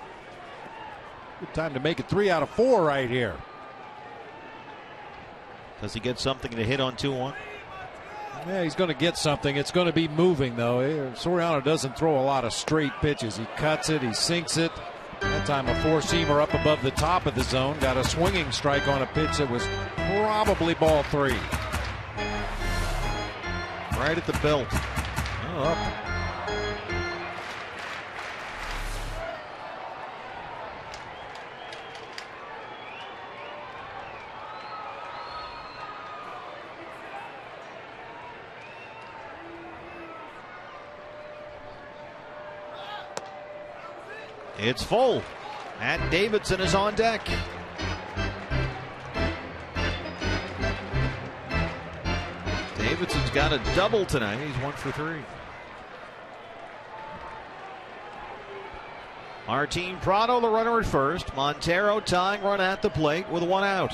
Good time to make it 3 out of 4 right here. Does he get something to hit on 2-1? Yeah, he's going to get something. It's going to be moving, though. Soriano doesn't throw a lot of straight pitches. He cuts it, he sinks it. That time a 4-seamer up above the top of the zone. Got a swinging strike on a pitch that was probably ball 3. Right at the belt. Up. It's full. Matt Davidson is on deck. Davidson's got a double tonight. He's 1 for 3. Martin Prado, the runner at first. Montero tying run at the plate with 1 out.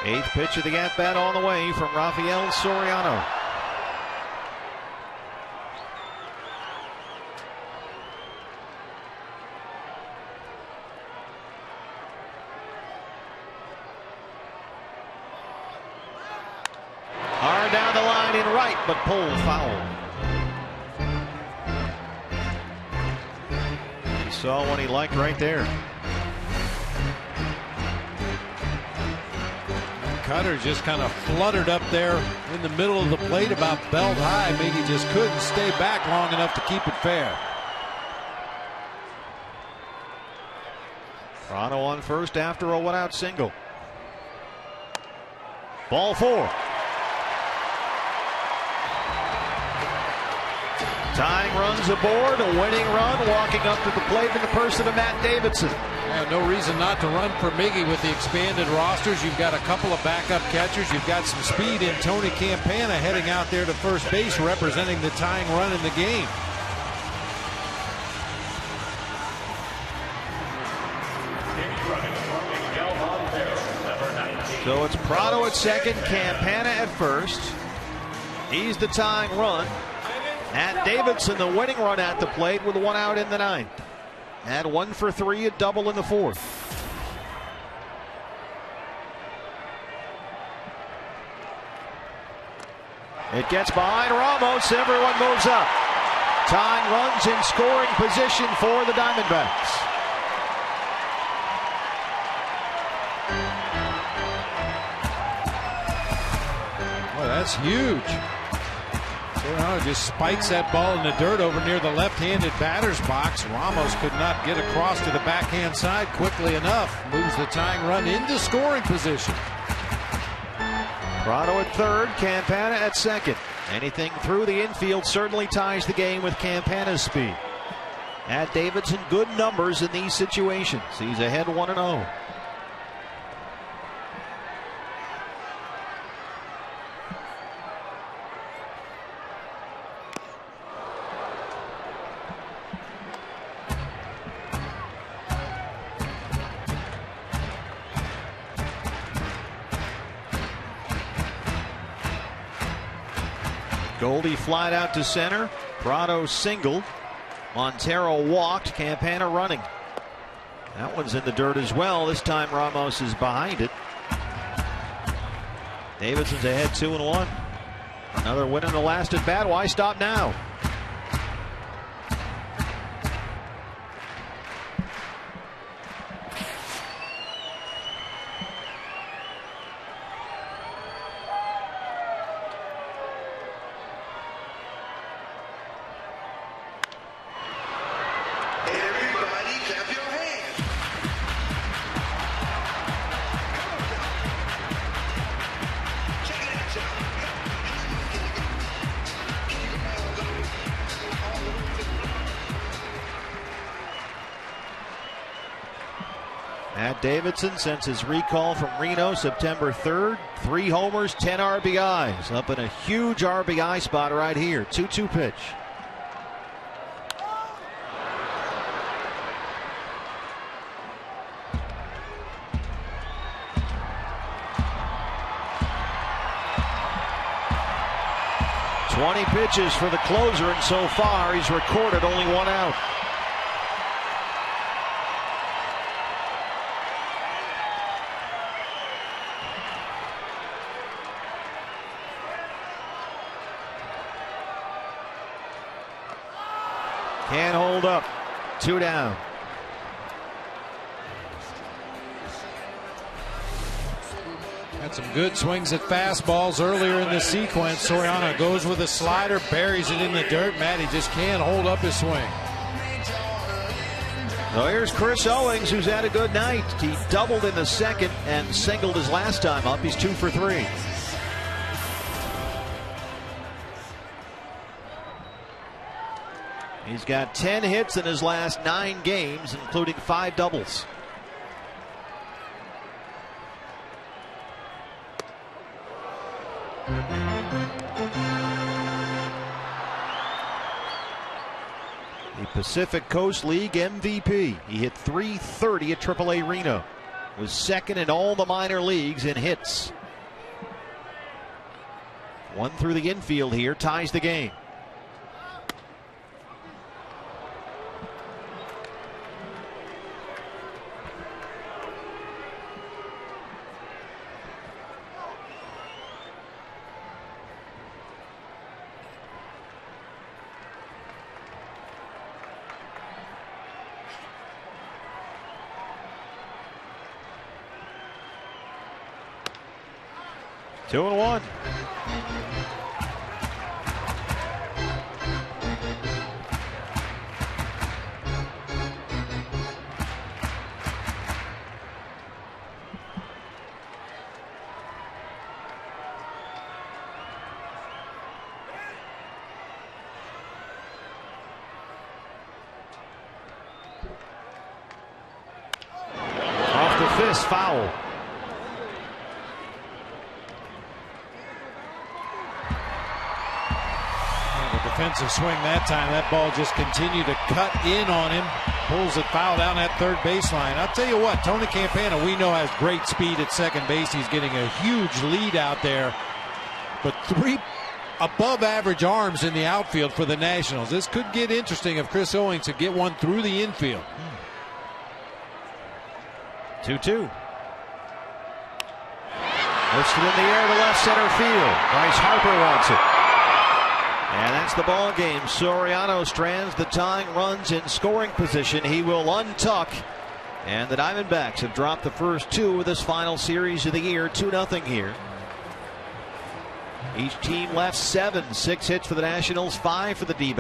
Eighth pitch of the at-bat on the way from Rafael Soriano. Hard down the line in right, but pulled foul. He saw what he liked right there. Cutter just kind of fluttered up there in the middle of the plate about belt high. Maybe just couldn't stay back long enough to keep it fair. Toronto on first after a 1-out single. Ball 4. Tying runs aboard, a winning run, walking up to the plate in the person of Matt Davidson. Yeah, no reason not to run for Miggy with the expanded rosters. You've got a couple of backup catchers. You've got some speed in Tony Campana heading out there to first base, representing the tying run in the game. So it's Prado at second, Campana at first. He's the tying run. Matt Davidson, the winning run at the plate with 1 out in the 9th. And 1 for 3, a double in the 4th. It gets behind Ramos. Everyone moves up. Tying runs in scoring position for the Diamondbacks. Boy, that's huge. Soriano just spikes that ball in the dirt over near the left-handed batter's box. Ramos could not get across to the backhand side quickly enough. Moves the tying run into scoring position. Prado at third, Campana at second. Anything through the infield certainly ties the game with Campana's speed. Matt Davidson, good numbers in these situations. He's ahead 1-0. Goldie flied out to center. Prado singled. Montero walked. Campana running. That one's in the dirt as well. This time Ramos is behind it. Davidson's ahead 2-1. Another win in the last at bat. Why stop now? Matt Davidson, since his recall from Reno September 3rd, 3 homers, 10 RBIs. Up in a huge RBI spot right here. 2-2 pitch. "20 pitches for the closer, and so far he's recorded only 1 out. Can't hold up. 2 down. Had some good swings at fastballs earlier in the sequence. Soriano goes with a slider, buries it in the dirt. Matty just can't hold up his swing. Well, here's Chris Owings, who's had a good night. He doubled in the second and singled his last time up. He's 2 for 3. He's got 10 hits in his last 9 games, including 5 doubles. The Pacific Coast League MVP. He hit .330 at AAA Reno. Was second in all the minor leagues in hits. One through the infield here, ties the game. Two and one. Off the fist, foul. Defensive swing that time. That ball just continued to cut in on him. Pulls it foul down that third baseline. I'll tell you what, Tony Campana, we know, has great speed at second base. He's getting a huge lead out there. But 3 above average arms in the outfield for the Nationals. This could get interesting if Chris Owings could get one through the infield. 2-2. Lifted in the air to left center field. Bryce Harper wants it. And that's the ball game. Soriano strands the tying runs in scoring position. He will untuck. And the Diamondbacks have dropped the first 2 of this final series of the year. 2-0 here. Each team left 7. 6 hits for the Nationals, 5 for the D-backs.